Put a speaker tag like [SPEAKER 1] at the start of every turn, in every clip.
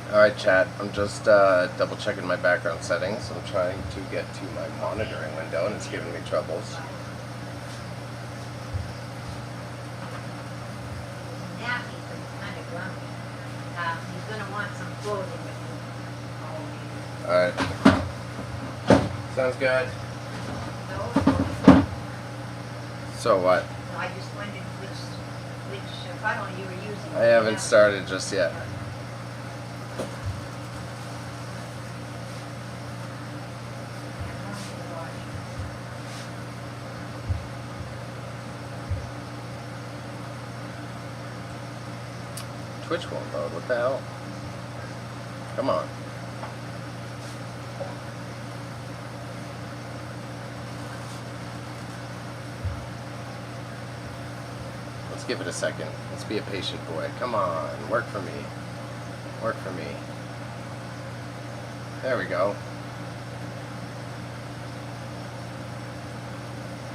[SPEAKER 1] Alright chat, I'm just double checking my background settings. I'm trying to get to my monitoring window and it's giving me troubles.
[SPEAKER 2] Now he's kind of grumpy. He's going to want some clothing with him.
[SPEAKER 1] Alright. Sounds good. So what?
[SPEAKER 2] No, I just wondered which funnel you were using.
[SPEAKER 1] I haven't started just yet. Twitch won't load, what the hell? Come on. Let's give it a second. Let's be a patient boy. Come on, work for me. Work for me. There we go.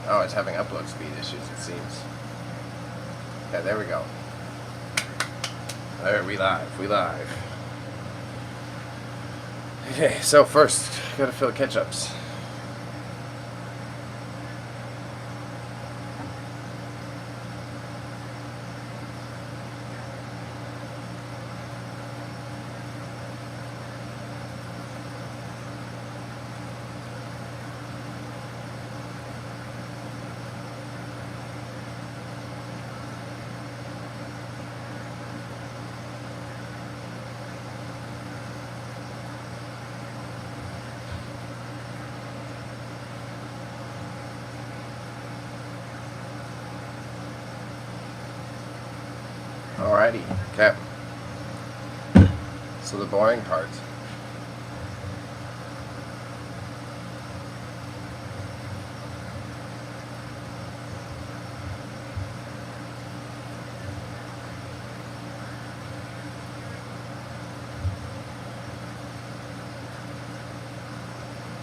[SPEAKER 1] Oh, it's having upload speed issues, it seems. Yeah, there we go. There, we live. Okay, so first, gotta fill ketchups. Alrighty, okay. So the boring part.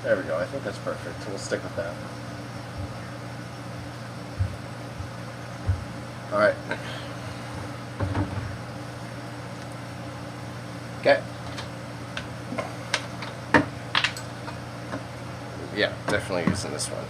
[SPEAKER 1] There we go, I think that's perfect. We'll stick with that. Alright. Okay. Yeah, definitely using this one.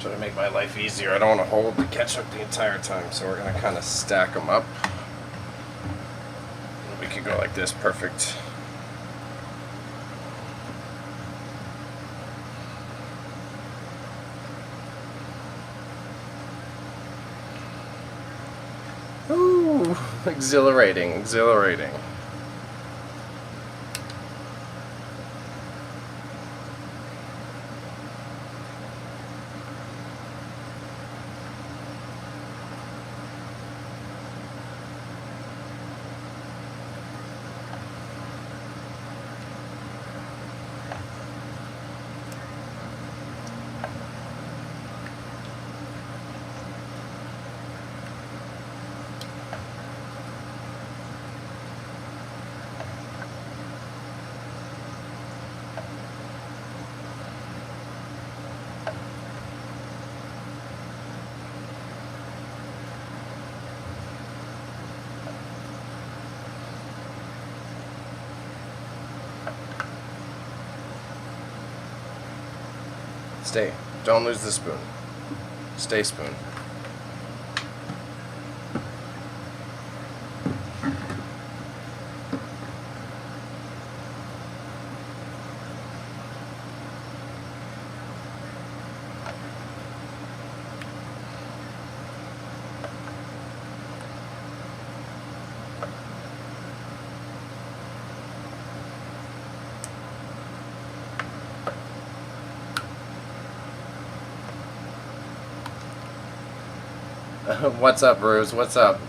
[SPEAKER 1] To make my life easier, I don't want to hold the ketchup the entire time, so we're going to kind of stack them up. We could go like this, perfect. Ooh, exhilarating, exhilarating. Stay. Don't lose the spoon. Stay spoon. What's up, Ruse? What's up?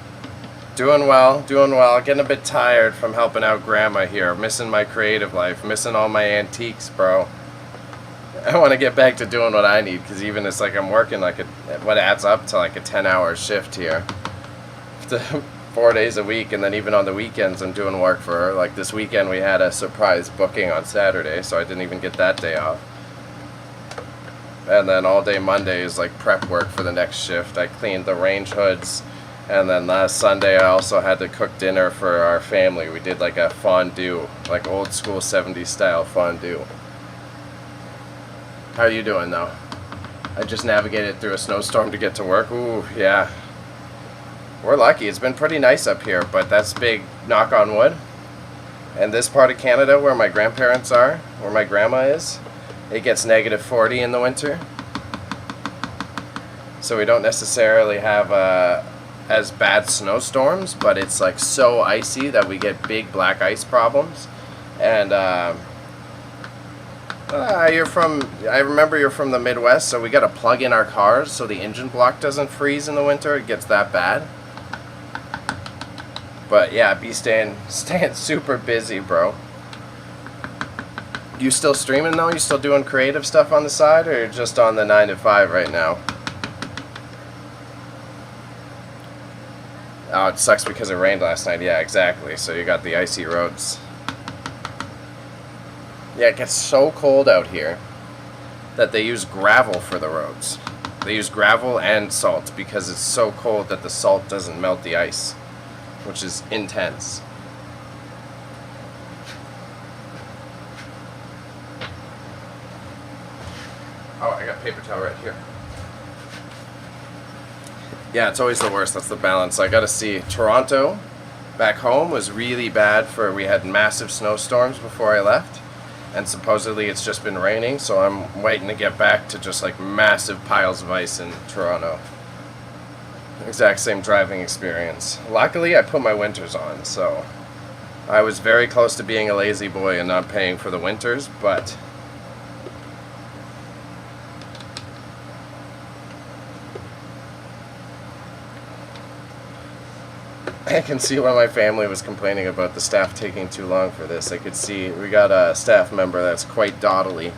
[SPEAKER 1] Doing well, doing well. Getting a bit tired from helping out Grandma here. Missing my creative life. Missing all my antiques, bro. I want to get back to doing what I need, because even it's like I'm working like what adds up to like a 10-hour shift here. 4 days a week, and then even on the weekends I'm doing work for her. Like this weekend we had a surprise booking on Saturday, so I didn't even get that day off. And then all day Monday is like prep work for the next shift. I cleaned the range hoods, and then last Sunday I also had to cook dinner for our family. We did like a fondue, like old school 70s style fondue. How are you doing though? I just navigated through a snowstorm to get to work. Ooh, yeah. We're lucky. It's been pretty nice up here, but that's big, knock on wood. And this part of Canada where my grandparents are, where my grandma is, it gets negative 40 in the winter. So we don't necessarily have as bad snowstorms, but it's like so icy that we get big black ice problems. And I remember you're from the Midwest, so we got to plug in our cars so the engine block doesn't freeze in the winter. It gets that bad. But yeah, be staying super busy, bro. You still streaming though? You still doing creative stuff on the side, or you're just on the 9 to 5 right now? Oh, it sucks because it rained last night. Yeah, exactly. So you got the icy roads. Yeah, it gets so cold out here that they use gravel for the roads. They use gravel and salt because it's so cold that the salt doesn't melt the ice, which is intense. Oh, I got paper towel right here. Yeah, it's always the worst. That's the balance. I gotta see. Toronto, back home, was really bad we had massive snowstorms before I left. And supposedly it's just been raining, so I'm waiting to get back to just like massive piles of ice in Toronto. Exact same driving experience. Luckily, I put my winters on, so I was very close to being a lazy boy and not paying for the winters, but I can see why my family was complaining about the staff taking too long for this. I could see we got a staff member that's quite dawdly.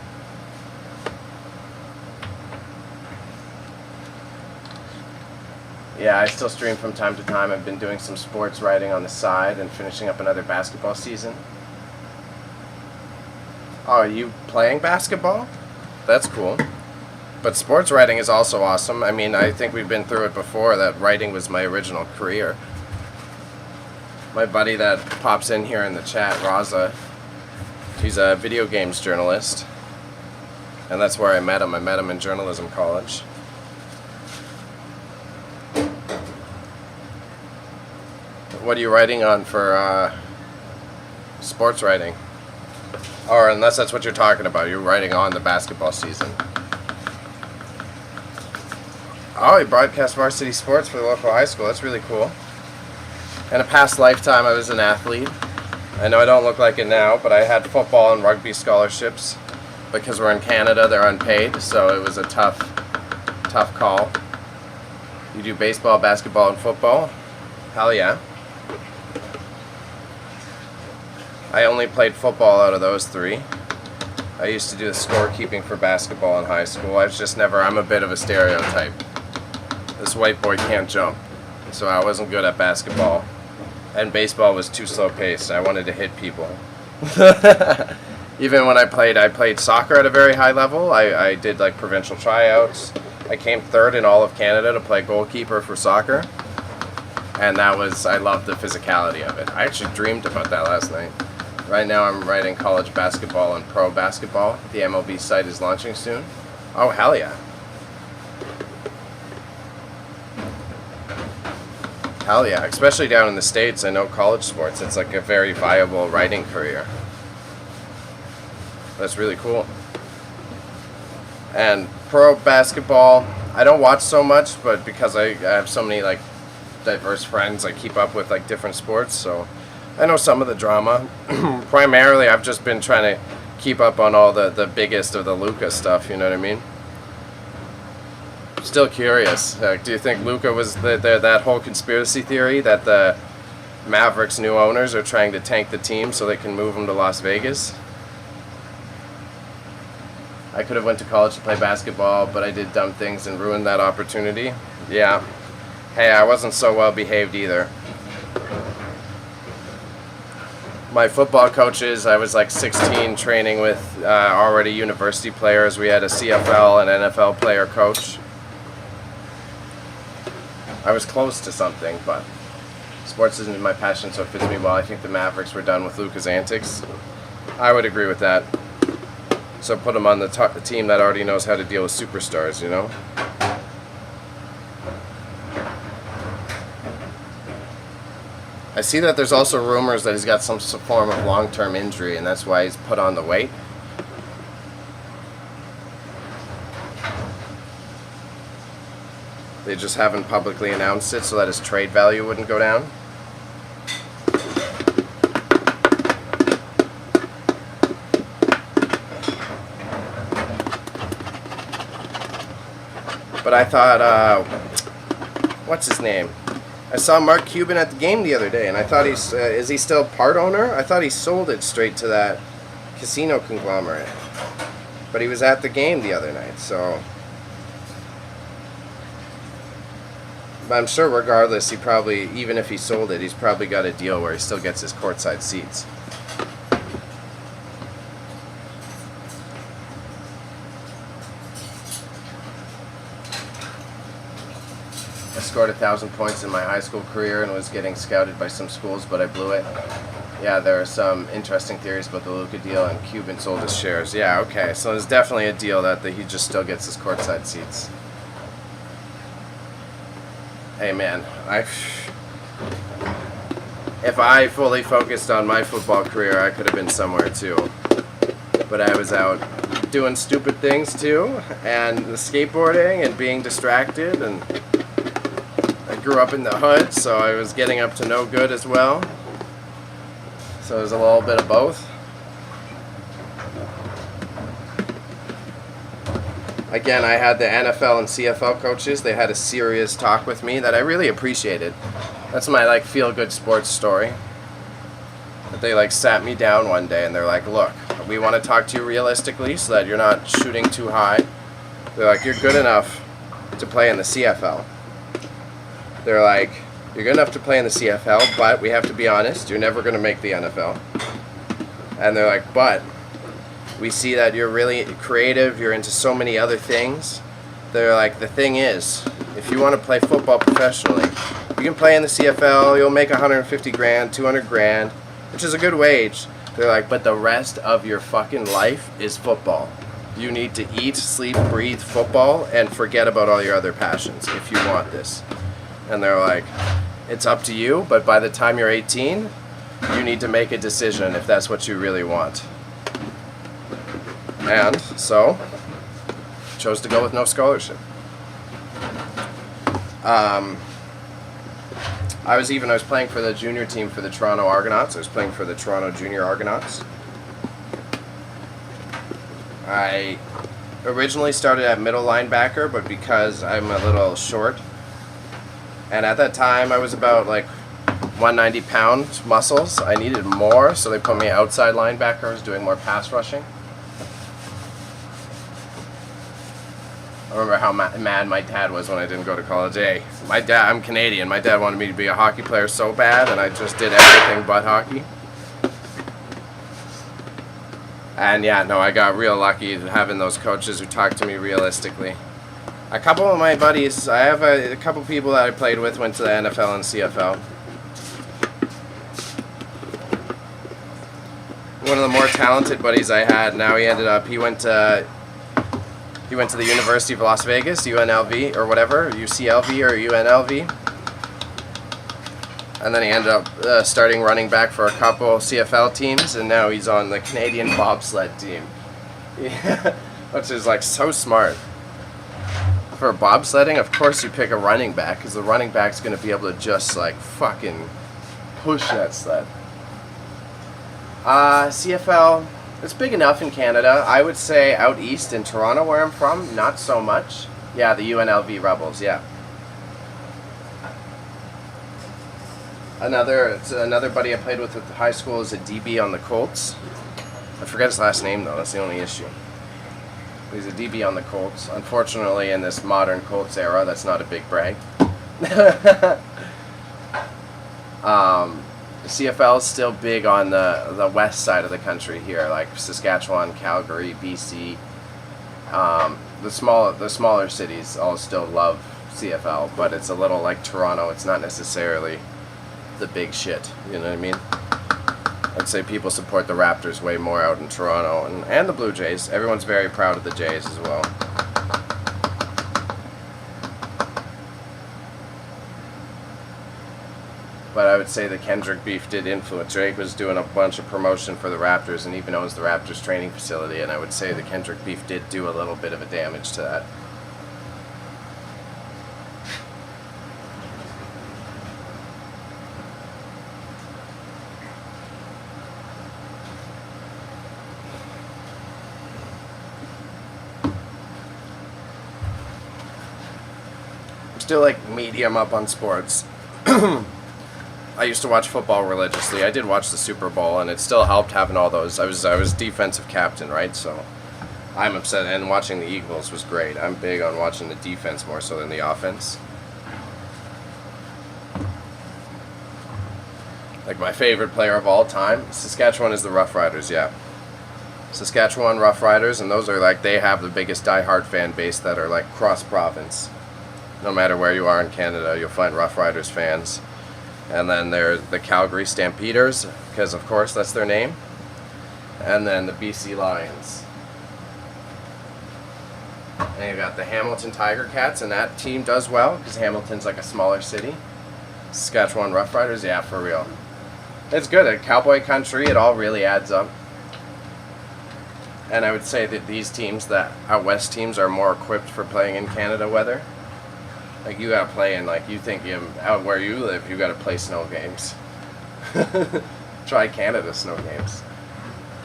[SPEAKER 1] Yeah, I still stream from time to time. I've been doing some sports writing on the side and finishing up another basketball season. Oh, are you playing basketball? That's cool. But sports writing is also awesome. I mean, I think we've been through it before, that writing was my original career. My buddy that pops in here in the chat, Raza, he's a video games journalist. And that's where I met him. I met him in journalism college. What are you writing on for sports writing? Or unless that's what you're talking about, you're writing on the basketball season. Oh, he broadcast varsity sports for the local high school. That's really cool. In a past lifetime, I was an athlete. I know I don't look like it now, but I had football and rugby scholarships. Because we're in Canada, they're unpaid, so it was a tough call. You do baseball, basketball, and football? Hell yeah. I only played football out of those three. I used to do the scorekeeping for basketball in high school. I'm a bit of a stereotype. This white boy can't jump, so I wasn't good at basketball. And baseball was too slow paced. I wanted to hit people. Even when I played soccer at a very high level. I did like provincial tryouts. I came third in all of Canada to play goalkeeper for soccer. And I loved the physicality of it. I actually dreamed about that last night. Right now I'm writing college basketball and pro basketball. The MLB site is launching soon. Oh, hell yeah. Hell yeah. Especially down in the States, I know college sports, it's like a very viable writing career. That's really cool. And pro basketball, I don't watch so much, but because I have so many like diverse friends, I keep up with like different sports, so I know some of the drama. Primarily, I've just been trying to keep up on all the biggest of the Luka stuff, you know what I mean? still curious. Do you think Luka was that whole conspiracy theory that the Mavericks' new owners are trying to tank the team so they can move him to Las Vegas? I could have went to college to play basketball, but I did dumb things and ruined that opportunity. Yeah. Hey, I wasn't so well behaved either. My football coaches, I was like 16 training with already university players. We had a CFL and NFL player coach. I was close to something, but sports isn't my passion, so it fits me well. I think the Mavericks were done with Luka's antics. I would agree with that. So put him on the team that already knows how to deal with superstars, you know? I see that there's also rumors that he's got some form of long-term injury, and that's why he's put on the weight. They just haven't publicly announced it so that his trade value wouldn't go down. But I thought, what's his name? I saw Mark Cuban at the game the other day, and I thought is he still part owner? I thought he sold it straight to that casino conglomerate. But he was at the game the other night, so. But I'm sure regardless, he probably, even if he sold it, he's probably got a deal where he still gets his courtside seats. I scored 1,000 points in my high school career and was getting scouted by some schools, but I blew it. Yeah, there are some interesting theories about the Luka deal, and Cuban sold his shares. Yeah, okay, so there's definitely a deal that he just still gets his courtside seats. Hey man, if I fully focused on my football career, I could have been somewhere too. But I was out doing stupid things too, and skateboarding and being distracted, and I grew up in the hood, so I was getting up to no good as well. So there's a little bit of both. Again, I had the NFL and CFL coaches. They had a serious talk with me that I really appreciated. That's my feel-good sports story. But they sat me down one day and they're like, look, we want to talk to you realistically so that you're not shooting too high. They're like, you're good enough to play in the CFL. They're like, you're good enough to play in the CFL, but we have to be honest, you're never going to make the NFL. And they're like, but we see that you're really creative, you're into so many other things. They're like, the thing is, if you want to play football professionally, you can play in the CFL, you'll make 150 grand, 200 grand, which is a good wage. They're like, but the rest of your fucking life is football. You need to eat, sleep, breathe football and forget about all your other passions if you want this. And they're like, it's up to you, but by the time you're 18, you need to make a decision if that's what you really want. And so, chose to go with no scholarship. I was playing for the junior team for the Toronto Argonauts. I was playing for the Toronto Junior Argonauts. I originally started at middle linebacker, but because I'm a little short, and at that time I was about 190 pound muscles, I needed more, so they put me outside linebacker. I was doing more pass rushing. I remember how mad my dad was when I didn't go to college. Hey, I'm Canadian. My dad wanted me to be a hockey player so bad, and I just did everything but hockey. And yeah, no, I got real lucky having those coaches who talked to me realistically. A couple of my buddies, I have a couple people that I played with went to the NFL and CFL. One of the more talented buddies I had, now he went to the University of Las Vegas, UNLV, or whatever, UCLV or UNLV. And then he ended up starting running back for a couple CFL teams, and now he's on the Canadian bobsled team. Yeah, which is so smart. For bobsledding, of course you pick a running back, because the running back's going to be able to just fucking push that sled. CFL, it's big enough in Canada. I would say out east in Toronto, where I'm from, not so much. Yeah, the UNLV Rebels, yeah. Another buddy I played with at the high school is a DB on the Colts. I forget his last name though, that's the only issue. He's a DB on the Colts. Unfortunately, in this modern Colts era, that's not a big brag. The CFL is still big on the west side of the country here, like Saskatchewan, Calgary, BC. The smaller cities all still love CFL, but it's a little like Toronto. It's not necessarily the big shit. You know what I mean? I'd say people support the Raptors way more out in Toronto, and the Blue Jays. Everyone's very proud of the Jays as well. But I would say the Kendrick beef did influence. Drake was doing a bunch of promotion for the Raptors and even owns the Raptors training facility, and I would say the Kendrick beef did do a little bit of a damage to that. I'm still like medium up on sports. I used to watch football religiously. I did watch the Super Bowl, and it still helped having all those. I was defensive captain, right? So I'm upset. And watching the Eagles was great. I'm big on watching the defense more so than the offense. Like my favorite player of all time, Saskatchewan is the Rough Riders. Yeah, Saskatchewan Rough Riders, and those are like they have the biggest diehard fan base that are like cross province. No matter where you are in Canada, you'll find Rough Riders fans. And then there's the Calgary Stampeders, because of course that's their name. And then the BC Lions. And you got the Hamilton Tiger Cats, and that team does well, because Hamilton's like a smaller city. Saskatchewan Rough Riders, yeah, for real. It's good. At cowboy country, it all really adds up. And I would say that these teams, the out west teams, are more equipped for playing in Canada weather. Like you gotta play in, like you think out where you live, you gotta play snow games. Try Canada snow games.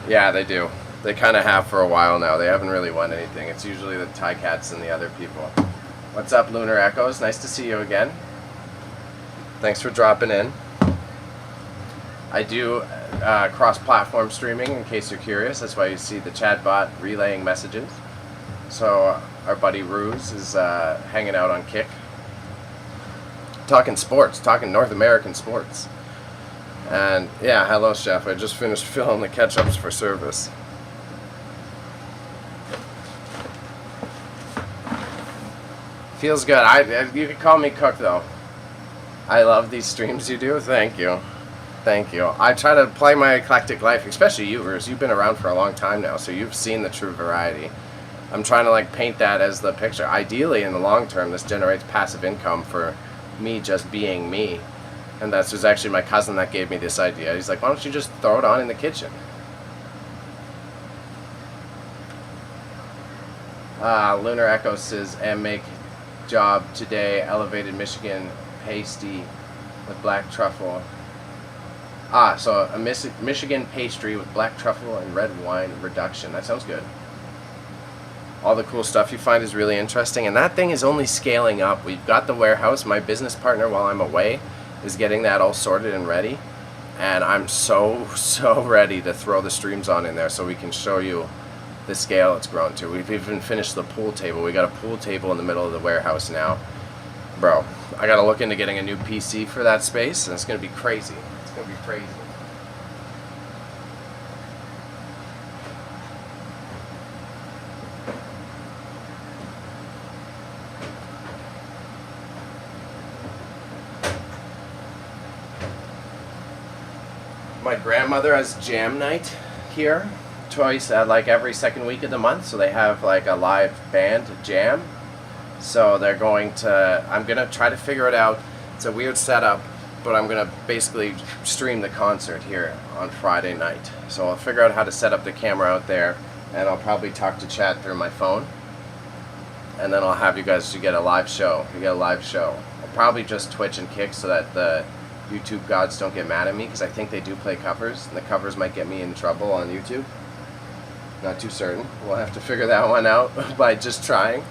[SPEAKER 1] Yeah, they do. They kind of have for a while now. They haven't really won anything. It's usually the Ticats and the other people. What's up, Lunar Echoes? Nice to see you again. Thanks for dropping in. I do cross-platform streaming, in case you're curious. That's why you see the chatbot relaying messages. So our buddy Ruse is hanging out on Kick. Talking sports, talking North American sports. And yeah, hello chef, I just finished filling the ketchups for service. Feels good. You could call me cook though. I love these streams you do, thank you. Thank you. I try to play my eclectic life, especially you, Ruse. You've been around for a long time now, so you've seen the true variety. I'm trying to like paint that as the picture. Ideally, in the long term, this generates passive income for me just being me. And that's was actually my cousin that gave me this idea. He's like, why don't you just throw it on in the kitchen? Lunar Echo says, and make job today, elevated Michigan pasty with black truffle. So a Michigan pastry with black truffle and red wine reduction. That sounds good. All the cool stuff you find is really interesting, and that thing is only scaling up. We've got the warehouse. My business partner, while I'm away, is getting that all sorted and ready, and I'm so ready to throw the streams on in there so we can show you the scale it's grown to. We've even finished the pool table. We got a pool table in the middle of the warehouse now. Bro, I gotta look into getting a new PC for that space, and it's gonna be crazy. It's gonna be crazy. My grandmother has jam night here twice, like every second week of the month, so they have like a live band jam. So they're going to, I'm going to try to figure it out. It's a weird setup, but I'm going to basically stream the concert here on Friday night. So I'll figure out how to set up the camera out there, and I'll probably talk to chat through my phone. And then I'll have you guys to get a live show. You get a live show. I'll probably just Twitch and Kick so that the YouTube gods don't get mad at me, because I think they do play covers, and the covers might get me in trouble on YouTube. Not too certain. We'll have to figure that one out by just trying.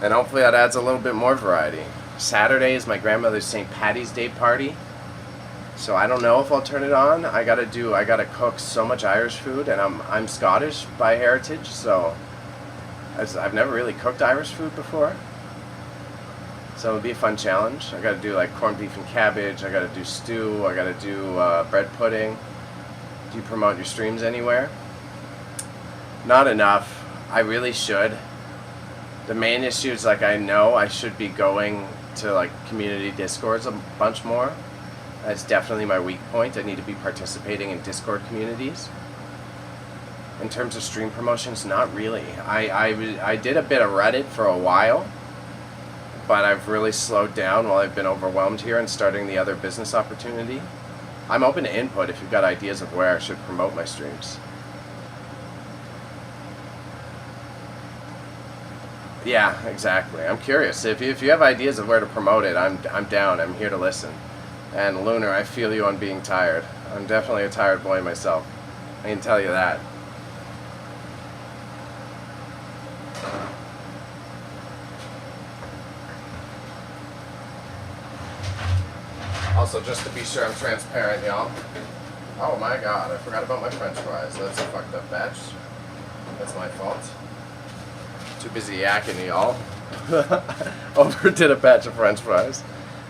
[SPEAKER 1] And hopefully that adds a little bit more variety. Saturday is my grandmother's St. Patty's Day party. So I don't know if I'll turn it on. I gotta cook so much Irish food, and I'm Scottish by heritage, so I've never really cooked Irish food before. So it'll be a fun challenge. I gotta do like corned beef and cabbage, I gotta do stew, I gotta do bread pudding. Do you promote your streams anywhere? Not enough. I really should. The main issue is like I know I should be going to like community discords a bunch more. That's definitely my weak point. I need to be participating in Discord communities. In terms of stream promotions, not really. I did a bit of Reddit for a while, but I've really slowed down while I've been overwhelmed here and starting the other business opportunity. I'm open to input if you've got ideas of where I should promote my streams. Yeah, exactly. I'm curious. If you have ideas of where to promote it, I'm down. I'm here to listen. And Lunar, I feel you on being tired. I'm definitely a tired boy myself. I can tell you that. Also, just to be sure I'm transparent, y'all. Oh my god, I forgot about my french fries. That's a fucked up batch. That's my fault. Too busy yakking, y'all. Overdid a batch of french fries.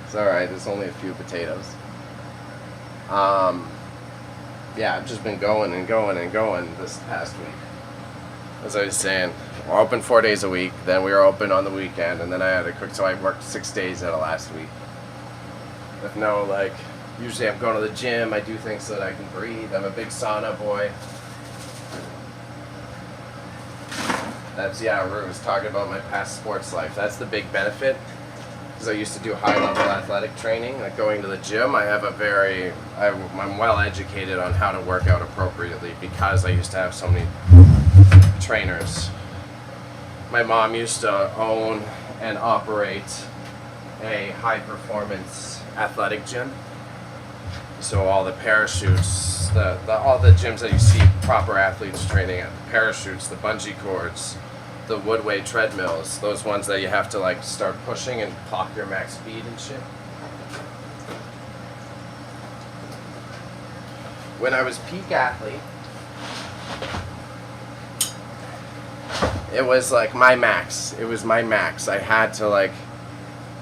[SPEAKER 1] It's alright, it's only a few potatoes. Yeah, I've just been going and going and going this past week. As I was saying, we're open 4 days a week, then we were open on the weekend, and then I had to cook, so I worked 6 days out of last week. With no, like, usually I'm going to the gym, I do things so that I can breathe. I'm a big sauna boy. That's, yeah, Rue was talking about my past sports life. That's the big benefit. Because I used to do high-level athletic training, like going to the gym. I'm well educated on how to work out appropriately because I used to have so many trainers. My mom used to own and operate a high-performance athletic gym. So all the parachutes, all the gyms that you see proper athletes training at, the parachutes, the bungee cords, the Woodway treadmills, those ones that you have to like start pushing and clock your max speed and shit. When I was peak athlete, it was like my max. It was my max. I had to like,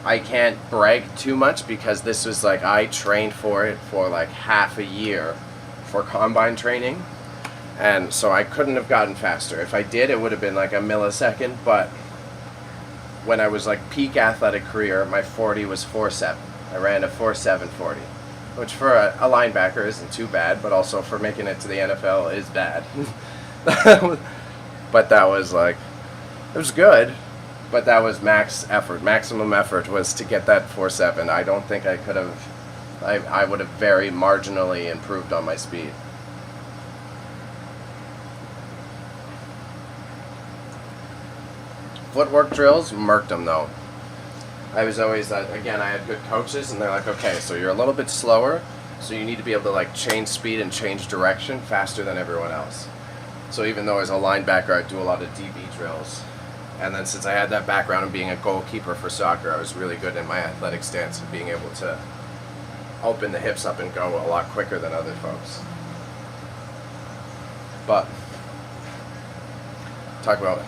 [SPEAKER 1] I can't brag too much because this was like, I trained for it for like half a year for combine training. And so I couldn't have gotten faster. If I did, it would have been like a millisecond, but when I was like peak athletic career, my 40 was 4.7. I ran a 4.7 40, which for a linebacker isn't too bad, but also for making it to the NFL is bad. But that was like, it was good, but that was max effort. Maximum effort was to get that 4.7. I don't think I could have, I would have very marginally improved on my speed. Footwork drills, murked them though. I was always, again, I had good coaches and they're like, okay, so you're a little bit slower, so you need to be able to like change speed and change direction faster than everyone else. So even though as a linebacker, I'd do a lot of DB drills. And then since I had that background of being a goalkeeper for soccer, I was really good in my athletic stance and being able to open the hips up and go a lot quicker than other folks. But, talk about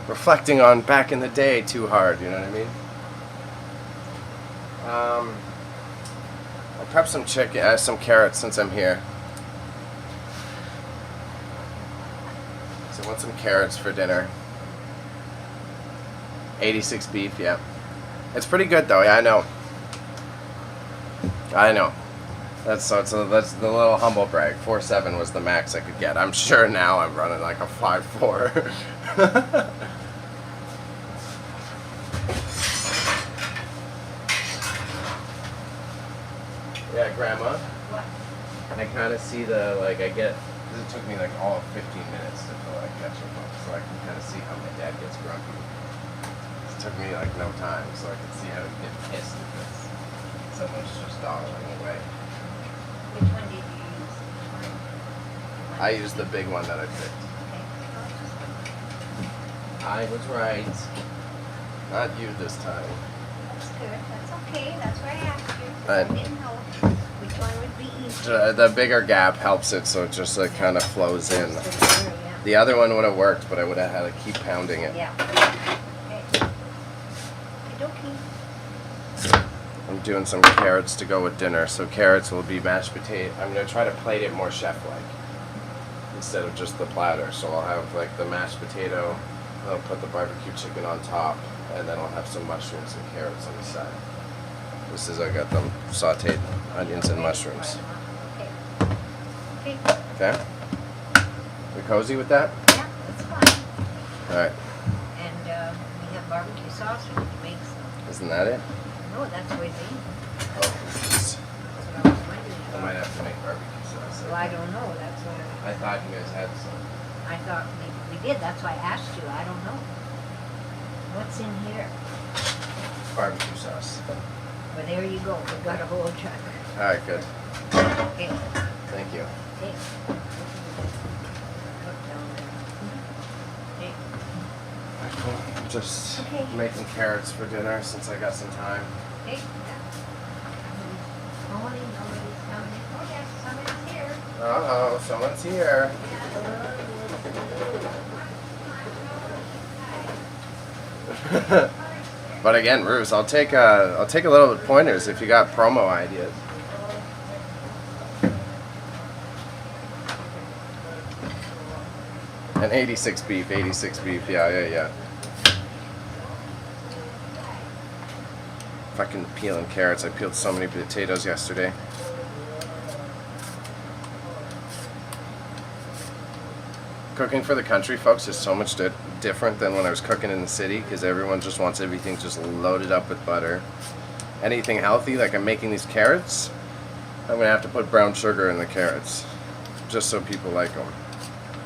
[SPEAKER 1] reflecting on back in the day too hard, you know what I mean? I'll prep some some carrots since I'm here. So I want some carrots for dinner. 86 beef, yeah. It's pretty good though, yeah, I know. That's the little humble brag. 4.7 was the max I could get. I'm sure now I'm running like a 5.4. Yeah, Grandma.
[SPEAKER 2] What?
[SPEAKER 1] I kind of see the, like, I get, because it took me like all of 15 minutes to fill that ketchup up, so I can kind of see how my dad gets grumpy. It took me like no time, so I can see how he'd get pissed if someone's just dawdling away.
[SPEAKER 2] Which one did you use?
[SPEAKER 1] I used the big one that I picked. I was right. Not you this time.
[SPEAKER 2] That's good. That's okay. That's why I asked you.
[SPEAKER 1] I
[SPEAKER 2] I didn't know which one would be easier.
[SPEAKER 1] The bigger gap helps it, so it just like kind of flows in.
[SPEAKER 2] Yeah.
[SPEAKER 1] The other one would have worked, but I would have had to keep pounding it.
[SPEAKER 2] Yeah. Okay. Okey-dokey.
[SPEAKER 1] I'm doing some carrots to go with dinner, so carrots will be mashed potato. I'm gonna try to plate it more chef-like instead of just the platter. So I'll have like the mashed potato, I'll put the barbecue chicken on top, and then I'll have some mushrooms and carrots on the side. This is I got them sauteed onions and mushrooms.
[SPEAKER 2] Okay.
[SPEAKER 1] Okay? We cozy with that?
[SPEAKER 2] Yeah, that's fine.
[SPEAKER 1] All right.
[SPEAKER 2] And we have barbecue sauce. We need to make some.
[SPEAKER 1] Isn't that it?
[SPEAKER 2] No, that's what we need.
[SPEAKER 1] Oh,
[SPEAKER 2] That's what I was wondering
[SPEAKER 1] I
[SPEAKER 2] about.
[SPEAKER 1] might have to make barbecue sauce.
[SPEAKER 2] Well, I don't know. That's what
[SPEAKER 1] I thought you guys had some.
[SPEAKER 2] I thought we did. That's why I asked you. I don't know. What's in here?
[SPEAKER 1] Barbecue sauce.
[SPEAKER 2] Well, there you go. We've got a whole truck.
[SPEAKER 1] All right, good.
[SPEAKER 2] Okay.
[SPEAKER 1] Thank you.
[SPEAKER 2] Okay. Look down there. Okay.
[SPEAKER 1] Just
[SPEAKER 2] Okay.
[SPEAKER 1] making carrots for dinner since I got some time.
[SPEAKER 2] Okay. Yeah. Nobody's coming. Oh, yes, somebody's here.
[SPEAKER 1] Uh-oh, someone's here. But again, Bruce, I'll take a little bit pointers if you got promo ideas. And 86 beef, yeah. Fucking peeling carrots. I peeled so many potatoes yesterday. Cooking for the country, folks, is so much different than when I was cooking in the city because everyone just wants everything just loaded up with butter. Anything healthy, like I'm making these carrots, I'm gonna have to put brown sugar in the carrots just so people like them.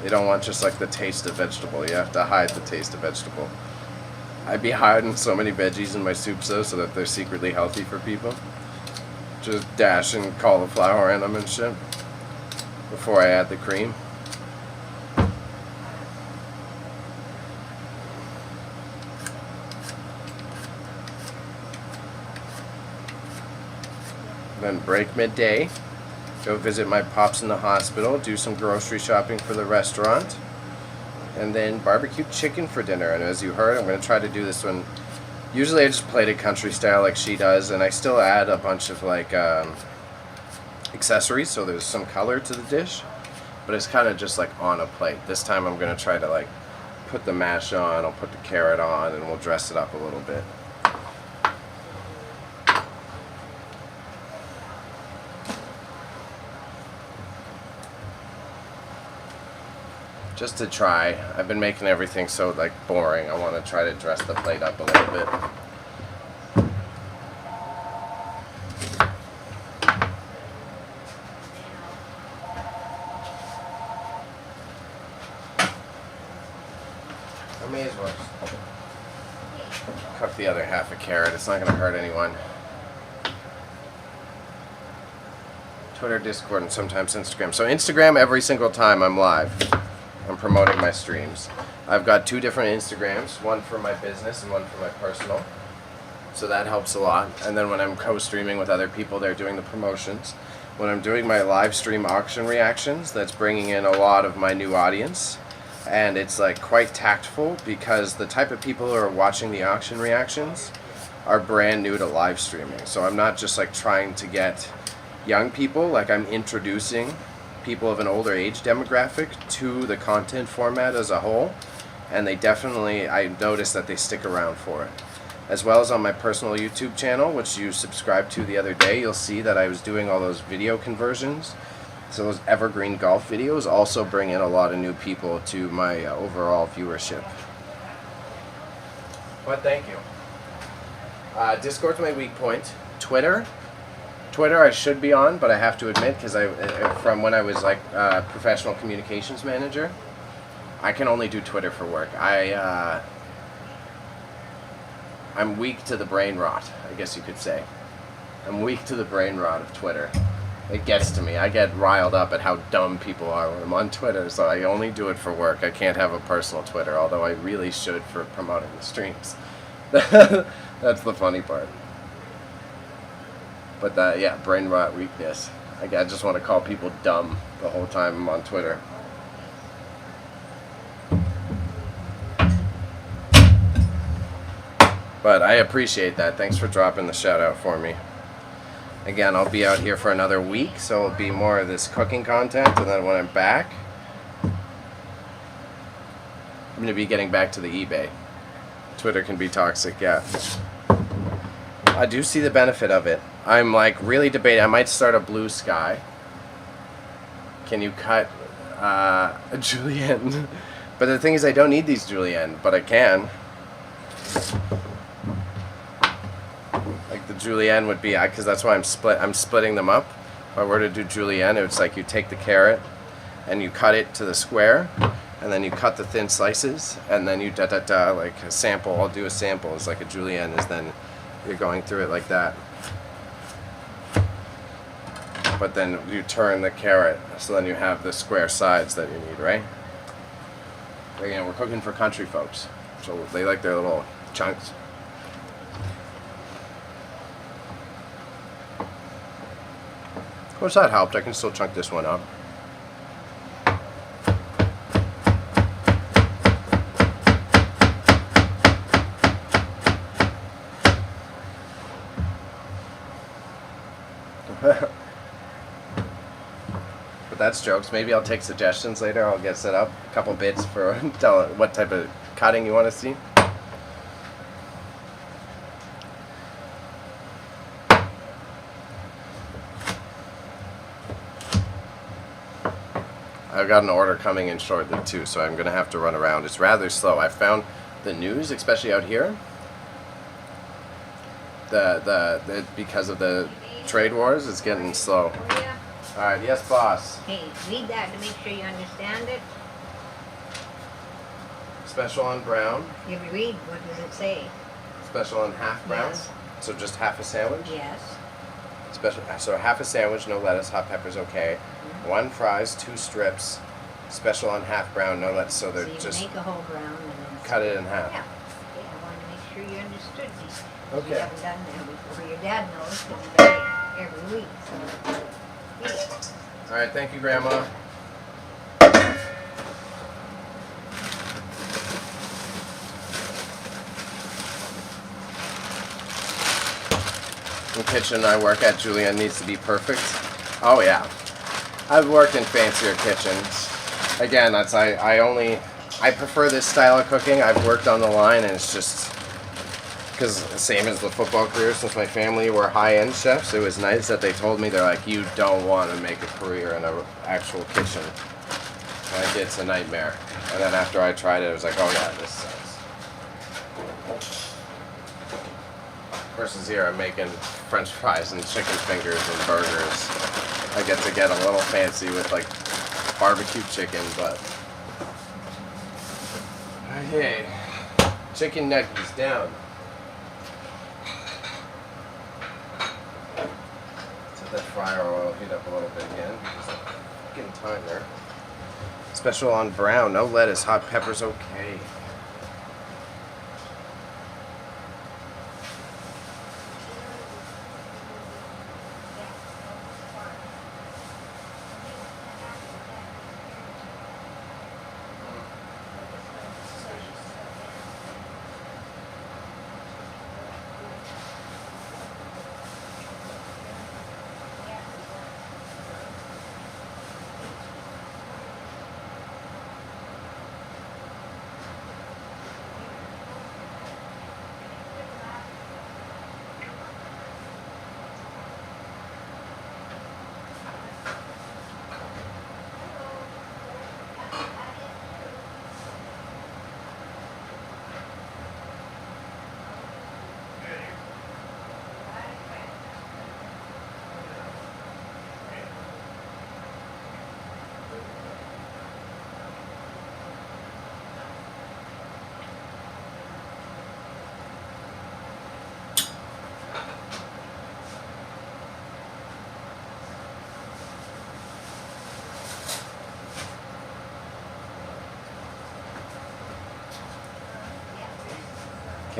[SPEAKER 1] They don't want just like the taste of vegetable. You have to hide the taste of vegetable. I'd be hiding so many veggies in my soups though so that they're secretly healthy for people. Just dashing cauliflower in them and shit before I add the cream. Then break midday, go visit my pops in the hospital, do some grocery shopping for the restaurant, and then barbecue chicken for dinner. And as you heard, I'm going to try to do this one. Usually I just plate it country style like she does, and I still add a bunch of like accessories so there's some color to the dish, but it's kind of just like on a plate. This time I'm going to try to like put the mash on, I'll put the carrot on, and we'll dress it up a little bit. Just to try. I've been making everything so like boring. I want to try to dress the plate up a little bit. I may as well cook the other half a carrot. It's not going to hurt anyone. Twitter, Discord, and sometimes Instagram. So Instagram, every single time I'm live, I'm promoting my streams. I've got 2 different Instagrams, one for my business and one for my personal. So that helps a lot. And then when I'm co-streaming with other people, they're doing the promotions. When I'm doing my live stream auction reactions, that's bringing in a lot of my new audience. And it's like quite tactful because the type of people who are watching the auction reactions are brand new to live streaming. So I'm not just like trying to get young people, like I'm introducing people of an older age demographic to the content format as a whole, and they definitely, I noticed that they stick around for it. As well as on my personal YouTube channel, which you subscribed to the other day, you'll see that I was doing all those video conversions. So those evergreen golf videos also bring in a lot of new people to my overall viewership. But thank you. Discord's my weak point. Twitter I should be on, but I have to admit, because from when I was like professional communications manager, I can only do Twitter for work. I'm weak to the brain rot, I guess you could say. I'm weak to the brain rot of Twitter. It gets to me. I get riled up at how dumb people are when I'm on Twitter, so I only do it for work. I can't have a personal Twitter, although I really should for promoting the streams. That's the funny part. But yeah, brain rot weakness. I just want to call people dumb the whole time I'm on Twitter. But I appreciate that. Thanks for dropping the shout out for me. Again, I'll be out here for another week, so it'll be more of this cooking content, and then when I'm back, I'm going to be getting back to the eBay. Twitter can be toxic, yeah. I do see the benefit of it. I'm like really debating. I might start a Blue Sky. Can you cut a julienne? But the thing is, I don't need these julienne, but I can. Like the julienne would be, because that's why I'm splitting them up. If I were to do julienne, it's like you take the carrot and you cut it to the square, and then you cut the thin slices, and then you like a sample. I'll do a sample. It's like a julienne is then you're going through it like that. But then you turn the carrot, so then you have the square sides that you need, right? Again, we're cooking for country folks, so they like their little chunks. Of course that helped. I can still chunk this one up. But that's jokes. Maybe I'll take suggestions later. I'll get set up a couple bits for tell what type of cutting you want to see. I've got an order coming in shortly too, so I'm gonna have to run around. It's rather slow. I found the news, especially out here, the because of the trade wars, it's getting slow. All right, yes, boss.
[SPEAKER 2] Hey, read that to make sure you understand it.
[SPEAKER 1] Special on brown.
[SPEAKER 2] You read, what does it say?
[SPEAKER 1] Special on half brown.
[SPEAKER 2] Yes.
[SPEAKER 1] So just half a sandwich.
[SPEAKER 2] Yes.
[SPEAKER 1] Special. So half a sandwich, no lettuce, hot peppers, okay. 1 fries, 2 strips. Special on half brown, no lettuce. So they're
[SPEAKER 2] So you
[SPEAKER 1] just
[SPEAKER 2] make a whole brown and then
[SPEAKER 1] cut it in half.
[SPEAKER 2] Yeah. Okay, I want to make sure you understood these.
[SPEAKER 1] Okay.
[SPEAKER 2] You haven't done that before. Your dad knows because he does it every week. So, yeah.
[SPEAKER 1] All right, thank you, Grandma. The kitchen I work at, Julianne, needs to be perfect. Oh yeah, I've worked in fancier kitchens. Again, that's I prefer this style of cooking. I've worked on the line, and it's just because same as the football career, since my family were high-end chefs, it was nice that they told me, they're like, you don't want to make a career in an actual kitchen. Like, it's a nightmare. And then after I tried it, I was like, oh yeah, this sucks. Versus here, I'm making French fries and chicken fingers and burgers. I get to get a little fancy with like barbecue chicken, but okay, chicken nuggets down. Let that fryer oil heat up a little bit again. Just getting timer. Special on brown, no lettuce, hot peppers, okay.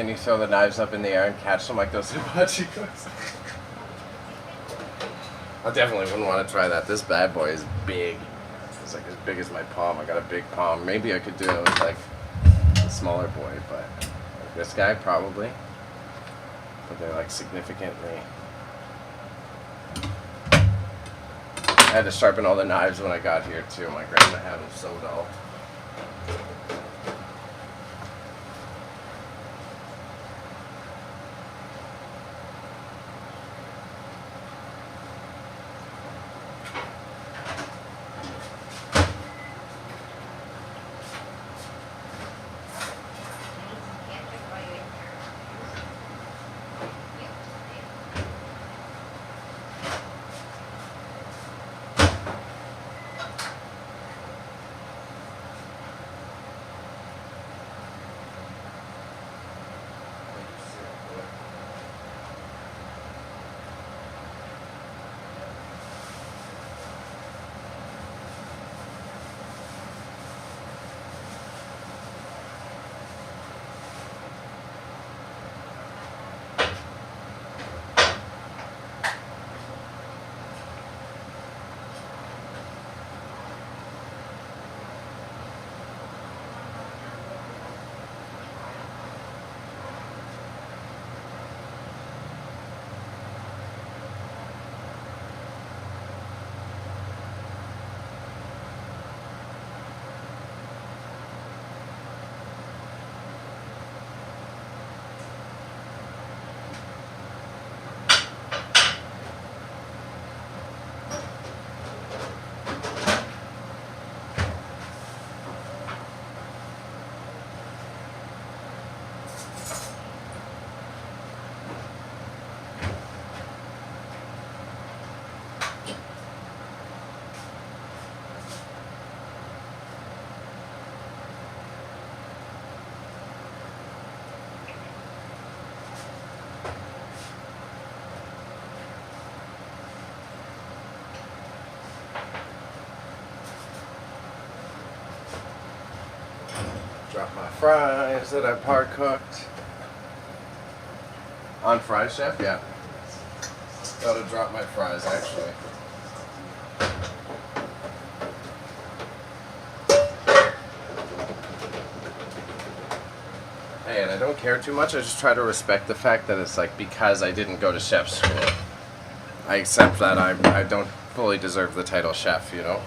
[SPEAKER 1] Can you throw the knives up in the air and catch them like those hibachi cooks? I definitely wouldn't want to try that. This bad boy is big. It's like as big as my palm. I got a big palm. Maybe I could do it with like a smaller boy, but like this guy probably. But they're like significantly. I had to sharpen all the knives when I got here too. My grandma had them so dull. Drop my fries that I par cooked. On fries, chef? Yeah. Gotta drop my fries actually. Hey, and I don't care too much. I just try to respect the fact that it's like because I didn't go to chef school. I accept that I don't fully deserve the title chef, you know?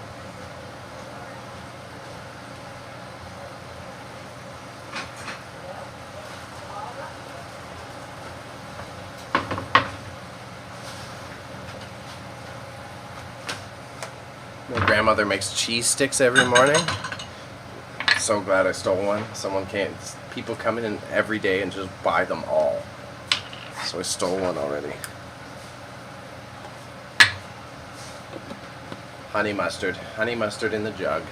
[SPEAKER 1] My grandmother makes cheese sticks every morning. So glad I stole one. People come in every day and just buy them all. So I stole one already. Honey mustard in the jug.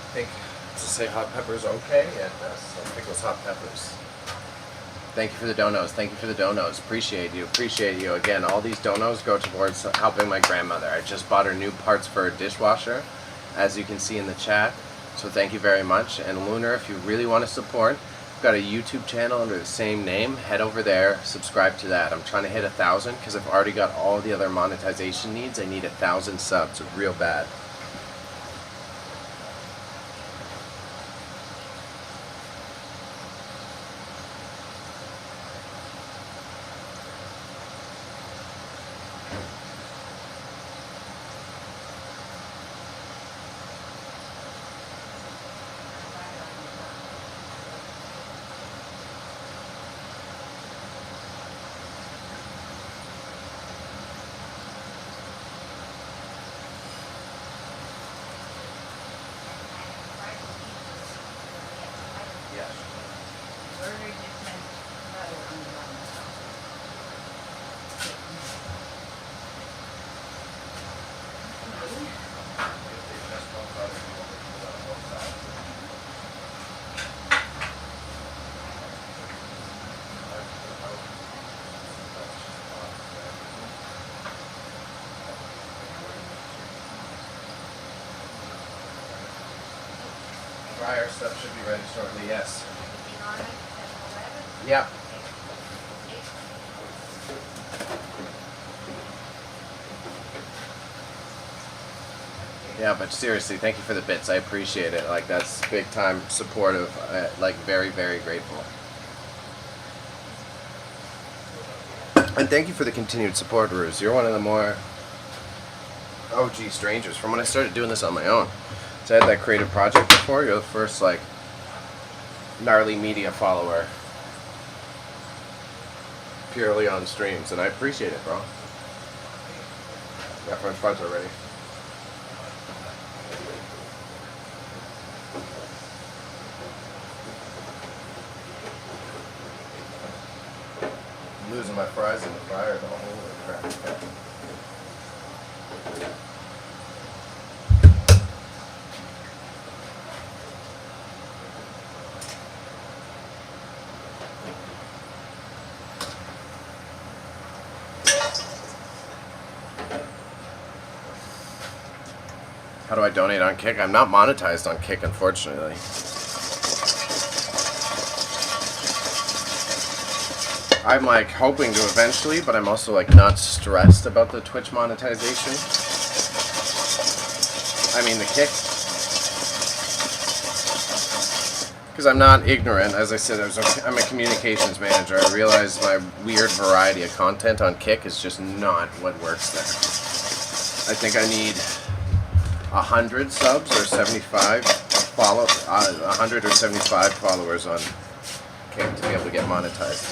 [SPEAKER 1] I think to say hot pepper's okay, and some pickles hot peppers. Thank you for the donos. Thank you for the donos. Appreciate you. Appreciate you. Again, all these donos go towards helping my grandmother. I just bought her new parts for her dishwasher, as you can see in the chat. So thank you very much. And Lunar, if you really want to support, I've got a YouTube channel under the same name. Head over there, subscribe to that. I'm trying to hit 1,000 because I've already got all the other monetization needs. I need 1,000 subs, real bad. Fryer stuff should be ready shortly, yes. Yep. Yeah, but seriously, thank you for the bits. I appreciate it. Like, that's big time supportive. Like, very, very grateful. And thank you for the continued support, Ruse. You're one of the more OG strangers from when I started doing this on my own. So I had that creative project before. You're the first, like, NarleyMedia follower. Purely on streams. And I appreciate it, bro. Yeah, French fries are ready. I'm losing my fries in the fryer, though. Holy crap. Okay. How do I donate on Kick? I'm not monetized on Kick, unfortunately. I'm like hoping to eventually, but I'm also like not stressed about the Twitch monetization. I mean the Kick. Because I'm not ignorant. As I said, I'm a communications manager. I realize my weird variety of content on Kick is just not what works there. I think I need 100 subs or 75 100 or 75 followers on Kick to be able to get monetized.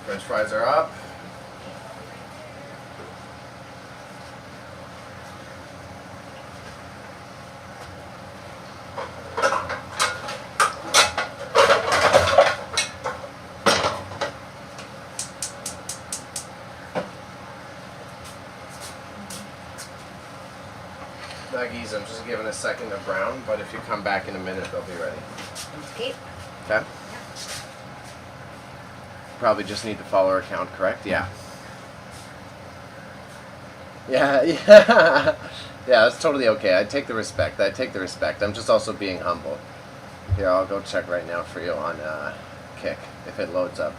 [SPEAKER 1] French fries are up. Nuggies, I'm just giving a second to brown, but if you come back in a minute, they'll be ready.
[SPEAKER 2] Okay.
[SPEAKER 1] Okay? Probably just need the follower account, correct? Yeah. Yeah, yeah. Yeah, that's totally okay. I take the respect. I'm just also being humble. Here, I'll go check right now for you on Kick, if it loads up.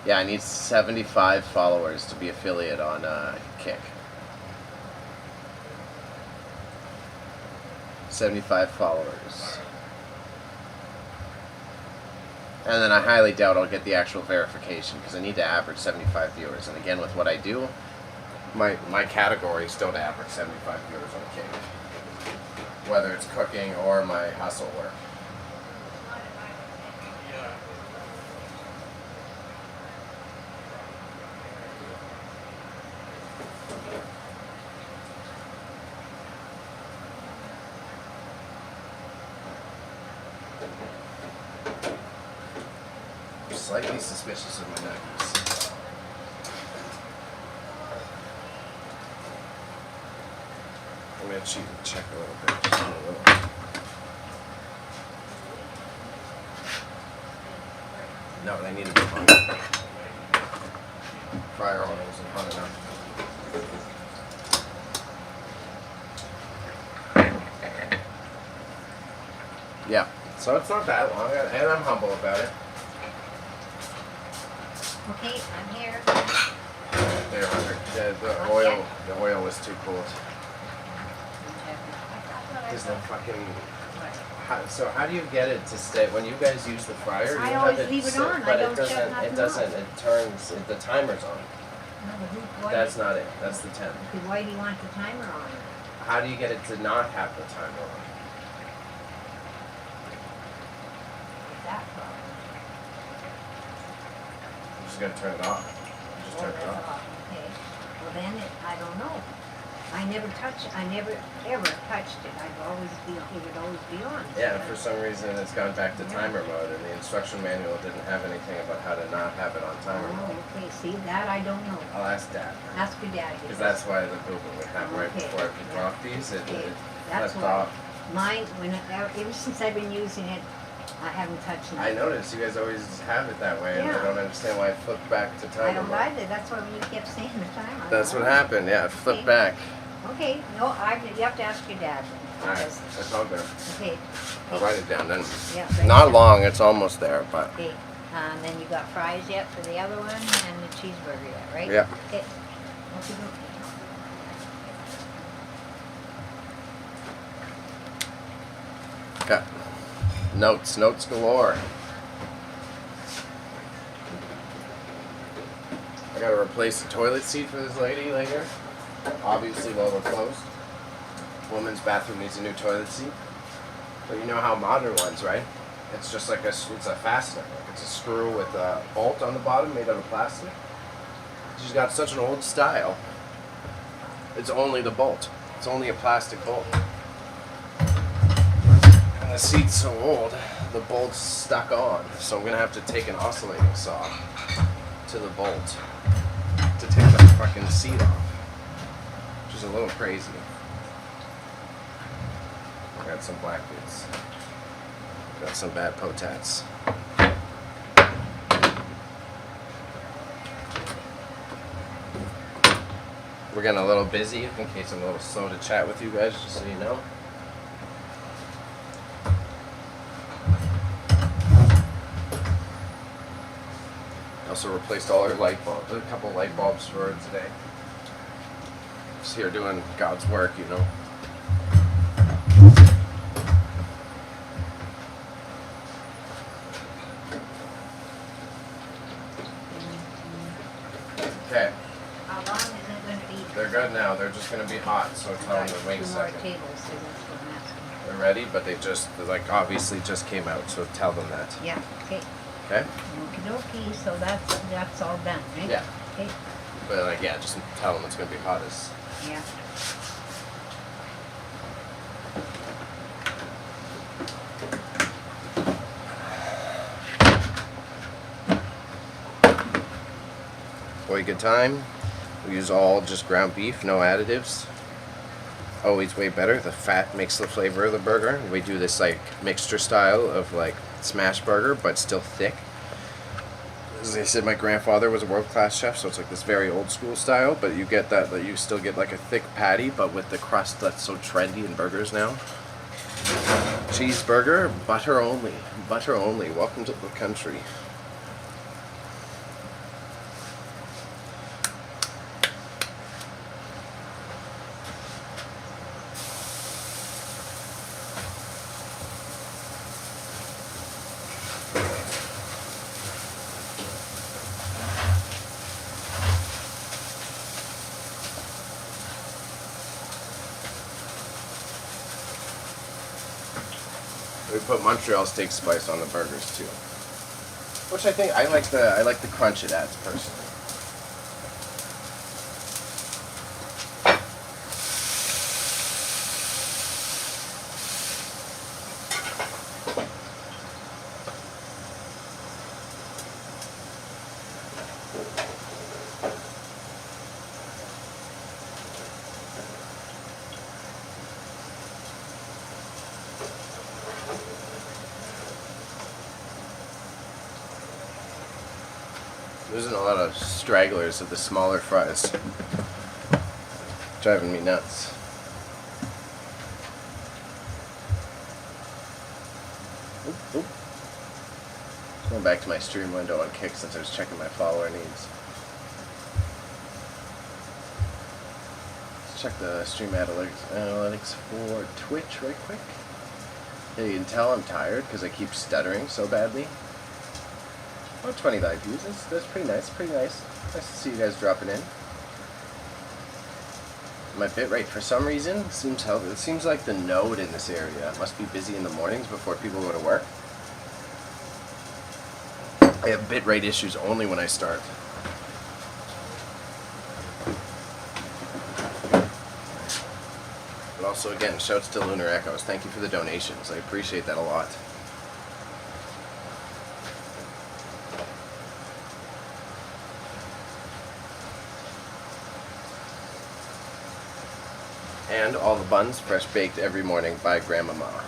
[SPEAKER 1] Yeah, I need 75 followers to be affiliate on Kick. 75 followers. And then I highly doubt I'll get the actual verification because I need to average 75 viewers. And again, with what I do, my categories don't average 75 viewers on Kick. Whether it's cooking or my hustle work. Slightly suspicious of my nuggies. I'm gonna check a little bit. Just a little. No, they need to be hung. Fryer oil isn't hot enough. Yeah, so it's not that long, and I'm humble about it.
[SPEAKER 2] Okay, I'm here.
[SPEAKER 1] There, the oil was too cold. Is the fucking... So how do you get it to stay when you guys use the fryer?
[SPEAKER 2] I
[SPEAKER 1] you
[SPEAKER 2] always
[SPEAKER 1] have it
[SPEAKER 2] leave it
[SPEAKER 1] sit,
[SPEAKER 2] on.
[SPEAKER 1] But
[SPEAKER 2] I don't shut nothing
[SPEAKER 1] It doesn't.
[SPEAKER 2] off.
[SPEAKER 1] It turns. The timer's on.
[SPEAKER 2] Why
[SPEAKER 1] That's not it. That's the temp.
[SPEAKER 2] Why do you want the timer on?
[SPEAKER 1] How do you get it to not have the timer on?
[SPEAKER 2] What's that problem?
[SPEAKER 1] I'm just gonna turn it off. Just turn it
[SPEAKER 2] that's
[SPEAKER 1] off.
[SPEAKER 2] Okay. Well then, I don't know. I never ever touched it. It would always be on.
[SPEAKER 1] Yeah, for some reason it's gone back to timer mode, and the instruction manual didn't have anything about how to not have it on timer mode.
[SPEAKER 2] Oh, okay. See, that I don't know.
[SPEAKER 1] I'll ask Dad.
[SPEAKER 2] Ask your dad.
[SPEAKER 1] Because that's why the Google would have right
[SPEAKER 2] Okay.
[SPEAKER 1] before you drop these, it
[SPEAKER 2] That's
[SPEAKER 1] flipped
[SPEAKER 2] why.
[SPEAKER 1] off.
[SPEAKER 2] Mine, ever since I've been using it, I haven't touched it.
[SPEAKER 1] I noticed you guys always have it that way, and I
[SPEAKER 2] Yeah.
[SPEAKER 1] don't understand why it flipped back to timer
[SPEAKER 2] I don't
[SPEAKER 1] mode.
[SPEAKER 2] either. That's why when you kept saying the timer.
[SPEAKER 1] That's what happened, yeah, it flipped back.
[SPEAKER 2] Okay, no, you have to ask your dad then.
[SPEAKER 1] Alright,
[SPEAKER 2] because-
[SPEAKER 1] that's all good.
[SPEAKER 2] Okay.
[SPEAKER 1] I'll write it down then.
[SPEAKER 2] Yeah, write it
[SPEAKER 1] Not
[SPEAKER 2] down.
[SPEAKER 1] long, it's almost there, but
[SPEAKER 2] Okay, then you got fries yet for the other one and the cheeseburger yet, right?
[SPEAKER 1] Yeah.
[SPEAKER 2] Okay. Okay,
[SPEAKER 1] yeah. Notes galore. I gotta replace the toilet seat for this lady later. Obviously while we're closed. Woman's bathroom needs a new toilet seat. But you know how modern ones, right? It's just like it's a fastener. Like it's a screw with a bolt on the bottom made out of plastic. She's got such an old style. It's only the bolt. It's only a plastic bolt. And the seat's so old, the bolt's stuck on. So I'm gonna have to take an oscillating saw to the bolt to take that fucking seat off. Which is a little crazy. I got some black bits. Got some bad potats. We're getting a little busy in case I'm a little slow to chat with you guys, just so you know. Also replaced all our light bulbs, a couple light bulbs for her today. Just here doing God's work, you know. Okay,
[SPEAKER 2] how long is it gonna be?
[SPEAKER 1] they're good now. They're just gonna be hot, so tell them to wait a
[SPEAKER 2] Two more
[SPEAKER 1] second.
[SPEAKER 2] tables, so that's what I'm asking.
[SPEAKER 1] They're ready, but they're like obviously just came out, so tell them that.
[SPEAKER 2] Yeah, okay.
[SPEAKER 1] Okay?
[SPEAKER 2] Okie dokie, so that's all done, right?
[SPEAKER 1] Yeah.
[SPEAKER 2] Okay,
[SPEAKER 1] But like, yeah, just tell them it's gonna be hot as.
[SPEAKER 2] yeah.
[SPEAKER 1] Boy, good time. We use all just ground beef, no additives. Always way better. The fat makes the flavor of the burger. We do this like mixture style of like smash burger, but still thick. As I said, my grandfather was a world-class chef, so it's like this very old school style, but you get that, you still get like a thick patty, but with the crust that's so trendy in burgers now. Cheeseburger, butter only. Butter only. Welcome to the country. We put Montreal steak spice on the burgers too, which I think I like the crunch it adds personally. Losing a lot of stragglers of the smaller fries. Driving me nuts. Oop, oop. Going back to my stream window on Kick since I was checking my follower needs. Let's check the stream analytics for Twitch right quick. Yeah, you can tell I'm tired because I keep stuttering so badly. Oh, 20 live views. That's pretty nice. Pretty nice. Nice to see you guys dropping in. My bitrate, for some reason, it seems like the node in this area must be busy in the mornings before people go to work. I have bitrate issues only when I start. But also, again, shouts to Lunar Echoes. Thank you for the donations. I appreciate that a lot. And all the buns fresh baked every morning by Grandmama.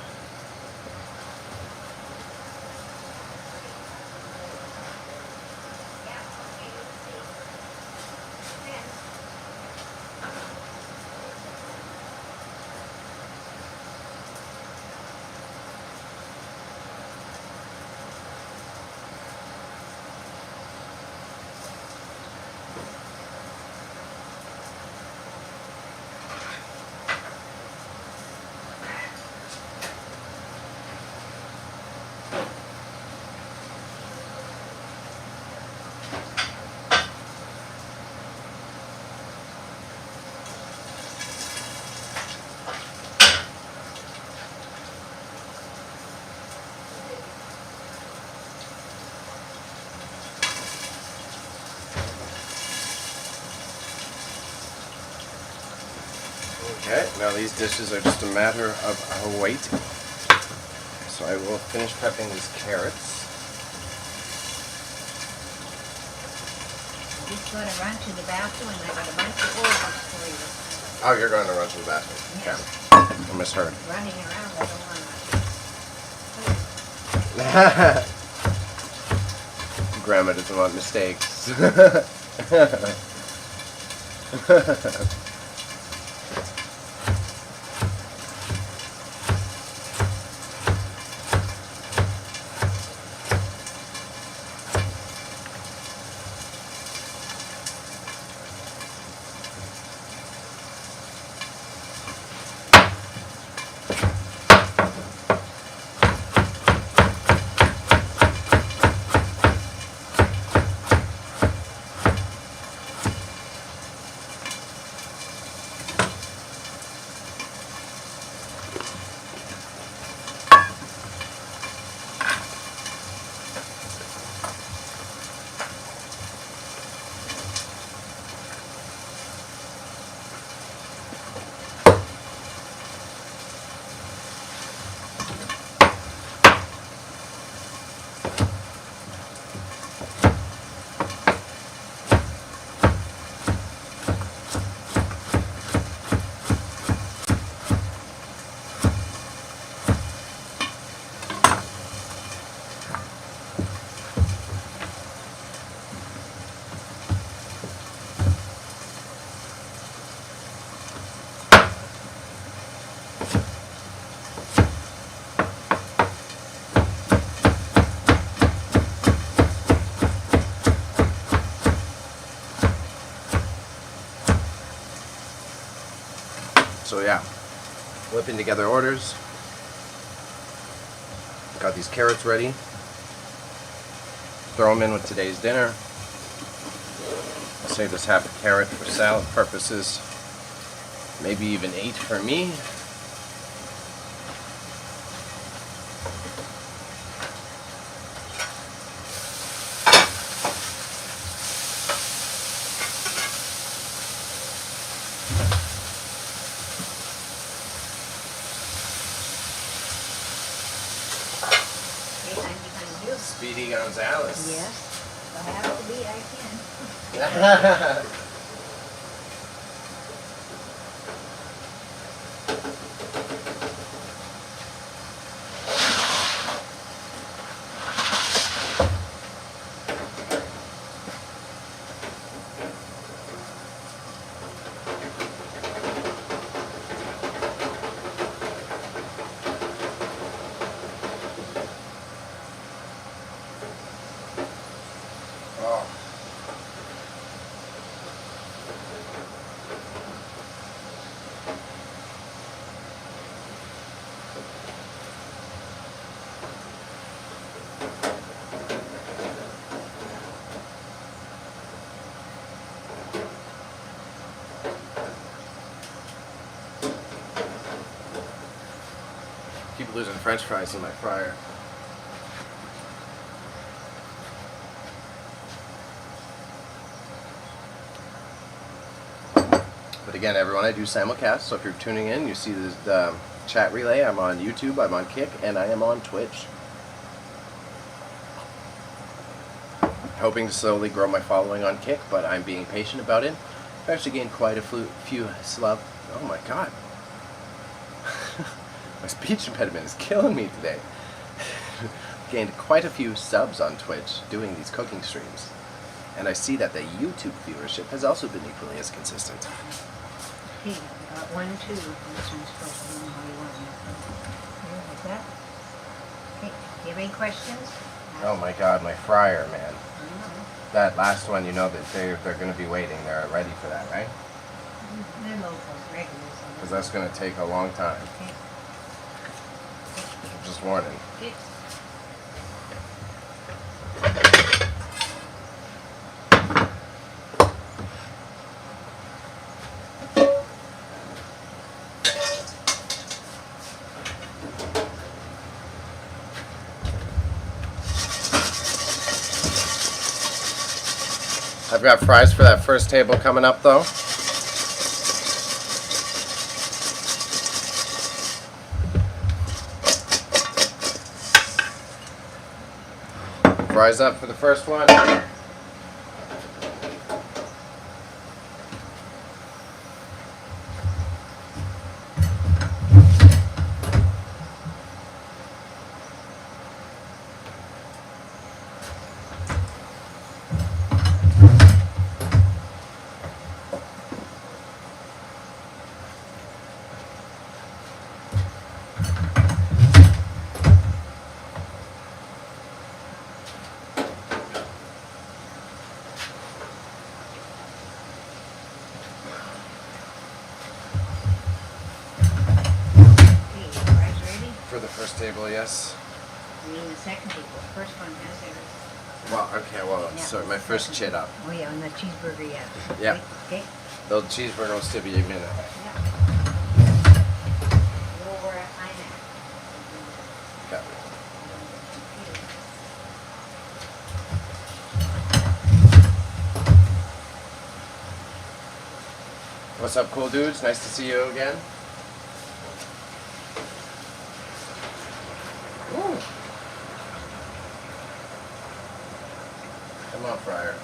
[SPEAKER 1] Okay, now these dishes are just a matter of weight. So I will finish prepping these carrots.
[SPEAKER 2] Just going to run to the bathroom and I got a bunch of orders for you.
[SPEAKER 1] Oh, you're going to run to the bathroom.
[SPEAKER 2] Yes.
[SPEAKER 1] Okay. I misheard.
[SPEAKER 2] Running around, I don't want
[SPEAKER 1] Grandma doesn't want mistakes. So yeah, whipping together orders. Got these carrots ready. Throw them in with today's dinner. I'll save this half a carrot for salad purposes. Maybe even 8 for me. Speedy Gonzalez.
[SPEAKER 2] Yes, if I have to be, I can.
[SPEAKER 1] Keep losing French fries in my fryer. But again, everyone, I do simulcast, so if you're tuning in, you see the chat relay. I'm on YouTube, I'm on Kick, and I am on Twitch. Hoping to slowly grow my following on Kick, but I'm being patient about it. I've actually gained quite a few oh my god. My speech impediment is killing me today. Gained quite a few subs on Twitch doing these cooking streams. And I see that the YouTube viewership has also been equally as consistent.
[SPEAKER 2] Hey, I got 1, 2. This one's supposed to know how you want it. Here, like that. Okay, do you have any questions?
[SPEAKER 1] Oh my god, my fryer, man.
[SPEAKER 2] I know.
[SPEAKER 1] That last one, you know that they're going to be waiting. They're ready for that, right?
[SPEAKER 2] They're local, regular.
[SPEAKER 1] Because that's going to take a long time.
[SPEAKER 2] Okay.
[SPEAKER 1] Just warning.
[SPEAKER 2] Okay.
[SPEAKER 1] I've got fries for that first table coming up, though. Fries up for the first one. For the first table, yes.
[SPEAKER 2] You mean the second table. The first one has everything.
[SPEAKER 1] Well, okay, well,
[SPEAKER 2] Yeah.
[SPEAKER 1] sorry, my first chit up.
[SPEAKER 2] Oh yeah, and the cheeseburger, yeah.
[SPEAKER 1] Yeah.
[SPEAKER 2] Okay.
[SPEAKER 1] The cheeseburger will still be a minute.
[SPEAKER 2] Yeah. Go where I'm at.
[SPEAKER 1] Okay. What's up, cool dudes? Nice to see you again. Ooh. Come on, Fryer.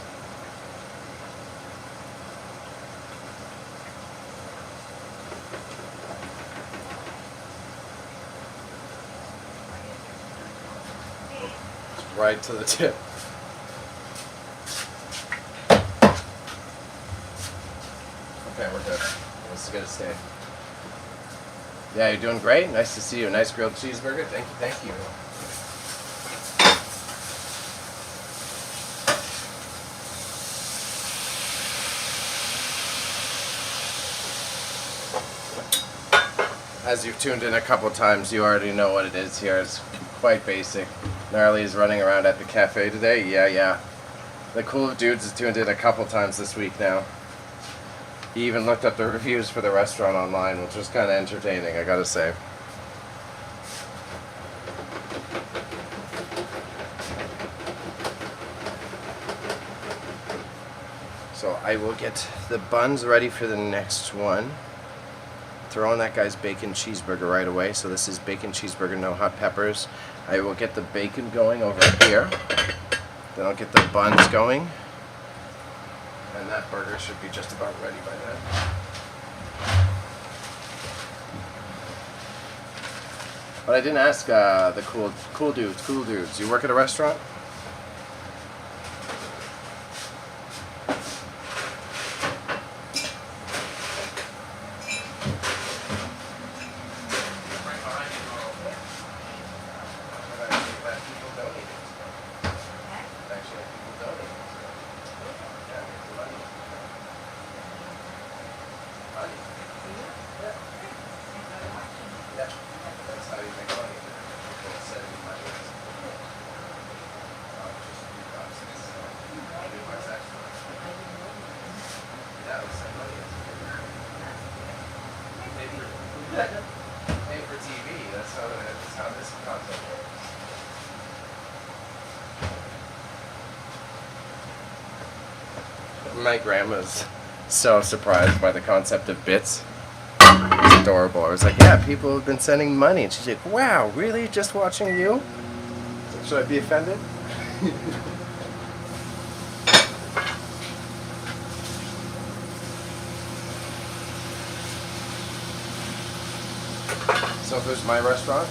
[SPEAKER 1] Right to the tip. Okay, we're good. This is gonna stay. Yeah, you're doing great. Nice to see you. Nice grilled cheeseburger. Thank you, thank you. As you've tuned in a couple times, you already know what it is here. It's quite basic. Gnarly is running around at the cafe today. Yeah. The cool dudes has tuned in a couple times this week now. He even looked up the reviews for the restaurant online, which was kind of entertaining, I gotta say. So I will get the buns ready for the next one. Throwing that guy's bacon cheeseburger right away. So this is bacon cheeseburger, no hot peppers. I will get the bacon going over here. Then I'll get the buns going. And that burger should be just about ready by then. But I didn't ask the cool dudes. You work at a restaurant? My grandma's so surprised by the concept of bits. It's adorable. I was like, yeah, people have been sending money. And she's like, wow, really? Just watching you? Should I be offended? So who's my restaurant?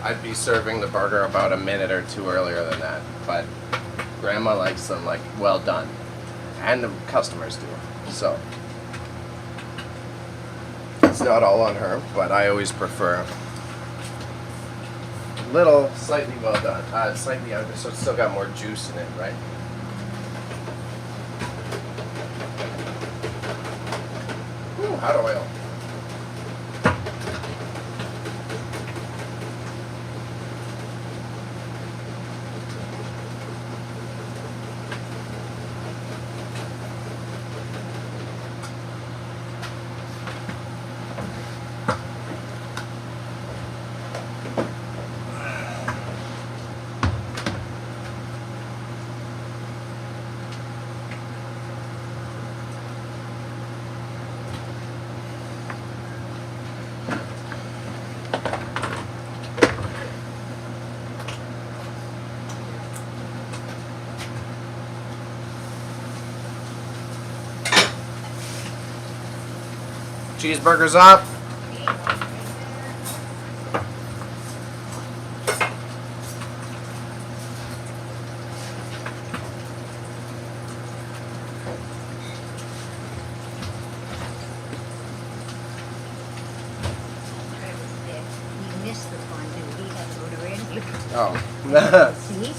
[SPEAKER 1] I'd be serving the burger about a minute or two earlier than that, but Grandma likes them like well done, and the customers do. So it's not all on her, but I always prefer a little slightly well done, slightly under, so it's still got more juice in it, right? Ooh, hot oil. Cheeseburgers up.
[SPEAKER 2] He missed the fondue. He had to order in.
[SPEAKER 1] Oh.
[SPEAKER 2] See?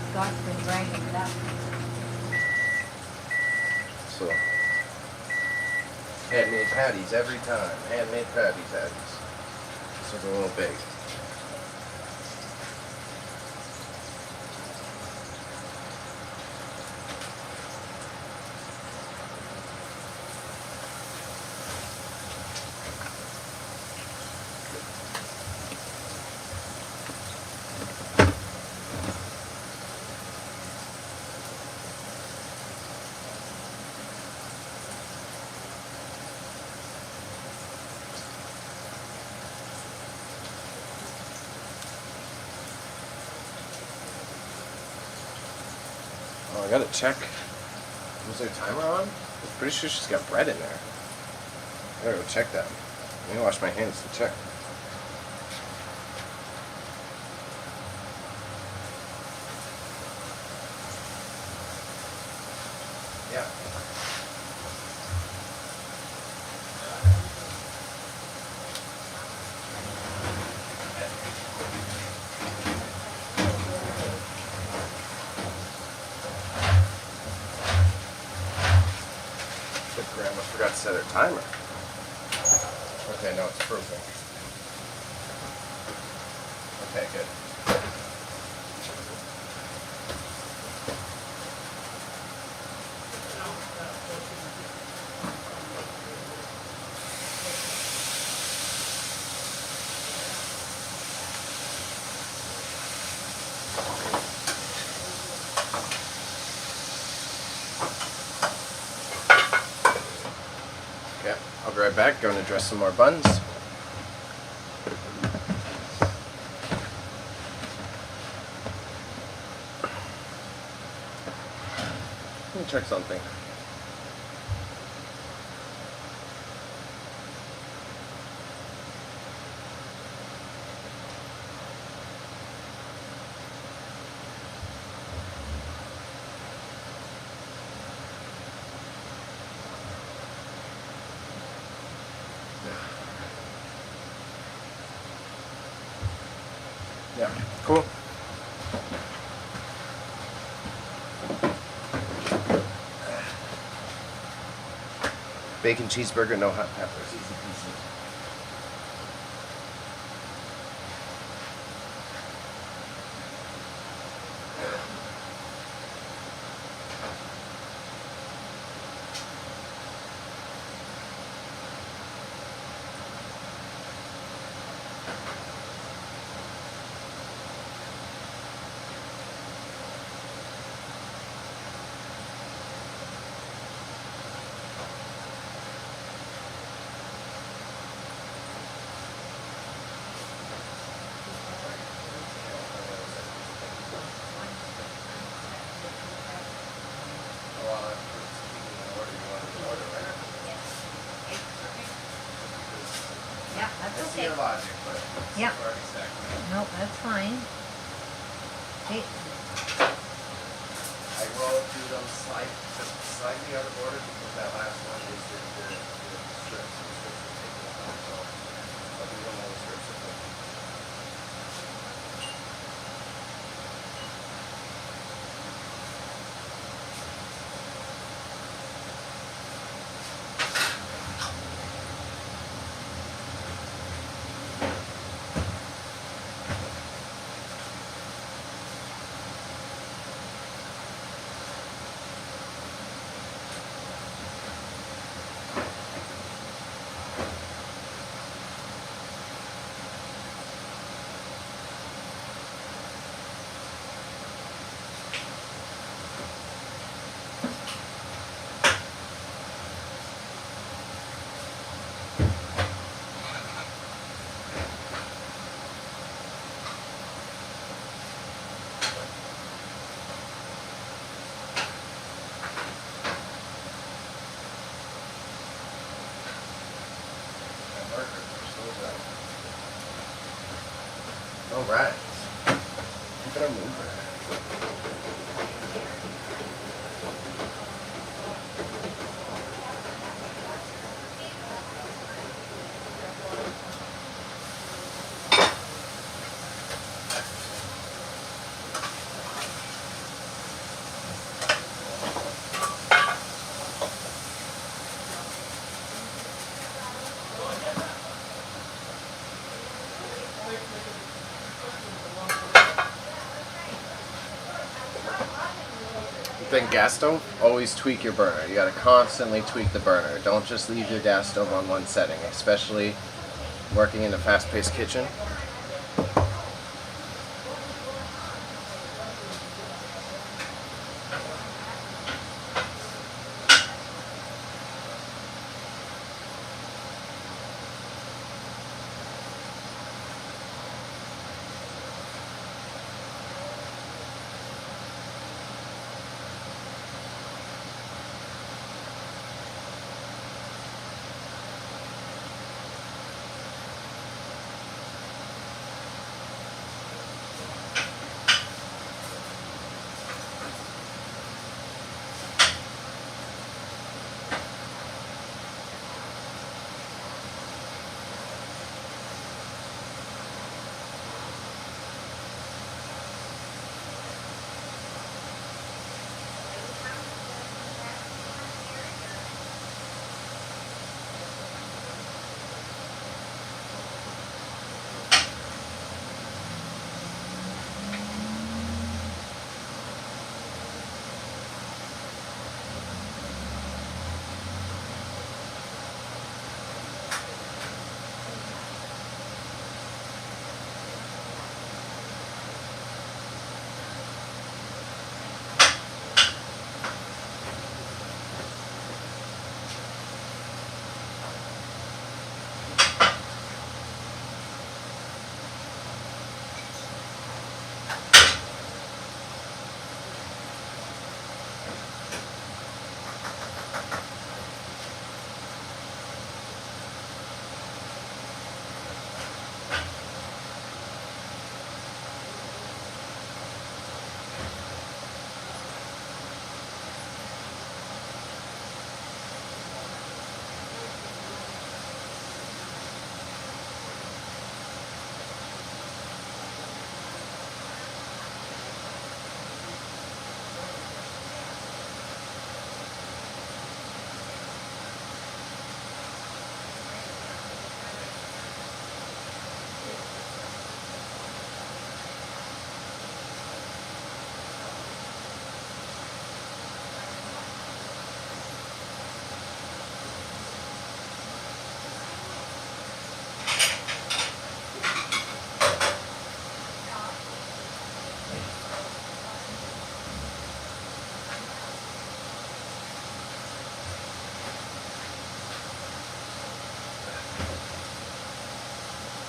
[SPEAKER 2] Scott's been bragging it up.
[SPEAKER 1] So, handmade patties every time. Handmade patties. This is a little big. Oh, I gotta check. Was there a timer on? I'm pretty sure she's got bread in there. I gotta go check that. Let me wash my hands to check. Yeah. But Grandma forgot to set her timer. Okay, no, it's frozen. Okay, good. Okay, I'll be right back. Going to dress some more buns. Let me check something. Yeah, cool. Bacon cheeseburger, no hot peppers, easy peasy.
[SPEAKER 2] That's
[SPEAKER 1] I see
[SPEAKER 2] okay.
[SPEAKER 1] your logic, but it's
[SPEAKER 2] Yeah.
[SPEAKER 1] already stacked.
[SPEAKER 2] Nope, that's fine. Okay,
[SPEAKER 1] I will do them slightly out of order because that last one is the strips. The strips will take a while, so I'll do them all the strips of them. That marker slows down. All right. Keep it moving. Then gas stove, always tweak your burner. You gotta constantly tweak the burner. Don't just leave your gas stove on one setting, especially working in a fast-paced kitchen.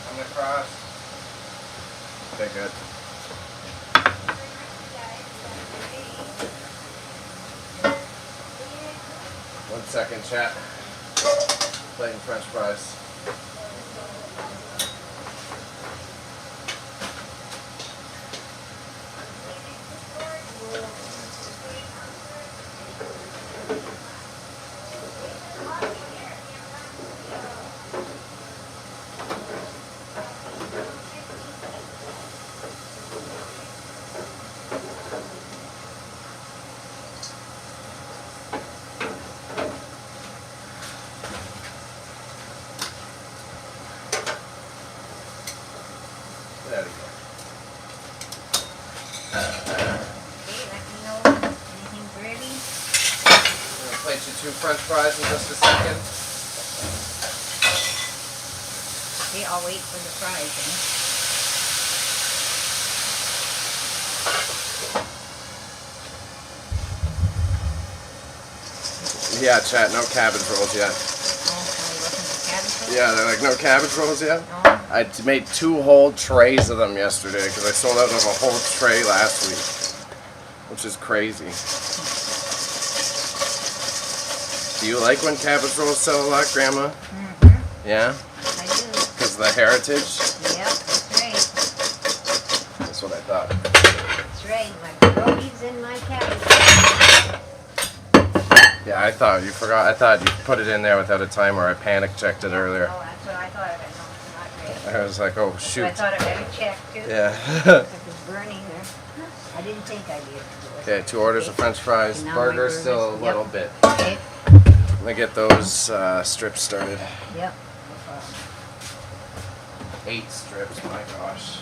[SPEAKER 1] Coming across. Okay, good. 1 second, chat. Plating French fries. Plate you 2 French fries in just a second.
[SPEAKER 2] Okay, I'll wait for the fries then.
[SPEAKER 1] Yeah, chat, no cabbage rolls yet.
[SPEAKER 2] Oh, are we looking for cabbage rolls?
[SPEAKER 1] Yeah, they're like, no cabbage rolls yet?
[SPEAKER 2] No.
[SPEAKER 1] I made 2 whole trays of them yesterday because I sold out of a whole tray last week, which is crazy. Do you like when cabbage rolls sell a lot, Grandma?
[SPEAKER 2] Mm-hmm.
[SPEAKER 1] Yeah?
[SPEAKER 2] I do.
[SPEAKER 1] Because of the heritage?
[SPEAKER 2] Yep, that's right.
[SPEAKER 1] That's what I thought.
[SPEAKER 2] That's right. My pierogies and my cabbage.
[SPEAKER 1] Yeah, I thought you forgot. I thought you put it in there without a timer. I panic checked it earlier.
[SPEAKER 2] Oh, that's what I thought of it. No, it's not ready.
[SPEAKER 1] I was like, oh
[SPEAKER 2] So
[SPEAKER 1] shoot.
[SPEAKER 2] I thought I better check too.
[SPEAKER 1] Yeah.
[SPEAKER 2] If it's burning or... I didn't think I did.
[SPEAKER 1] Okay, 2 orders of French fries.
[SPEAKER 2] And now my
[SPEAKER 1] Burger still a
[SPEAKER 2] burgers.
[SPEAKER 1] little
[SPEAKER 2] Yep.
[SPEAKER 1] bit.
[SPEAKER 2] Okay.
[SPEAKER 1] Let me get those strips started.
[SPEAKER 2] Yep. No problem.
[SPEAKER 1] 8 strips, my gosh.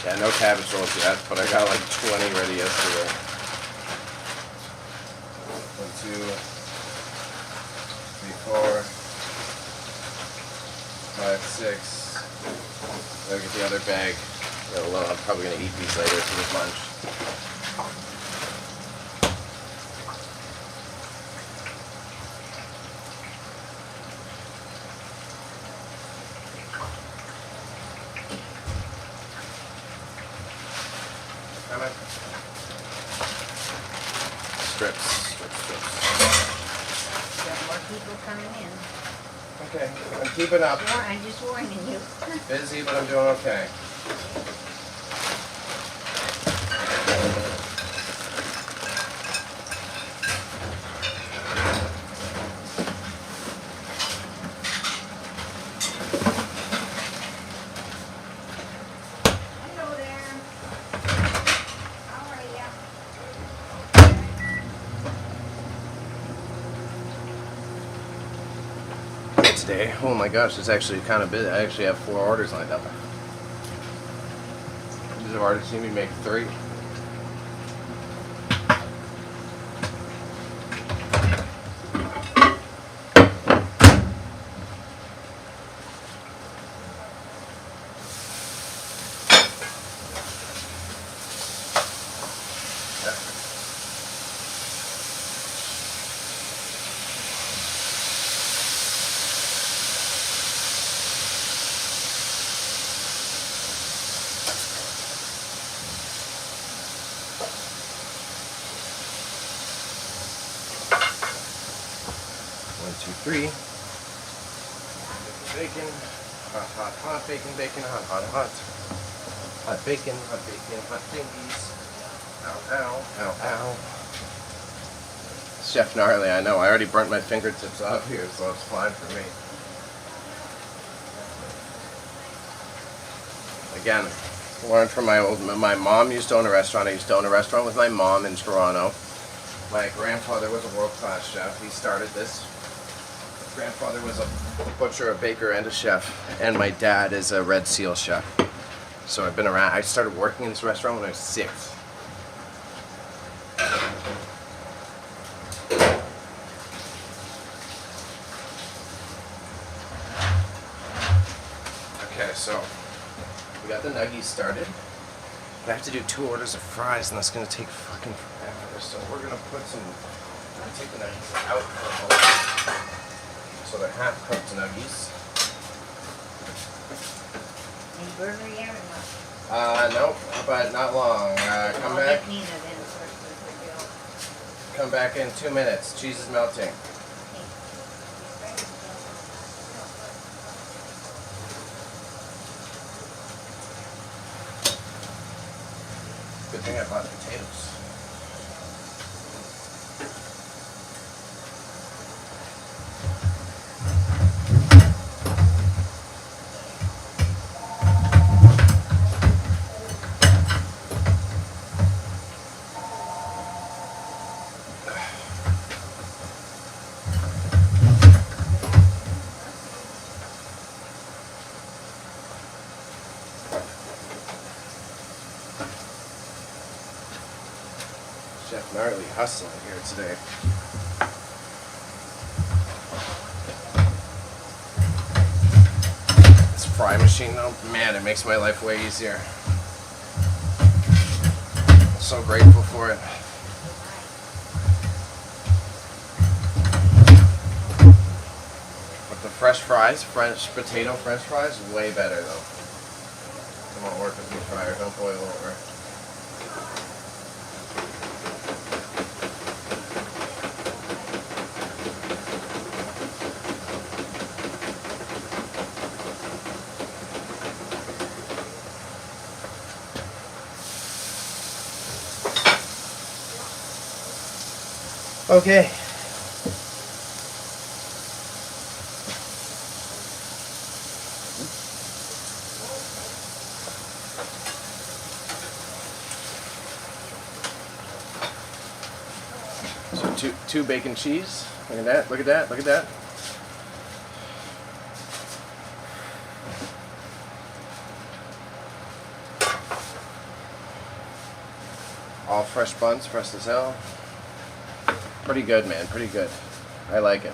[SPEAKER 1] Yeah, no cabbage rolls yet, but I got like 20 ready yesterday. 1, 2, 3, 4, 5, 6. I'll get the other bag. I'm probably gonna eat these later for lunch. Strips.
[SPEAKER 2] Got more people coming in.
[SPEAKER 1] Okay, I'm keeping up.
[SPEAKER 2] I'm just warning you.
[SPEAKER 1] Busy, but I'm doing okay.
[SPEAKER 2] Hello there. How are ya?
[SPEAKER 1] Today, oh my gosh, it's actually kind of busy. I actually have 4 orders lined up. These have already seen me make 3. One, two, 3. Bacon. Hot, hot, hot. Bacon, bacon. Hot, hot, hot. Hot bacon, hot thingies. Ow, ow, ow, ow. Chef Gnarly, I know. I already burnt my fingertips off here, so it's fine for me. Again, learned from my mom used to own a restaurant. I used to own a restaurant with my mom in Toronto. My grandfather was a world-class chef. He started this. My grandfather was a butcher, a baker, and a chef. And my dad is a Red Seal chef. So I've been around. I started working in this restaurant when I was 6. Okay, so we got the nuggies started. I have to do 2 orders of fries, and that's gonna take fucking forever. So we're gonna put some. I'm gonna take the nuggies out for a moment. So they're half-cooked nuggies.
[SPEAKER 2] Any burger yet or not?
[SPEAKER 1] Nope, but not long. Come back.
[SPEAKER 2] Get Nina then first with the bill.
[SPEAKER 1] Come back in 2 minutes. Cheese is melting. Good thing I bought potatoes. Chef Gnarly hustling here today. This fry machine though, man, it makes my life way easier. I'm so grateful for it. But the fresh fries, fresh potato french fries, way better though. It won't work with the fryer, don't boil over. Okay. So two bacon cheese. Look at that, look at that, look at that. All fresh buns, fresh as hell. Pretty good, man, pretty good. I like it.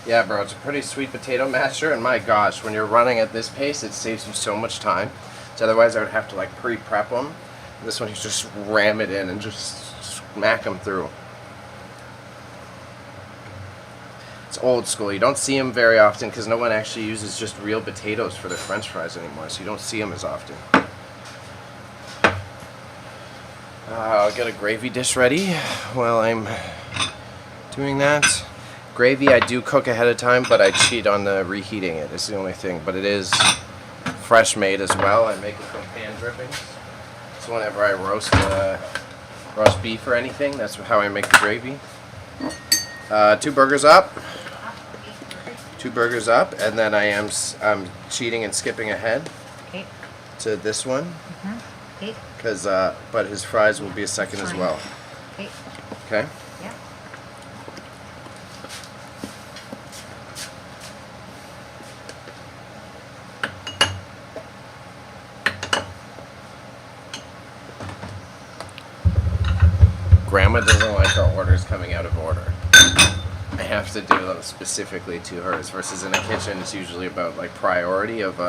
[SPEAKER 1] Yeah, bro, it's a pretty sweet potato masher, and my gosh, when you're running at this pace, it saves you so much time. So otherwise, I would have to like pre-prep them. This one, you just ram it in and just smack them through. It's old school. You don't see them very often because no one actually uses just real potatoes for their French fries anymore, so you don't see them as often. I'll get a gravy dish ready while I'm doing that. Gravy I do cook ahead of time, but I cheat on the reheating it. It's the only thing, but it is fresh made as well. I make it from pan drippings. So whenever I roast beef or anything, that's how I make the gravy. 2 burgers up. 2 burgers up, and then I'm cheating and skipping ahead to this one. Because, but his fries will be a second as well. Okay?
[SPEAKER 2] Yeah.
[SPEAKER 1] Grandma doesn't like our orders coming out of order. I have to do them specifically to hers, versus in a kitchen it's usually about like priority of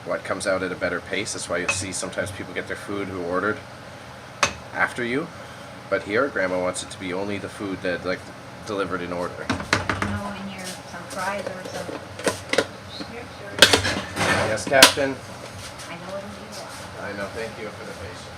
[SPEAKER 1] what comes out at a better pace. That's why you'll see sometimes people get their food who ordered after you. But here, Grandma wants it to be only the food that like delivered in order.
[SPEAKER 2] In your some fries or some.
[SPEAKER 1] Yes, Captain.
[SPEAKER 2] I know it'll be well.
[SPEAKER 1] I know. Thank you for the patience.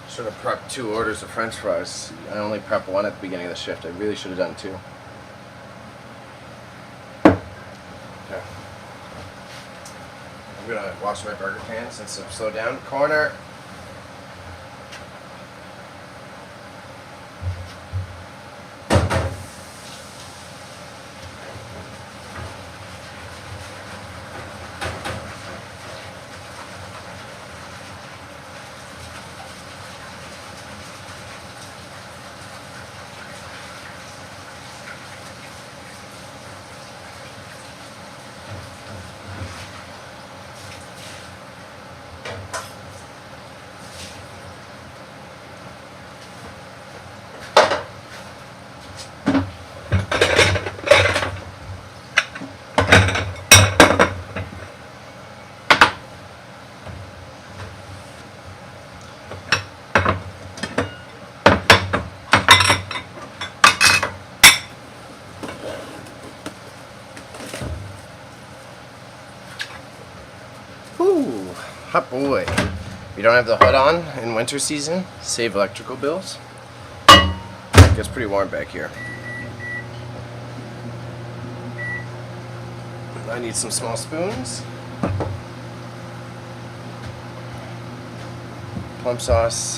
[SPEAKER 1] Should have prepped 2 orders of French fries. I only prepped 1 at the beginning of the shift. I really should have done 2. Okay. I'm gonna wash my burger pan since I'm slow down. Corner. Ooh, hot boy. If you don't have the hood on in winter season, save electrical bills. It gets pretty warm back here. I need some small spoons. Plum sauce.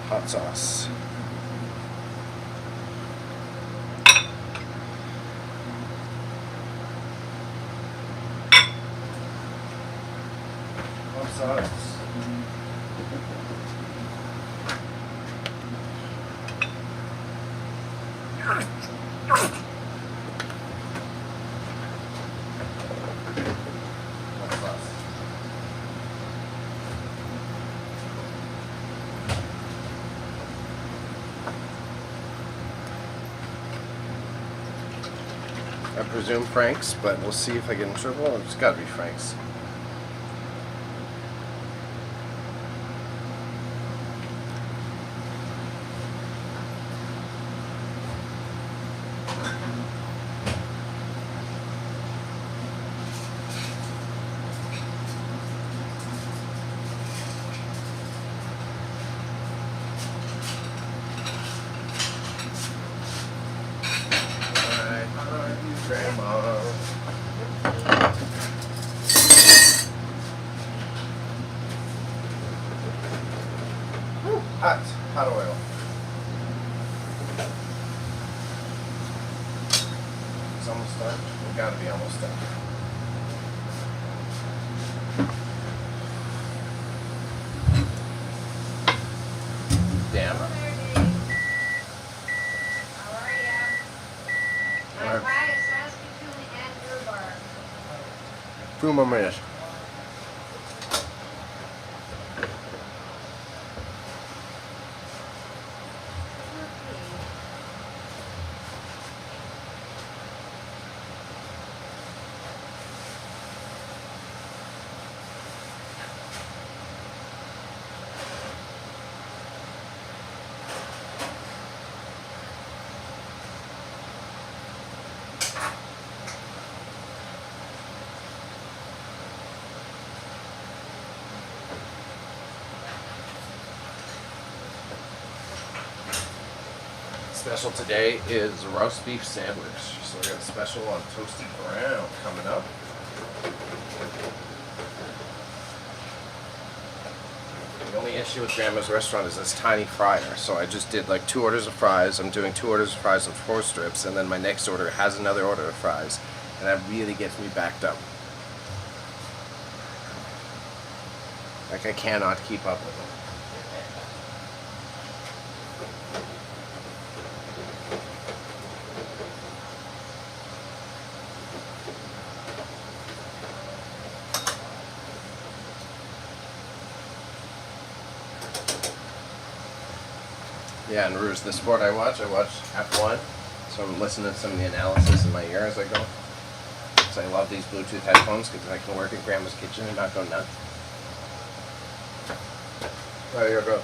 [SPEAKER 1] Hot sauce. both sides. What's less? I presume Frank's, but we'll see if I get in trouble. It's got to be Frank's. Grandma. Woo, hot oil. It's almost done. We gotta be almost done. Damn.
[SPEAKER 2] Hello there, Dave. How are ya? My
[SPEAKER 1] Alright.
[SPEAKER 2] pie is Saskatoon and rhubarb.
[SPEAKER 1] Few more minutes. Special today is roast beef sandwich. So we got a special on toasted brown coming up. The only issue with Grandma's restaurant is this tiny fryer. So I just did like 2 orders of fries. I'm doing 2 orders of fries with 4 strips, and then my next order has another order of fries, and that really gets me backed up. Like I cannot keep up with it. Yeah, and Rouge, the sport I watch F1, so I'm listening to some of the analysis in my ear as I go. So I love these Bluetooth headphones because I can work at Grandma's kitchen and not go nuts. Right, here, go.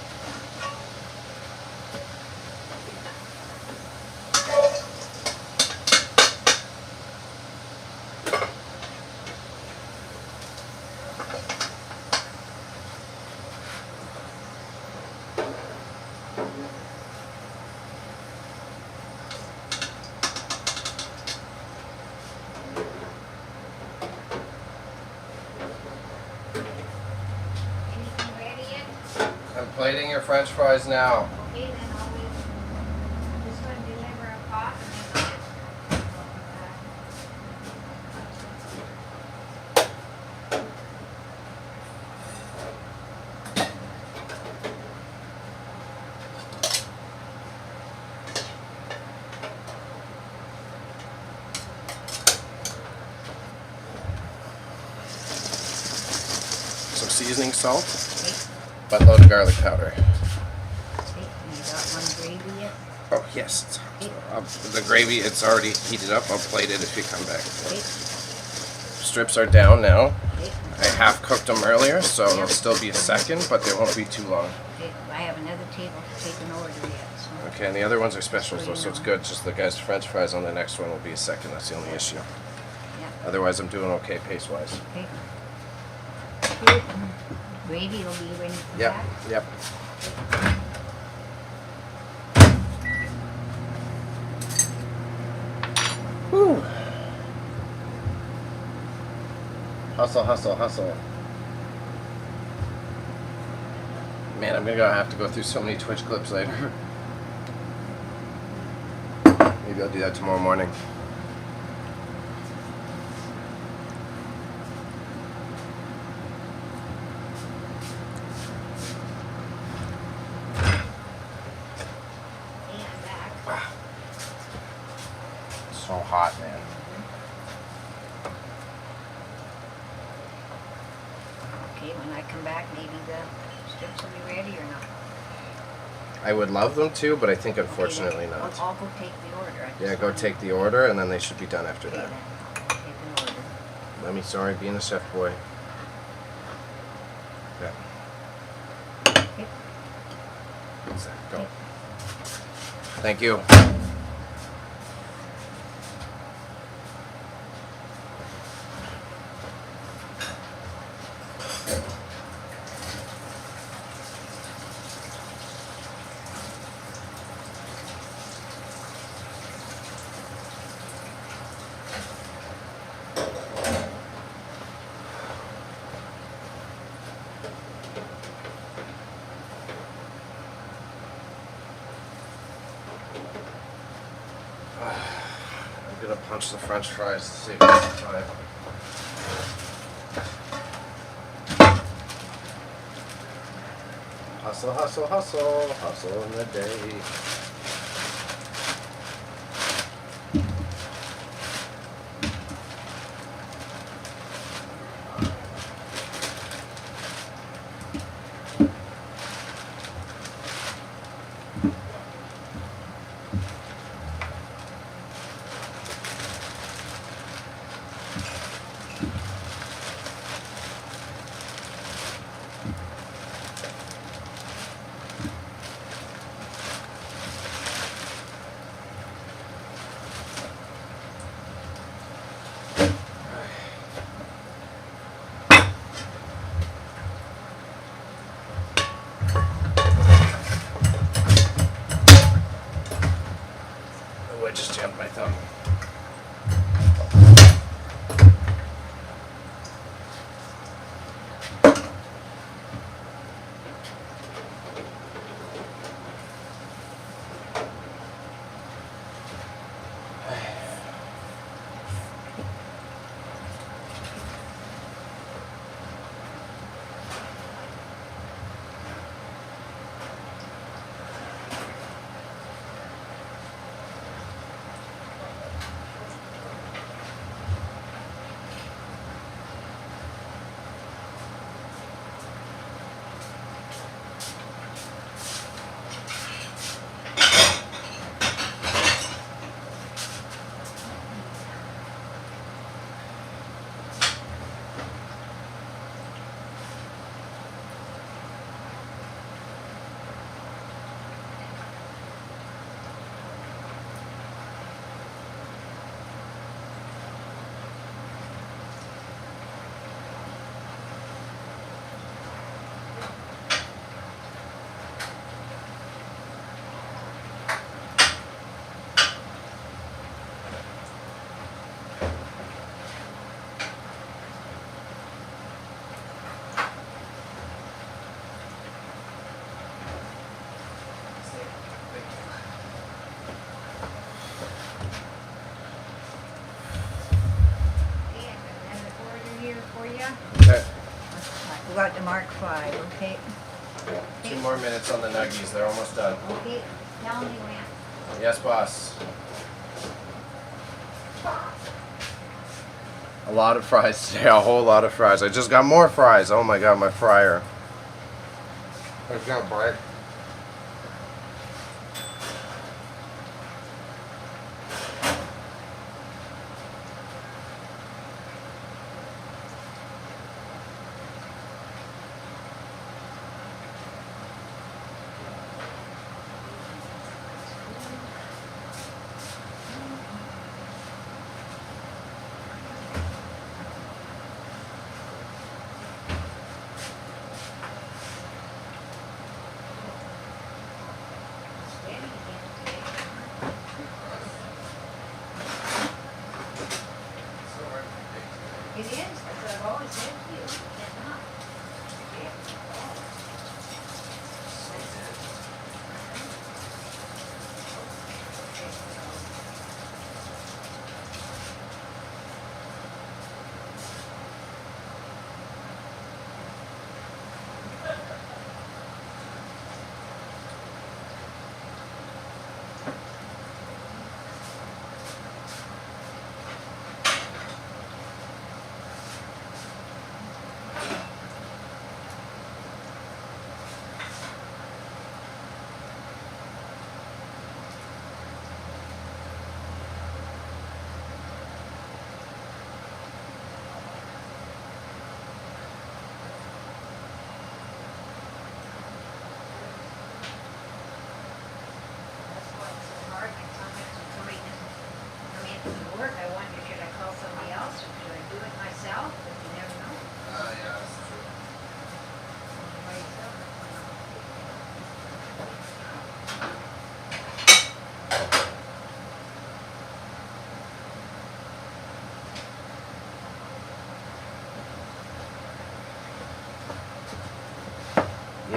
[SPEAKER 2] Anything ready yet?
[SPEAKER 1] I'm plating your French fries now.
[SPEAKER 2] Okay, then I'll just going to deliver a pot and then
[SPEAKER 1] Some seasoning salt,
[SPEAKER 2] okay,
[SPEAKER 1] buttload of garlic powder.
[SPEAKER 2] okay, and you got one gravy yet?
[SPEAKER 1] Oh yes, it's hot.
[SPEAKER 2] Okay,
[SPEAKER 1] The gravy, it's already heated up. I'll plate it if you come back.
[SPEAKER 2] okay,
[SPEAKER 1] Strips are down now.
[SPEAKER 2] okay,
[SPEAKER 1] I half cooked them earlier, so it'll still be a second, but they won't be too long.
[SPEAKER 2] okay. I have another table to take an order yet, so.
[SPEAKER 1] Okay, and the other ones are specials though, so it's good. Just the guy's French fries on the next one will be a second. That's the only issue.
[SPEAKER 2] Yeah,
[SPEAKER 1] Otherwise, I'm doing okay pace-wise.
[SPEAKER 2] okay. Good. Gravy will be ready for
[SPEAKER 1] Yep,
[SPEAKER 2] that.
[SPEAKER 1] yep. Whew. Hustle, hustle, hustle. Man, I'm gonna have to go through so many Twitch clips later. Maybe I'll do that tomorrow morning. So hot, man.
[SPEAKER 2] Okay, when I come back, maybe the strips will be ready or not?
[SPEAKER 1] I would love them to, but I think
[SPEAKER 2] Okay,
[SPEAKER 1] unfortunately
[SPEAKER 2] then
[SPEAKER 1] not.
[SPEAKER 2] I'll go take the order.
[SPEAKER 1] Yeah, go take the order, and then they should be done after
[SPEAKER 2] Okay,
[SPEAKER 1] that.
[SPEAKER 2] then. I'll take an order.
[SPEAKER 1] Let me, sorry, being a chef boy. Yeah.
[SPEAKER 2] Okay.
[SPEAKER 1] What's that? Go. Thank you. I'm gonna punch the French fries to save me some time. Hustle, hustle, hustle, hustle in the day. Oh, I just jammed my thumb.
[SPEAKER 2] Okay, I got another order here for you.
[SPEAKER 1] Okay.
[SPEAKER 2] We got the Mark 5, okay?
[SPEAKER 1] 2 more minutes on the nuggies. They're almost done.
[SPEAKER 2] Okay, tell me when.
[SPEAKER 1] Yes, boss. A lot of fries today. A whole lot of fries. I just got more fries. Oh my god, my fryer. I was gonna buy it.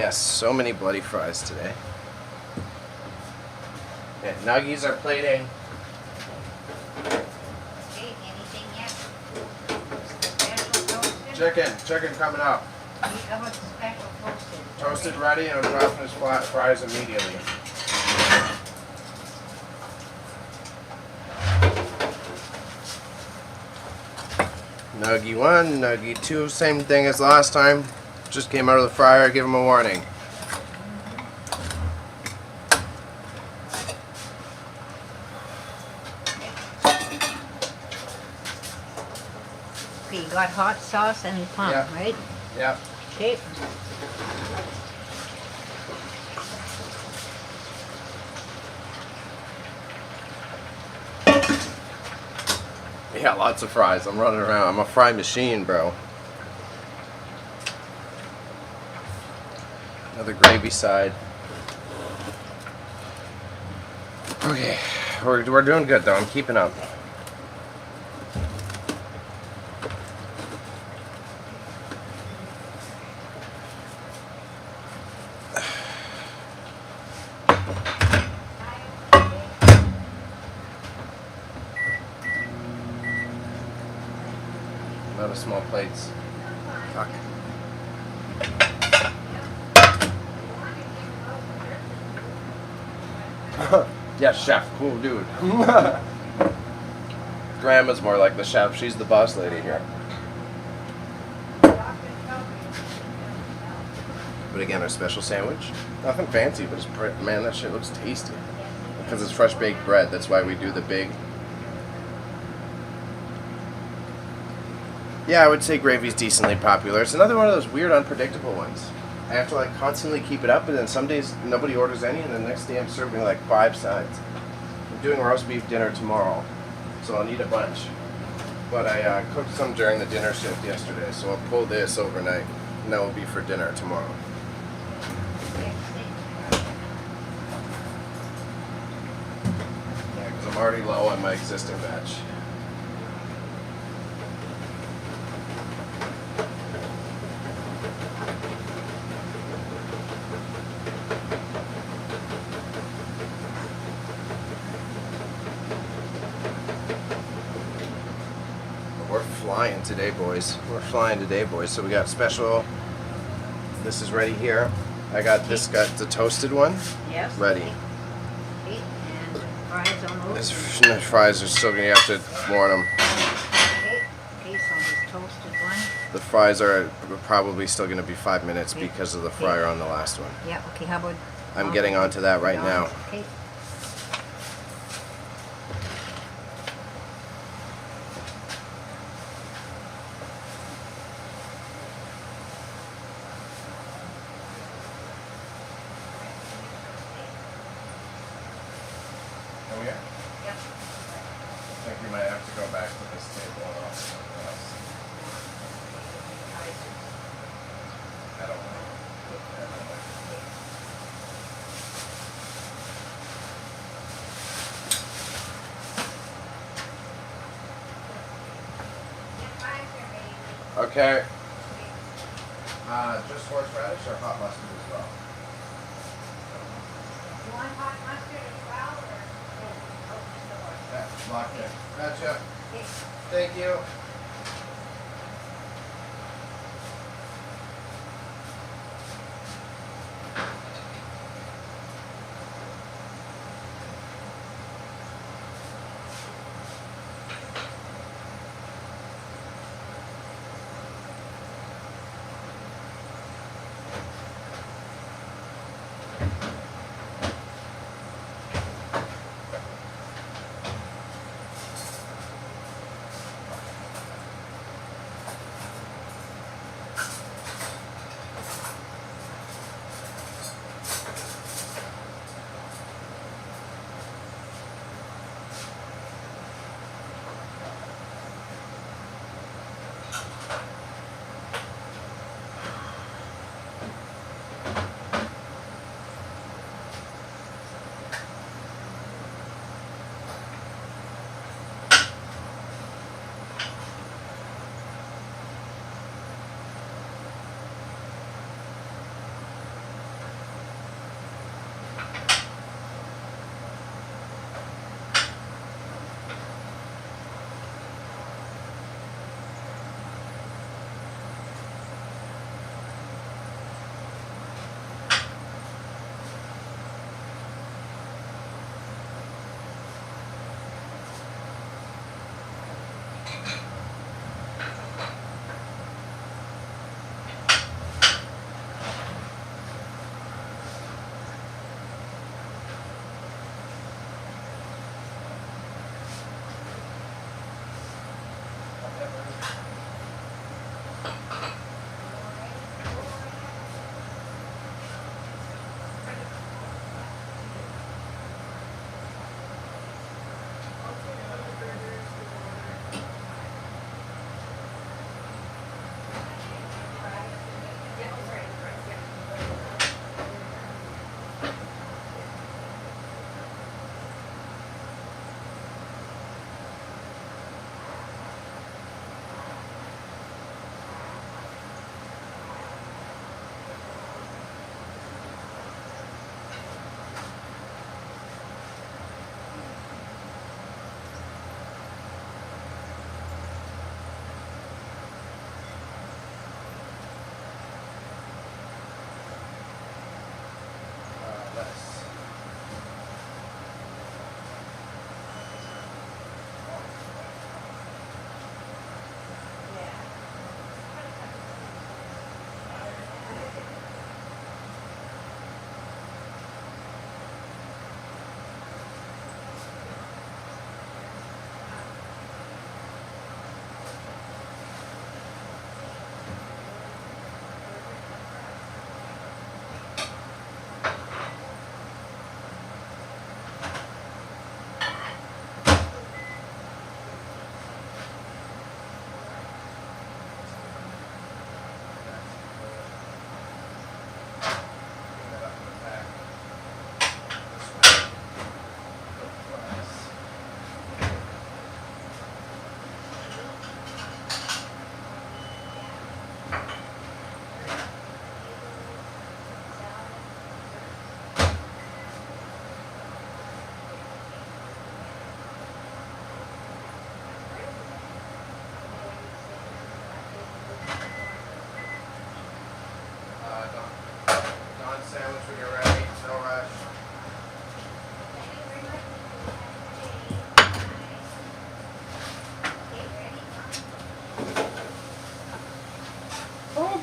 [SPEAKER 1] Yes, so many bloody fries today. Yeah, nuggies are plating.
[SPEAKER 2] Okay, anything yet? Special toasted?
[SPEAKER 1] Chicken coming up.
[SPEAKER 2] How about the special toasted?
[SPEAKER 1] Toasted ready, and I'm dropping his flat fries immediately. Nuggie 1, Nuggie 2, same thing as last time. Just came out of the fryer, give him a warning.
[SPEAKER 2] Okay, you got hot sauce and plum,
[SPEAKER 1] Yeah.
[SPEAKER 2] right?
[SPEAKER 1] Yep.
[SPEAKER 2] Okay.
[SPEAKER 1] Yeah, lots of fries. I'm running around. I'm a fry machine, bro. Another gravy side. Okay, we're doing good though. I'm keeping up. Not of small plates. Fuck. Yeah, chef, cool dude. Grandma's more like the chef. She's the boss lady here. But again, our special sandwich. Nothing fancy, but it's man, that shit looks tasty. Because it's fresh baked bread. That's why we do the big. Yeah, I would say gravy's decently popular. It's another one of those weird, unpredictable ones. I have to like constantly keep it up, and then some days nobody orders any, and the next day I'm serving like 5 sides. I'm doing roast beef dinner tomorrow, so I'll need a bunch. But I cooked some during the dinner shift yesterday, so I'll pull this overnight, and that will be for dinner tomorrow. Yeah, because I'm already low on my existing batch. We're flying today, boys. We're flying today, boys. So we got special. This is ready here. I got this. Got the toasted one.
[SPEAKER 2] Yes.
[SPEAKER 1] Ready.
[SPEAKER 2] Okay, and the fries on those.
[SPEAKER 1] The fries are still gonna have to warm them.
[SPEAKER 2] Okay, okay, so this toasted one.
[SPEAKER 1] The fries are probably still gonna be 5 minutes because of the fryer on the last one.
[SPEAKER 2] Yeah, okay, how about?
[SPEAKER 1] I'm getting onto that right now.
[SPEAKER 2] Okay.
[SPEAKER 1] Oh yeah.
[SPEAKER 2] Yep.
[SPEAKER 1] I think we might have to go back to this table and also something else. I don't know. Okay. Just horseradish or hot mustard as well?
[SPEAKER 2] You want hot mustard as well, or? Oh, just the horse.
[SPEAKER 1] Yeah, locked in. Gotcha.
[SPEAKER 2] Okay.
[SPEAKER 1] Thank you.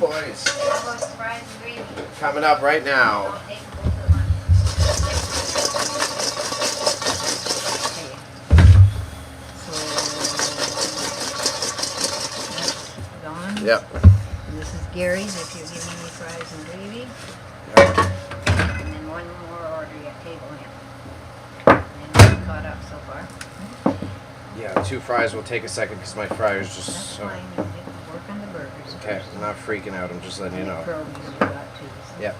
[SPEAKER 1] boys.
[SPEAKER 2] How about fries and gravy?
[SPEAKER 1] Coming up right now.
[SPEAKER 2] I'll take both at once. Okay. So, that's Dawn.
[SPEAKER 1] Yep.
[SPEAKER 2] And this is Gary's, if you're giving me fries and gravy. And then one more order at table here. And we're caught up so far.
[SPEAKER 1] Yeah, 2 fries will take a second because my fryer's just
[SPEAKER 2] That's
[SPEAKER 1] so...
[SPEAKER 2] fine, you get to work on the burgers.
[SPEAKER 1] Okay,
[SPEAKER 2] first.
[SPEAKER 1] I'm not freaking out. I'm just letting you know.
[SPEAKER 2] Pierogies you got too. So.
[SPEAKER 1] Yep.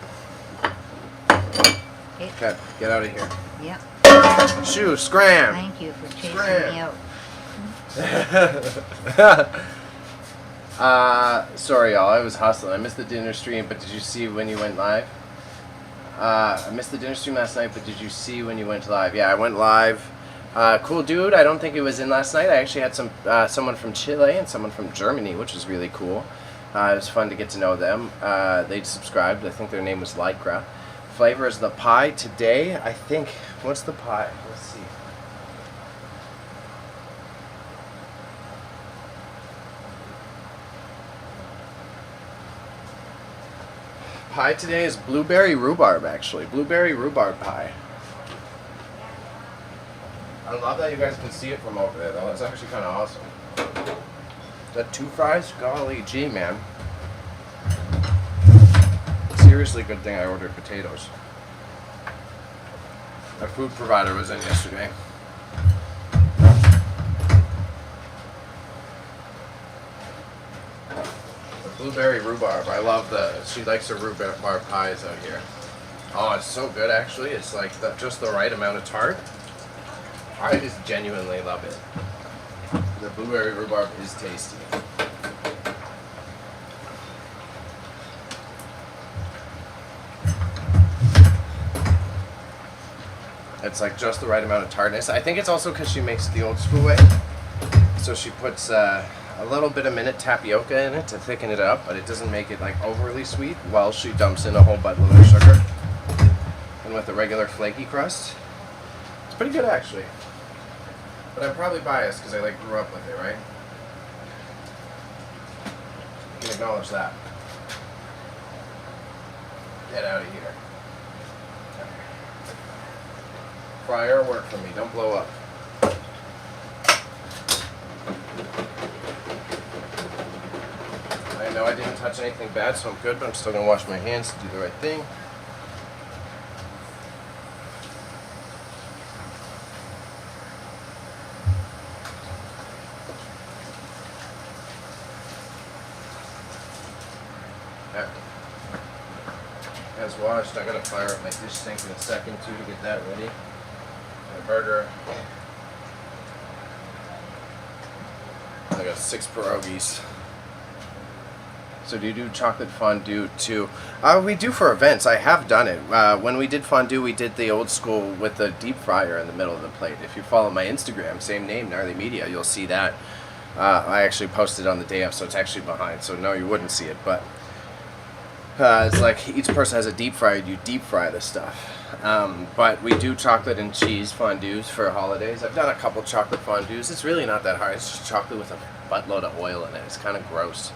[SPEAKER 2] Okay.
[SPEAKER 1] Okay, get out of here.
[SPEAKER 2] Yep.
[SPEAKER 1] Shoo, scram!
[SPEAKER 2] Thank you for chasing
[SPEAKER 1] Scram.
[SPEAKER 2] me out.
[SPEAKER 1] Sorry y'all, I was hustling. I missed the dinner stream, but did you see when you went live? I missed the dinner stream last night, but did you see when you went live? Yeah, I went live. Cool dude, I don't think he was in last night. I actually had someone from Chile and someone from Germany, which was really cool. It was fun to get to know them. They'd subscribed. I think their name was Lycra. Flavor is the pie today. I think, what's the pie? Let's see. Pie today is blueberry rhubarb, actually. Blueberry rhubarb pie. I love that you guys can see it from over there, though. That's actually kind of awesome. Is that 2 fries? Golly gee, man. Seriously good thing I ordered potatoes. My food provider was in yesterday. The blueberry rhubarb. I love she likes her rhubarb pies out here. Oh, it's so good actually. It's like just the right amount of tart. I just genuinely love it. The blueberry rhubarb is tasty. It's like just the right amount of tartness. I think it's also because she makes it the old school way. So she puts a little bit of minute tapioca in it to thicken it up, but it doesn't make it like overly sweet while she dumps in a whole buttload of sugar. And with a regular flaky crust. It's pretty good actually. But I'm probably biased because I like grew up with it, right? You can acknowledge that. Get out of here. Fryer work for me, don't blow up. I know I didn't touch anything bad, so I'm good, but I'm still gonna wash my hands to do the right thing. Okay. As washed, I gotta fire up my dish sink in a second too to get that ready. My burger. I got 6 pierogies. So do you do chocolate fondue too? We do for events. I have done it. When we did fondue, we did the old school with the deep fryer in the middle of the plate. If you follow my Instagram, same name, NarleyMedia, you'll see that. I actually posted on the day of, so it's actually behind. So no, you wouldn't see it, but it's like each person has a deep fryer. You deep fry the stuff. But we do chocolate and cheese fondues for holidays. I've done a couple chocolate fondues. It's really not that hard. It's just chocolate with a buttload of oil in it. It's kind of gross.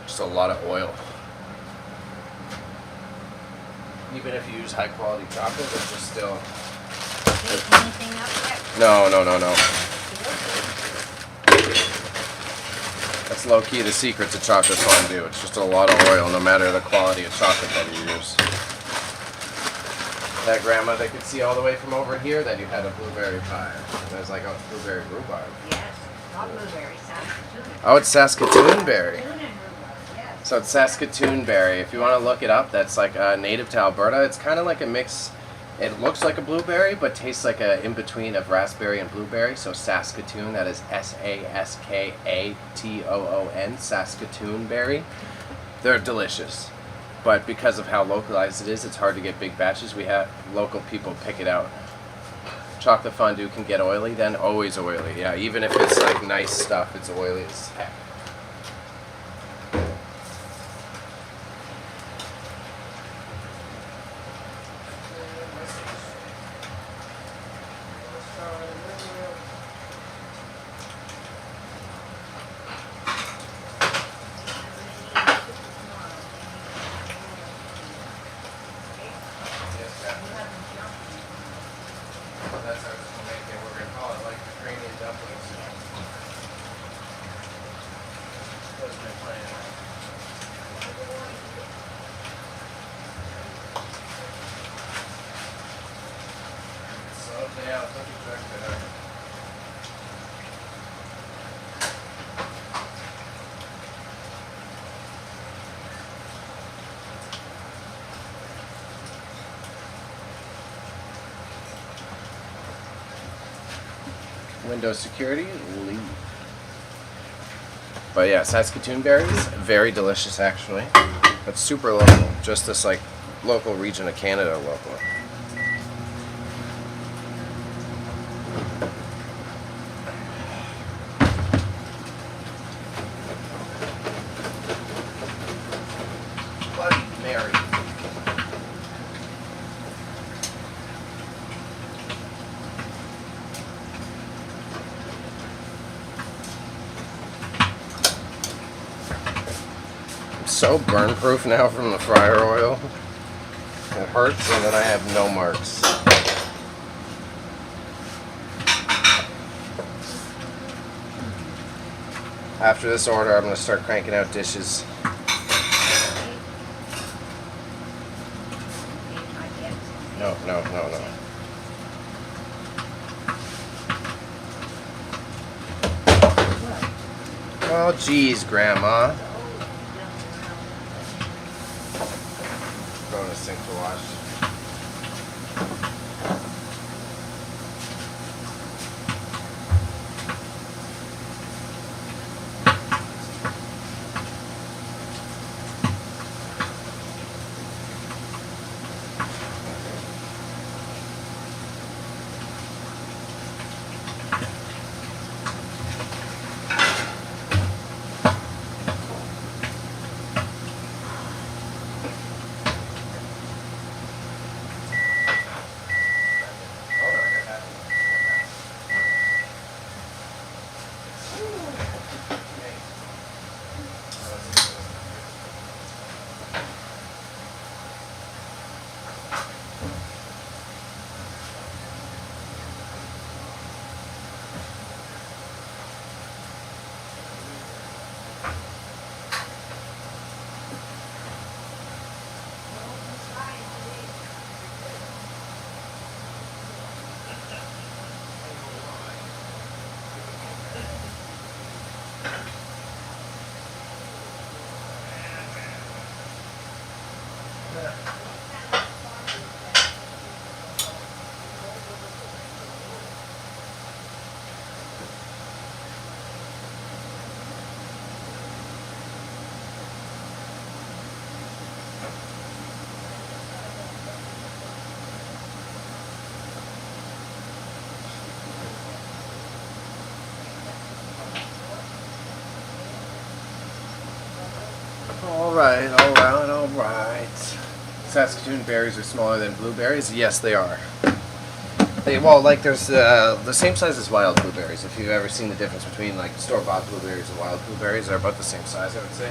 [SPEAKER 1] Just a lot of oil. Even if you use high quality chocolate, it's just still...
[SPEAKER 2] Anything up yet?
[SPEAKER 1] No. That's low key the secret to chocolate fondue. It's just a lot of oil, no matter the quality of chocolate that you use. That grandma that could see all the way from over here, that you had a blueberry pie. And I was like, oh, it's blueberry rhubarb.
[SPEAKER 2] Yes, not blueberry, Saskatoon.
[SPEAKER 1] Oh, it's Saskatoon berry.
[SPEAKER 2] Saskatoon and rhubarb, yes.
[SPEAKER 1] So it's Saskatoon berry. If you want to look it up, that's like native to Alberta. It's kind of like a mix. It looks like a blueberry, but tastes like a in-between of raspberry and blueberry. So Saskatoon, that is Saskatoon, Saskatoon berry. They're delicious. But because of how localized it is, it's hard to get big batches. We have local people pick it out. Chocolate fondue can get oily, then always oily. Yeah, even if it's like nice stuff, it's oily as heck. dumplings. What's my plan? Slow down, look at back there. Windows security, leave. But yeah, Saskatoon berries, very delicious actually. But super local, just this like local region of Canada local. Bloody Mary. So burn proof now from the fryer oil. It hurts and then I have no marks. After this order I'm going to start cranking out dishes. No. Oh geez, Grandma. Throw in a sink to wash. Alright. Saskatoon berries are smaller than blueberries? Yes, they are. There's the same size as wild blueberries. If you've ever seen the difference between like store-bought blueberries and wild blueberries, they're about the same size, I would say.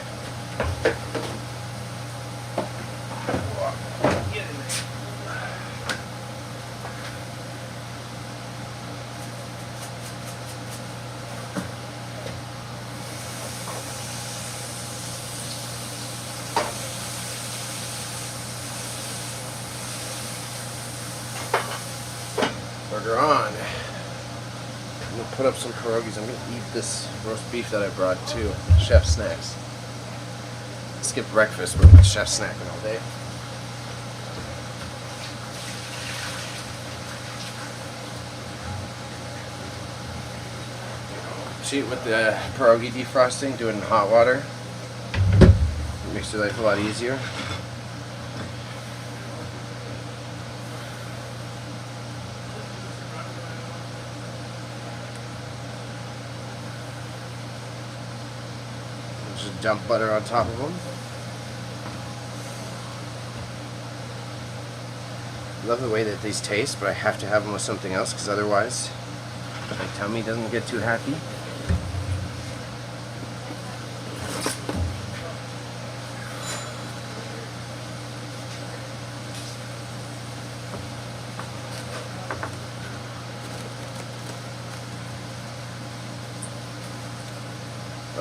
[SPEAKER 1] Burger on. I'm gonna put up some pierogies. I'm gonna eat this roast beef that I brought too. Chef snacks. Skip breakfast, but chef snacking all day. Cheat with the pierogi defrosting, do it in hot water. It makes your life a lot easier. Just dump butter on top of them. Love the way that these taste, but I have to have them with something else because otherwise my tummy doesn't get too happy.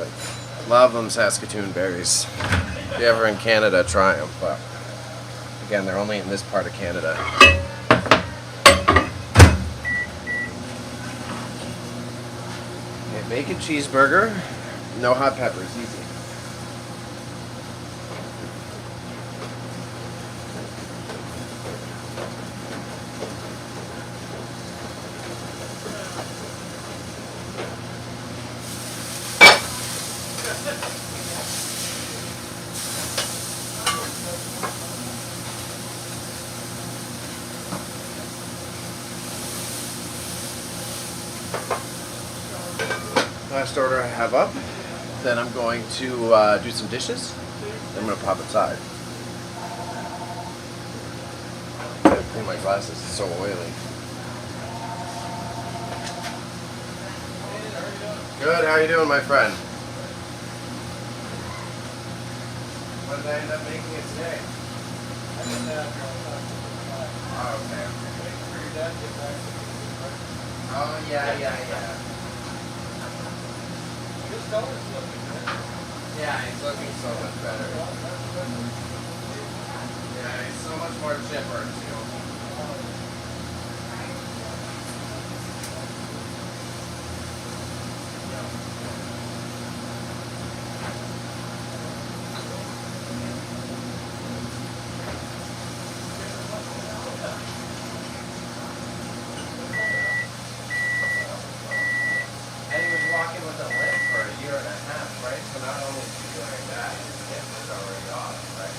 [SPEAKER 1] But love them Saskatoon berries. If you're ever in Canada, try them. But again, they're only in this part of Canada. Okay, bacon cheeseburger, no hot peppers, easy. Last order I have up. Then I'm going to do some dishes. Then I'm going to pop inside. I clean my glasses, it's so oily. Good, how are you doing, my friend? What did I end up making it today? Oh, okay. Oh, yeah. Yeah, he's looking so much better. Yeah, he's so much more chipper, too. And he was walking with a limp for a year and a half, right? So not only is he doing that, his hip was already off, right?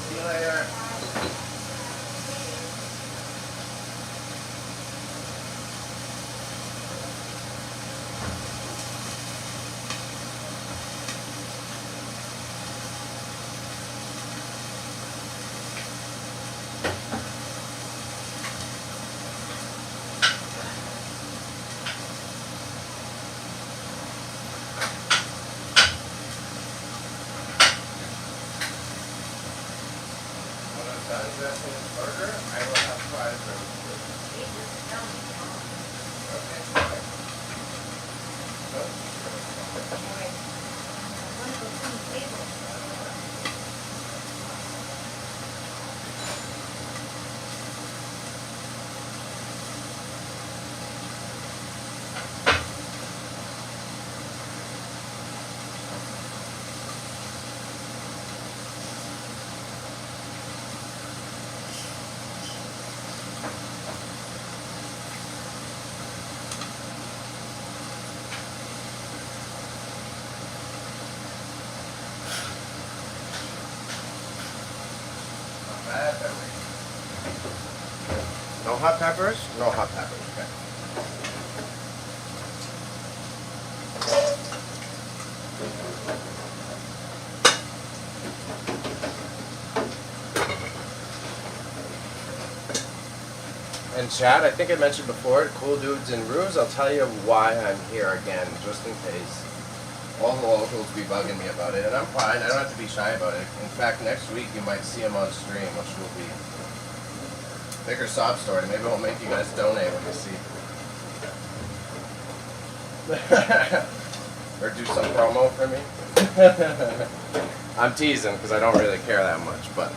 [SPEAKER 1] See you later. Burger, I will have fries for no hot peppers? No hot peppers, okay. And Chad, I think I mentioned before, Cool Dudes and Ruse, I'll tell you why I'm here again, just in case all the locals be bugging me about it, and I'm fine, I don't have to be shy about it. In fact, next week you might see them on stream, which will be a bigger sob story. Maybe we'll make you guys donate when you see. Or do some promo for me. I'm teasing because I don't really care that much, but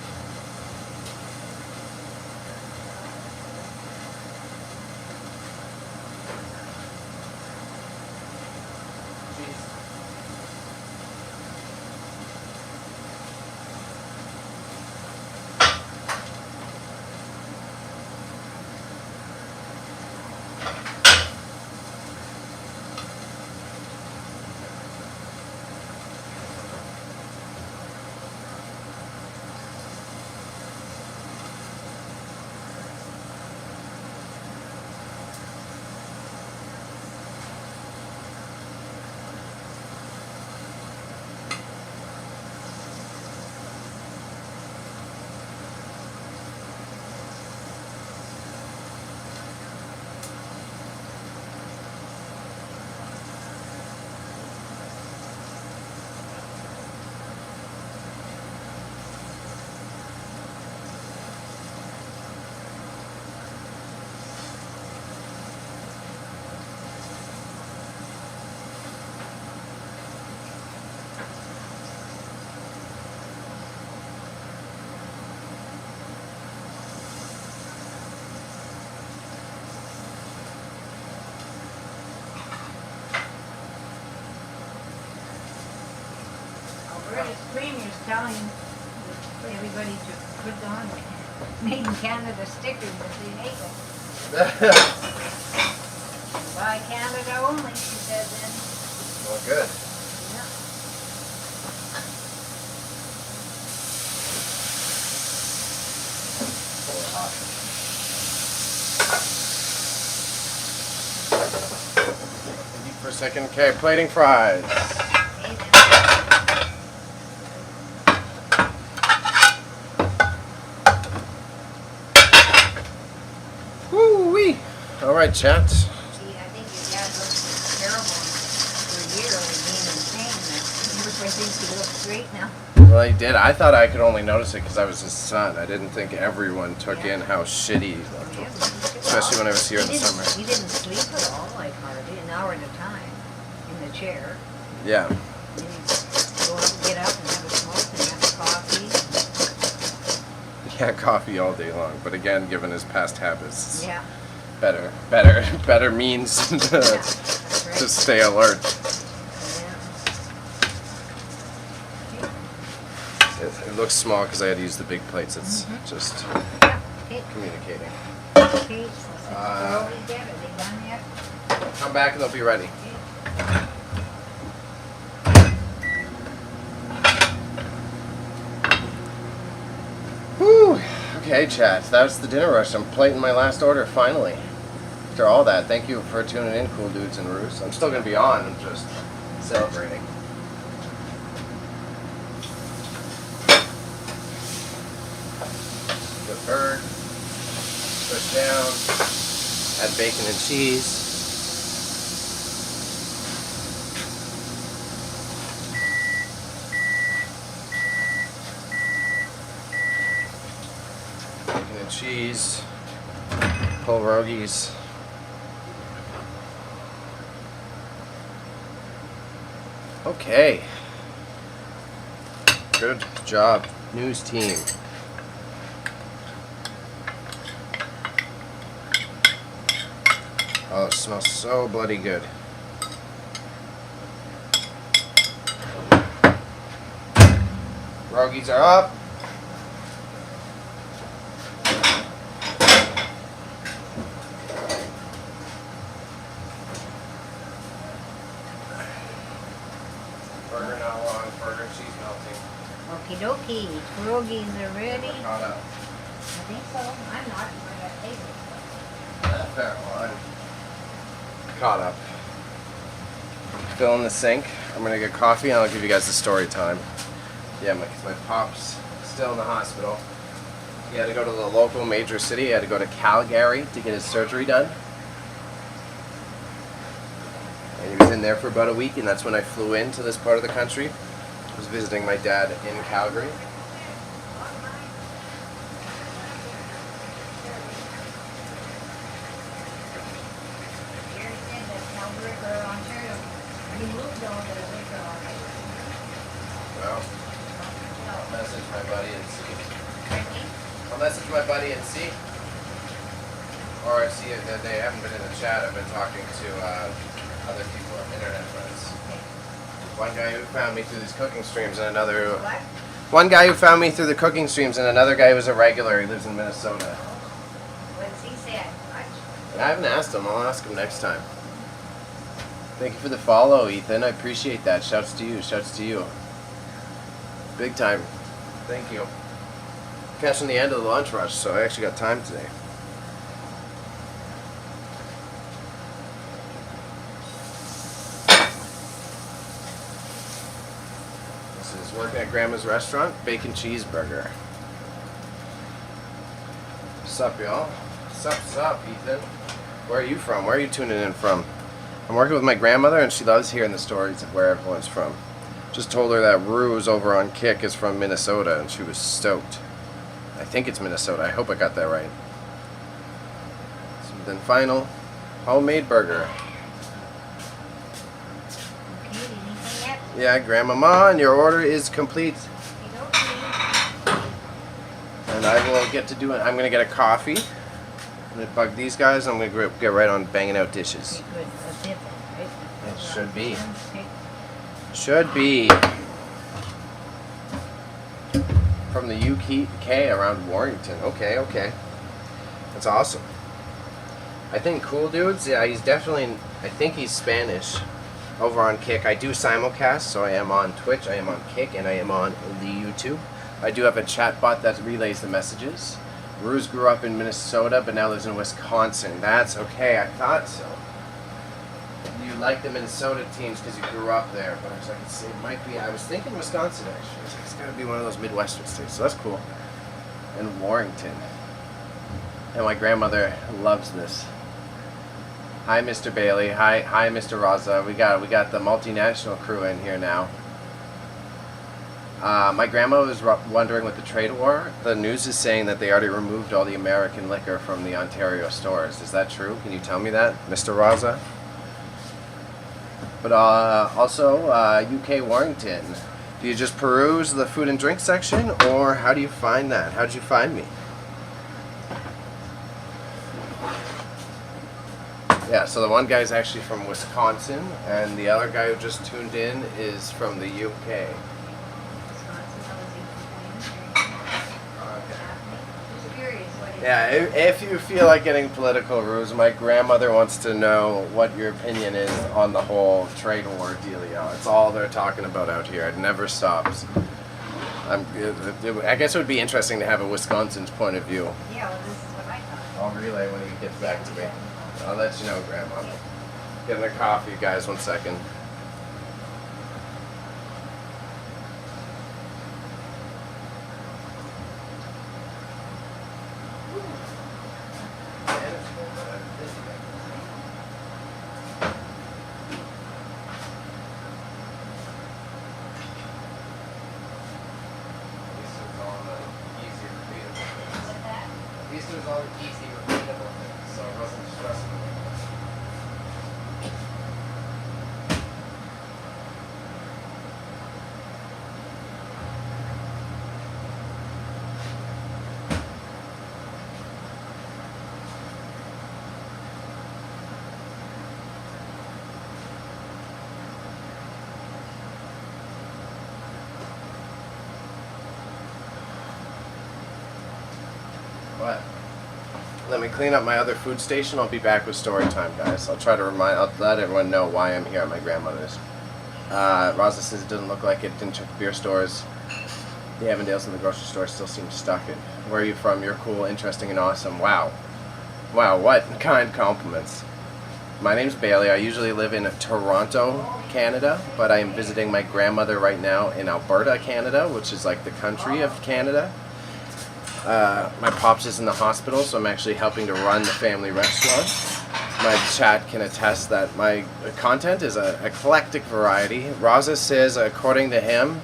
[SPEAKER 2] British Premier's telling everybody to put on Made in Canada stickers if they make them. Buy Canada only, she said then.
[SPEAKER 1] Well, good.
[SPEAKER 2] Yeah.
[SPEAKER 1] Eat for a second. Okay, plating fries.
[SPEAKER 2] Okay, then.
[SPEAKER 1] Woo-wee. All right, chat.
[SPEAKER 2] See, I think your dad looks terrible for a year only being in pain. Everybody thinks he looks great now.
[SPEAKER 1] Well, he did. I thought I could only notice it because I was his son. I didn't think everyone took in how shitty he looked,
[SPEAKER 2] Yeah,
[SPEAKER 1] especially when I was here in the
[SPEAKER 2] he
[SPEAKER 1] summer.
[SPEAKER 2] didn't sleep at all, like hardly, an hour at a time in the chair.
[SPEAKER 1] Yeah.
[SPEAKER 2] Then he'd go up and get up and have a smoke and have a coffee.
[SPEAKER 1] Yeah, coffee all day long. But again, given his past habits,
[SPEAKER 2] Yeah,
[SPEAKER 1] better means to,
[SPEAKER 2] that's right.
[SPEAKER 1] to stay alert. It looks small because I had to use the big plates. It's just
[SPEAKER 2] Yeah, okay,
[SPEAKER 1] communicating.
[SPEAKER 2] okay, so they're always there, are they done yet?
[SPEAKER 1] Come back and they'll be ready.
[SPEAKER 2] Okay.
[SPEAKER 1] Whew. Okay, chat. That was the dinner rush. I'm plating my last order finally. After all that, thank you for tuning in, cool dudes and roos. I'm still gonna be on. I'm just celebrating. The bird. Push down. Add bacon and cheese. Bacon and cheese. Kohlrabies. Okay. Good job, news team. Oh, it smells so bloody good. Rogies are up. Burger not long, burger and cheese melting.
[SPEAKER 2] Okie dokie, pierogies are ready.
[SPEAKER 1] We're caught up.
[SPEAKER 2] I think so. I'm not, but I take it.
[SPEAKER 1] Fair one. Caught up. Fill in the sink. I'm gonna get coffee and I'll give you guys the story time. Yeah, my pop's still in the hospital. He had to go to the local major city. He had to go to Calgary to get his surgery done. And he was in there for about a week, and that's when I flew into this part of the country. I was visiting my dad in Calgary.
[SPEAKER 2] Gary said that Alberta or Ontario, he moved over to Wicklow.
[SPEAKER 1] Well, I'll message my buddy and see.
[SPEAKER 2] Pardon me?
[SPEAKER 1] I'll message my buddy and see. Or see if they haven't been in the chat. I've been talking to other people, internet friends.
[SPEAKER 2] Okay.
[SPEAKER 1] One guy who found me through these cooking streams and another...
[SPEAKER 2] What?
[SPEAKER 1] One guy who found me through the cooking streams and another guy who's a regular. He lives in Minnesota.
[SPEAKER 2] What does he say? Much?
[SPEAKER 1] And I haven't asked him. I'll ask him next time. Thank you for the follow, Ethan. I appreciate that. Shouts to you. Shouts to you. Big time. Thank you. Catching the end of the lunch rush, so I actually got time today. This is working at Grandma's restaurant, bacon cheeseburger. Sup, y'all? Sup, Ethan? Where are you from? Where are you tuning in from? I'm working with my grandmother, and she loves hearing the stories of where everyone's from. Just told her that Ruse over on Kick is from Minnesota, and she was stoked. I think it's Minnesota. I hope I got that right. So then final, homemade burger.
[SPEAKER 2] Okay, anything yet?
[SPEAKER 1] Yeah, Grandmama, and your order is complete.
[SPEAKER 2] Okay.
[SPEAKER 1] And I will get to do it. I'm going to get a coffee. I'm going to bug these guys. I'm going to get right on banging out dishes.
[SPEAKER 2] Good. That's it then, right?
[SPEAKER 1] It should be.
[SPEAKER 2] Okay.
[SPEAKER 1] Should be. From the UK around Warrington. Okay. That's awesome. I think Cool Dudes, yeah, he's definitely, I think he's Spanish. Over on Kick. I do simulcast, so I am on Twitch, I am on Kick, and I am on the YouTube. I do have a chat bot that relays the messages. Ruse grew up in Minnesota, but now lives in Wisconsin. That's okay, I thought so. You like the Minnesota teams because you grew up there, but I was like, it might be, I was thinking Wisconsin actually. It's got to be one of those Midwestern states, so that's cool. And Warrington. And my grandmother loves this. Hi, Mr. Bailey. Hi, Mr. Raza. We got the multinational crew in here now. My grandma was wondering with the trade war. The news is saying that they already removed all the American liquor from the Ontario stores. Is that true? Can you tell me that, Mr. Raza? But also, UK Warrington. Do you just peruse the food and drink section, or how do you find that? How did you find me? Yeah, so the one guy's actually from Wisconsin, and the other guy who just tuned in is from the UK. Yeah, if you feel like getting political, Ruse, my grandmother wants to know what your opinion is on the whole trade war dealio. It's all they're talking about out here. It never stops. I guess it would be interesting to have a Wisconsin's point of view.
[SPEAKER 2] Yeah, well, this is what I thought.
[SPEAKER 1] I'll relay when he gets back to me. I'll let you know, Grandma. Getting a coffee, guys. 1 second. At least it was all easy, repeatable things, so it wasn't stressful. What? Let me clean up my other food station. I'll be back with story time, guys. I'll let everyone know why I'm here at my grandmother's. Rosa says it doesn't look like it. Didn't check the beer stores. The Avondales and the grocery store still seem stuck. Where are you from? You're cool, interesting, and awesome. Wow. Wow, what kind compliments. My name's Bailey. I usually live in Toronto, Canada, but I am visiting my grandmother right now in Alberta, Canada, which is like the country of Canada. My pops is in the hospital, so I'm actually helping to run the family restaurant. My chat can attest that my content is an eclectic variety. Raza says, according to him,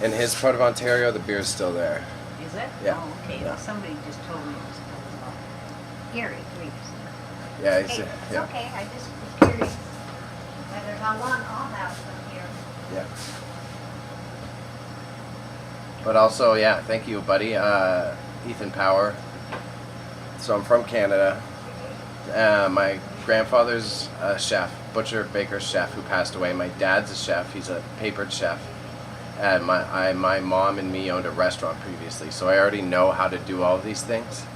[SPEAKER 1] in his part of Ontario, the beer's still there.
[SPEAKER 2] Is it?
[SPEAKER 1] Yeah.
[SPEAKER 2] Oh, okay.
[SPEAKER 1] Yeah.
[SPEAKER 2] Well, somebody just told me it was Gary Grouch.
[SPEAKER 1] Yeah,
[SPEAKER 2] Hey, it's
[SPEAKER 1] yeah.
[SPEAKER 2] okay. I just was curious whether how long I'll have from here.
[SPEAKER 1] Yeah. But also, yeah, thank you, buddy. Ethan Power. So I'm from Canada. My grandfather's a chef, butcher, baker, chef, who passed away. My dad's a chef. He's a papered chef. And my mom and me owned a restaurant previously, so I already know how to do all of these things.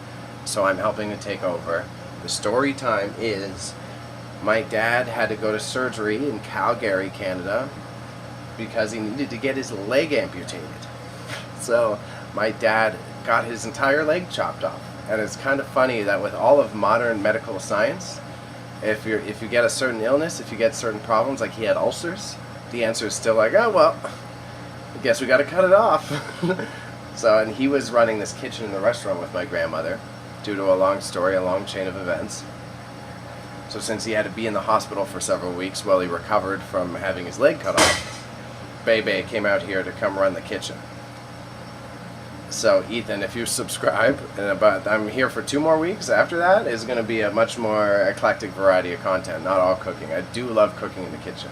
[SPEAKER 1] So I'm helping to take over. The story time is my dad had to go to surgery in Calgary, Canada, because he needed to get his leg amputated. So my dad got his entire leg chopped off. And it's kind of funny that with all of modern medical science, if you get a certain illness, if you get certain problems, like he had ulcers, the answer is still like, oh well, I guess we got to cut it off. So, and he was running this kitchen in the restaurant with my grandmother, due to a long story, a long chain of events. So since he had to be in the hospital for several weeks while he recovered from having his leg cut off, Bebe came out here to come run the kitchen. So Ethan, if you subscribe, I'm here for 2 more weeks. After that is going to be a much more eclectic variety of content, not all cooking. I do love cooking in the kitchen.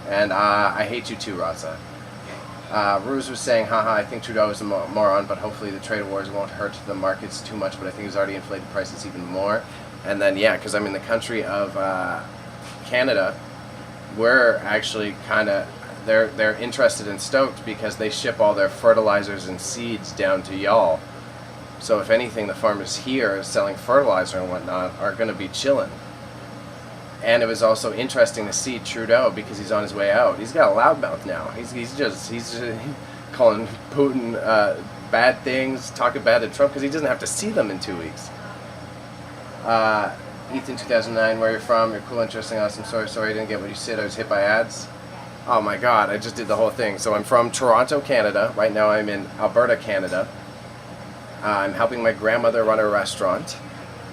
[SPEAKER 1] And I hate you too, Raza. Ruse was saying, haha, I think Trudeau is a moron, but hopefully the trade wars won't hurt the markets too much, but I think he's already inflated prices even more. And then, yeah, because I'm in the country of Canada, we're actually kind of, they're interested and stoked because they ship all their fertilizers and seeds down to y'all. So if anything, the farmers here selling fertilizer and whatnot are going to be chilling. And it was also interesting to see Trudeau because he's on his way out. He's got a loudmouth now. He's just calling Putin bad things, talking bad to Trump because he doesn't have to see them in 2 weeks. Ethan 2009, where you're from? You're cool, interesting, awesome. Sorry, I didn't get what you said. I was hit by ads. Oh my God, I just did the whole thing. So I'm from Toronto, Canada. Right now I'm in Alberta, Canada. I'm helping my grandmother run a restaurant.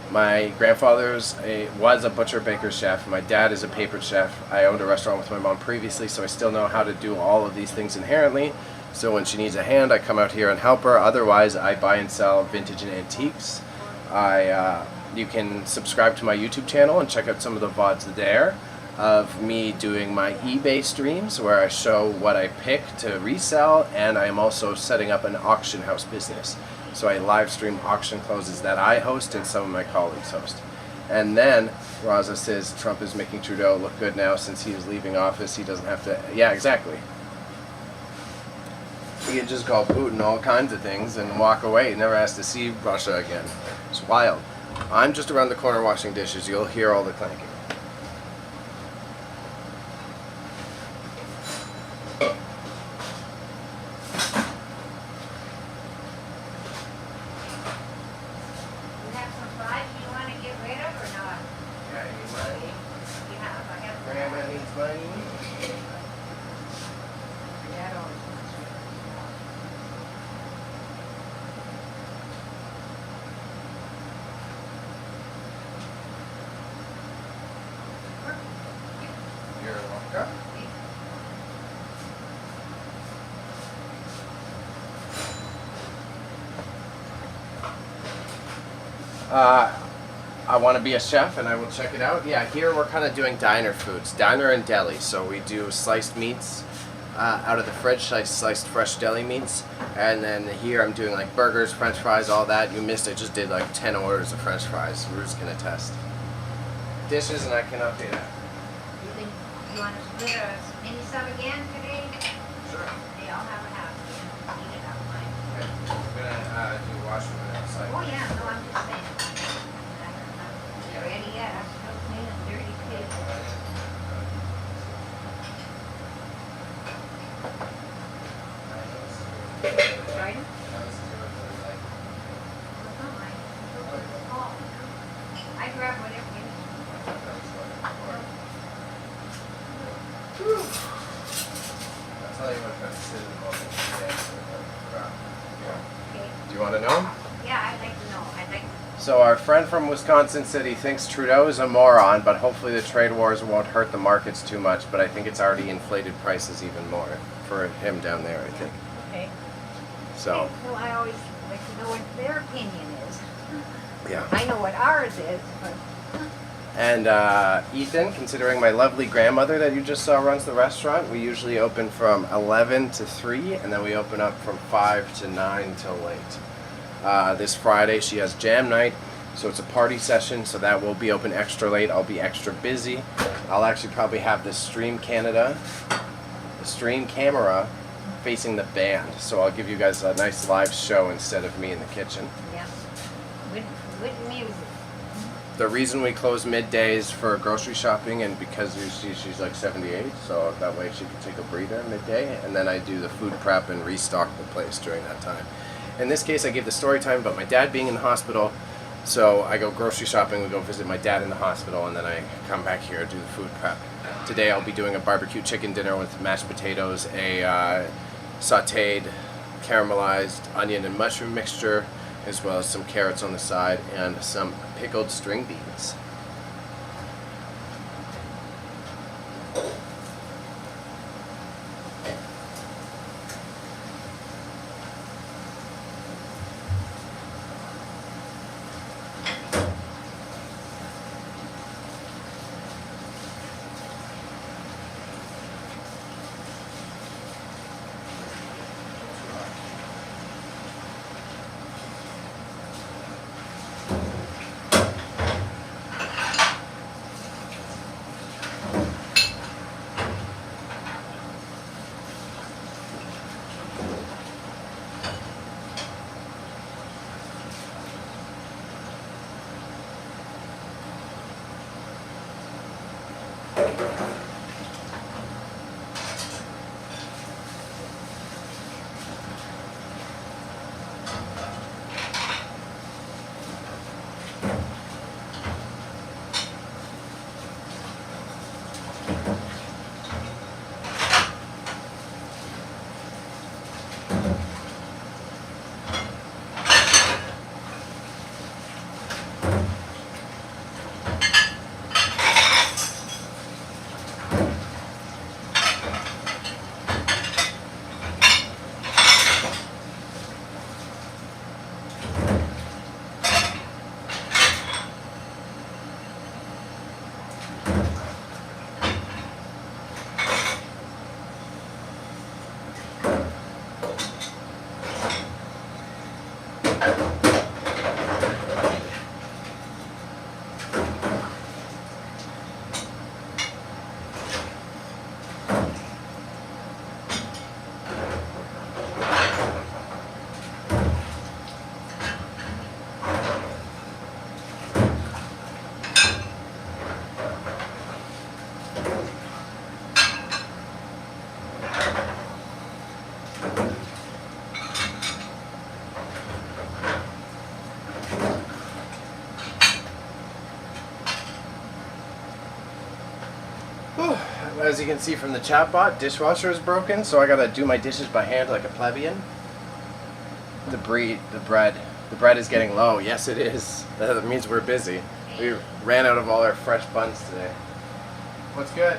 [SPEAKER 1] My grandfather was a butcher baker chef. My dad is a paper chef. I owned a restaurant with my mom previously, so I still know how to do all of these things inherently. So when she needs a hand, I come out here and help her. Otherwise, I buy and sell vintage and antiques. You can subscribe to my YouTube channel and check out some of the VODs there of me doing my eBay streams where I show what I pick to resell, and I am also setting up an auction house business. So I live stream auction closes that I host and some of my colleagues host. And then Raza says Trump is making Trudeau look good now since he is leaving office. He doesn't have to. Yeah, exactly. He could just call Putin all kinds of things and walk away. He never has to see Russia again. It's wild. I'm just around the corner washing dishes. You'll hear all the clanking. I want to be a chef and I will check it out. Yeah, here we're kind of doing diner foods, diner and deli. So we do sliced meats out of the fridge, sliced fresh deli meats. And then here I'm doing like burgers, french fries, all that. You missed, I just did like 10 orders of french fries. Ruth can attest. Dishes and I can update it.
[SPEAKER 2] You want to split a mini sub again today?
[SPEAKER 1] Sure.
[SPEAKER 2] They all have a half. Eat it out mine.
[SPEAKER 1] Okay. We're going to do washroom outside.
[SPEAKER 2] Oh yeah, no, I'm just saying. I'm not ready yet. I'm still cleaning dirty pig. Pardon? I grab whatever you need.
[SPEAKER 1] I'll tell you what kind of sit in the moment.
[SPEAKER 2] Okay.
[SPEAKER 1] Do you want to know?
[SPEAKER 2] Yeah, I'd like to know. I'd like to.
[SPEAKER 1] So our friend from Wisconsin said he thinks Trudeau is a moron, but hopefully the trade wars won't hurt the markets too much. But I think it's already inflated prices even more for him down there, I think.
[SPEAKER 2] Okay.
[SPEAKER 1] So.
[SPEAKER 2] Well, I always like to know what their opinion is.
[SPEAKER 1] Yeah.
[SPEAKER 2] I know what ours is, but.
[SPEAKER 1] And Ethan, considering my lovely grandmother that you just saw runs the restaurant, we usually open from 11 to 3, and then we open up from 5 to 9 till late. This Friday she has jam night, so it's a party session, so that will be open extra late. I'll be extra busy. I'll actually probably have the stream camera facing the band, so I'll give you guys a nice live show instead of me in the kitchen.
[SPEAKER 2] Yeah. With music.
[SPEAKER 1] The reason we close middays for grocery shopping, and because she's like 78, so that way she can take a breather midday, and then I do the food prep and restock the place during that time. In this case, I give the story time about my dad being in the hospital, so I go grocery shopping, we go visit my dad in the hospital, and then I come back here and do the food prep. Today I'll be doing a barbecue chicken dinner with mashed potatoes, a sauteed caramelized onion and mushroom mixture, as well as some carrots on the side and some pickled string beans. as you can see from the chat bot, dishwasher is broken, so I gotta do my dishes by hand like a plebeian. The bread is getting low. Yes, it is. That means we're busy. We ran out of all our fresh buns today. What's good?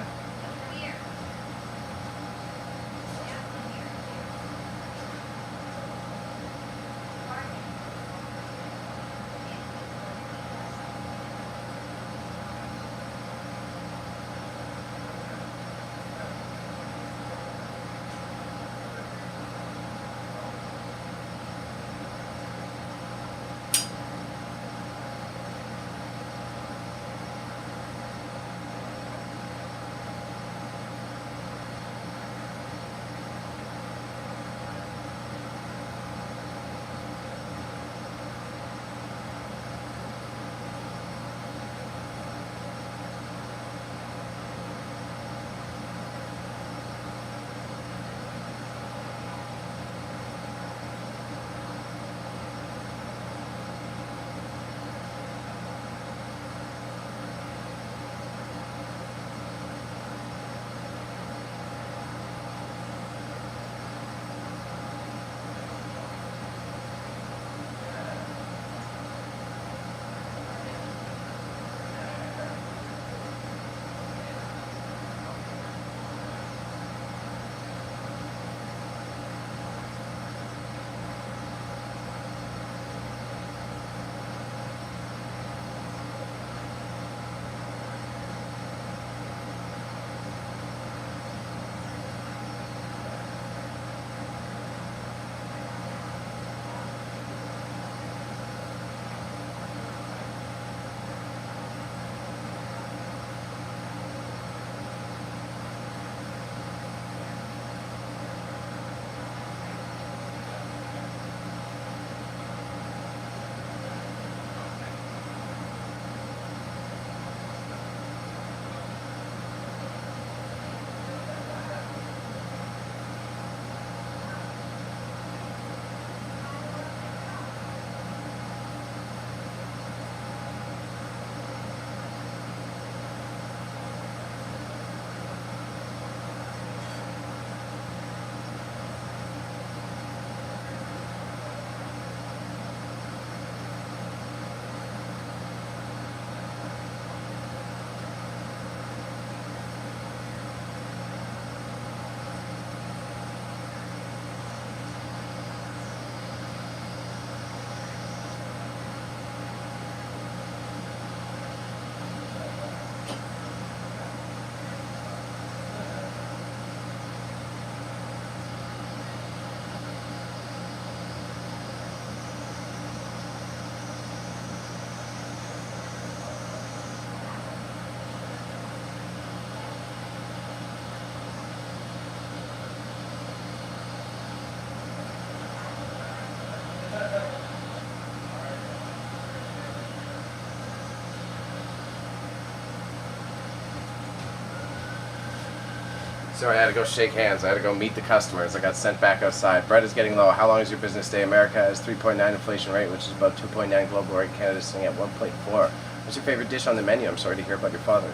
[SPEAKER 1] Sorry, I had to go shake hands. I had to go meet the customers. I got sent back outside. Bread is getting low. How long is your business day? America has 3.9 inflation rate, which is about 2.9 global rate. Canada is sitting at 1.4. What's your favorite dish on the menu? I'm sorry to hear about your father.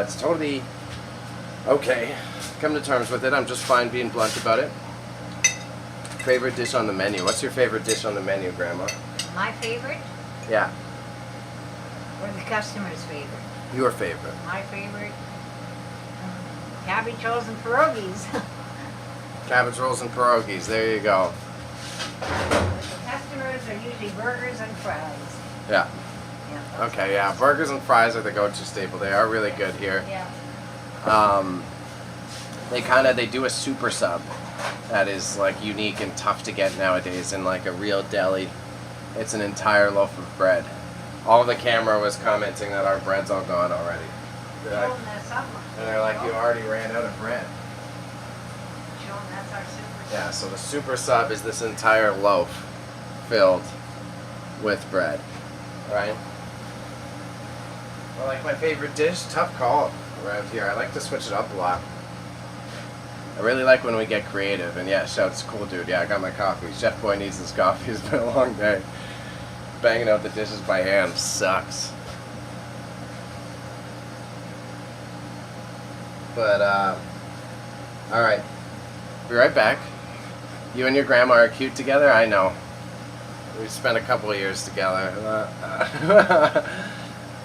[SPEAKER 1] It's totally okay. Come to terms with it. I'm just fine being blunt about it. Favorite dish on the menu. What's your favorite dish on the menu, Grandma?
[SPEAKER 2] My favorite
[SPEAKER 1] Yeah,
[SPEAKER 2] or the customer's favorite?
[SPEAKER 1] your favorite.
[SPEAKER 2] My favorite, cabbage rolls and pierogies.
[SPEAKER 1] Cabbage rolls and pierogies. There you go.
[SPEAKER 2] But the customers are usually burgers and fries.
[SPEAKER 1] Yeah.
[SPEAKER 2] Yeah.
[SPEAKER 1] Okay, yeah. Burgers and fries are the go-to staple. They are really good here.
[SPEAKER 2] Yeah.
[SPEAKER 1] They do a super sub that is like unique and tough to get nowadays in like a real deli. It's an entire loaf of bread. All the camera was commenting that our bread's all gone already. They're like, and they're like, you already ran out of bread.
[SPEAKER 2] Show 'em that's our super sub.
[SPEAKER 1] Yeah, so the super sub is this entire loaf filled with bread. Right? Well, like my favorite dish, tough call around here. I like to switch it up a lot. I really like when we get creative, and yeah, shouts, cool dude. Yeah, I got my coffee. Chef Boy needs his coffee. It's been a long day. Banging out the dishes by hand sucks. But, alright. Be right back. You and your grandma are cute together? I know. We spent a couple of years together.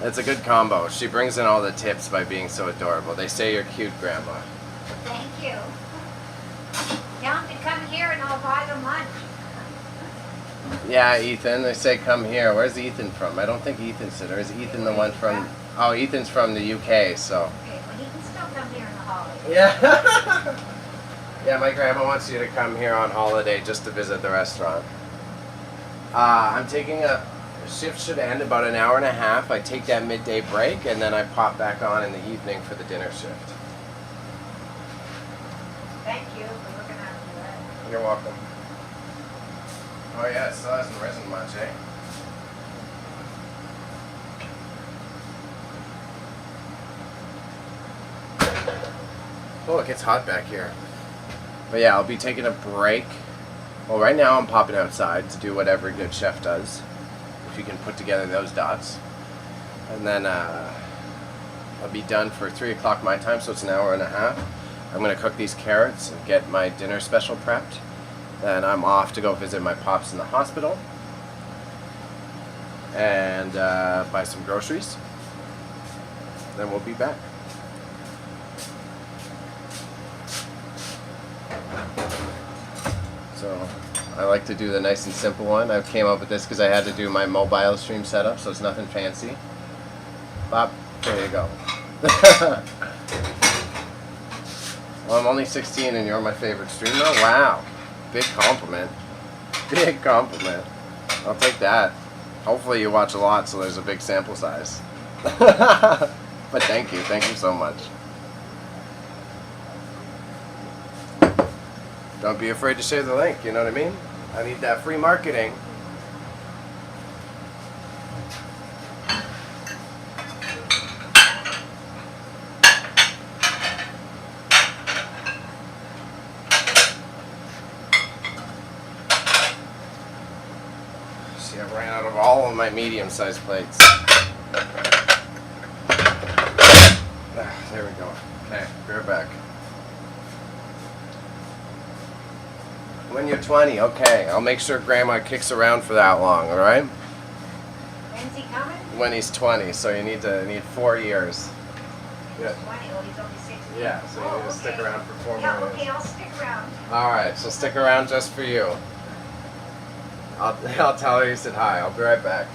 [SPEAKER 1] It's a good combo. She brings in all the tips by being so adorable. They say you're cute, Grandma.
[SPEAKER 2] Thank you. Tell them to come here and I'll buy them lunch.
[SPEAKER 1] Yeah, Ethan. They say come here. Where's Ethan from? I don't think Ethan's it. Or is Ethan the one from... Oh, Ethan's from the UK, so...
[SPEAKER 2] Okay, well, he can still come here in the holidays.
[SPEAKER 1] Yeah. Yeah, my grandma wants you to come here on holiday just to visit the restaurant. I'm taking a... Shift should end about an hour and a half. I take that midday break, and then I pop back on in the evening for the dinner shift.
[SPEAKER 2] Thank you for looking after that.
[SPEAKER 1] You're welcome. Oh yeah, it still hasn't risen much, eh? Oh, it gets hot back here. But yeah, I'll be taking a break. Well, right now I'm popping outside to do what every good chef does. If you can put together those dots. And then I'll be done for 3 o'clock my time, so it's an hour and a half. I'm going to cook these carrots and get my dinner special prepped. Then I'm off to go visit my pops in the hospital. And buy some groceries. Then we'll be back. So I like to do the nice and simple one. I came up with this because I had to do my mobile stream setup, so it's nothing fancy. Bop, there you go. Well, I'm only 16 and you're my favorite streamer? Wow. Big compliment. Big compliment. I'll take that. Hopefully you watch a lot so there's a big sample size. But thank you so much. Don't be afraid to share the link, you know what I mean? I need that free marketing. See, I ran out of all of my medium-sized plates. There we go. Okay, be right back. When you're 20, okay. I'll make sure Grandma kicks around for that long, alright?
[SPEAKER 2] When's he coming?
[SPEAKER 1] When he's 20, so you need 4 years.
[SPEAKER 2] He's 20, oh, he's only 16.
[SPEAKER 1] Yeah, so you need to stick around for 4 more
[SPEAKER 2] Yeah,
[SPEAKER 1] years.
[SPEAKER 2] okay, I'll stick around.
[SPEAKER 1] Alright, so stick around just for you. I'll tell her you said hi. I'll be right back.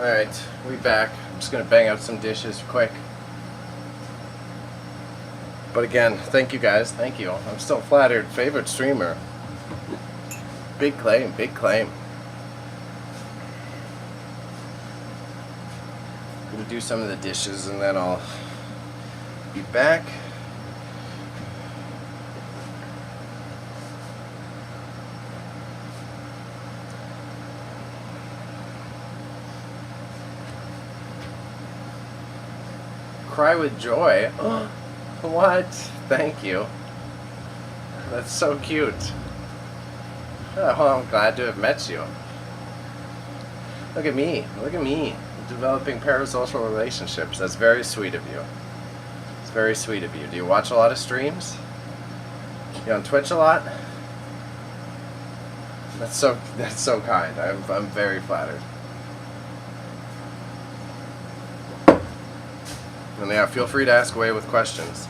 [SPEAKER 1] Alright, we back. I'm just gonna bang out some dishes quick. But again, thank you guys, thank you. I'm still flattered. Favorite streamer. Big claim, big claim. I'm gonna do some of the dishes and then I'll be back. Cry with joy. What? Thank you. That's so cute. Oh, I'm glad to have met you. Look at me. Look at me. Developing parasocial relationships. That's very sweet of you. It's very sweet of you. Do you watch a lot of streams? You on Twitch a lot? That's so kind. I'm very flattered. And yeah, feel free to ask away with questions.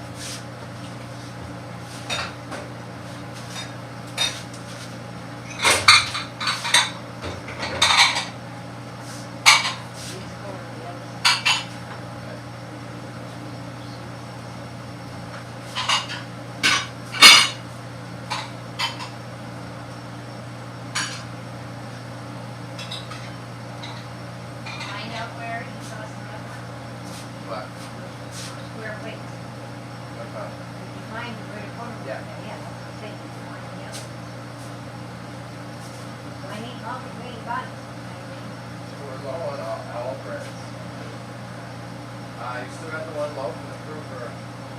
[SPEAKER 1] You still got the one loaf in the froofer.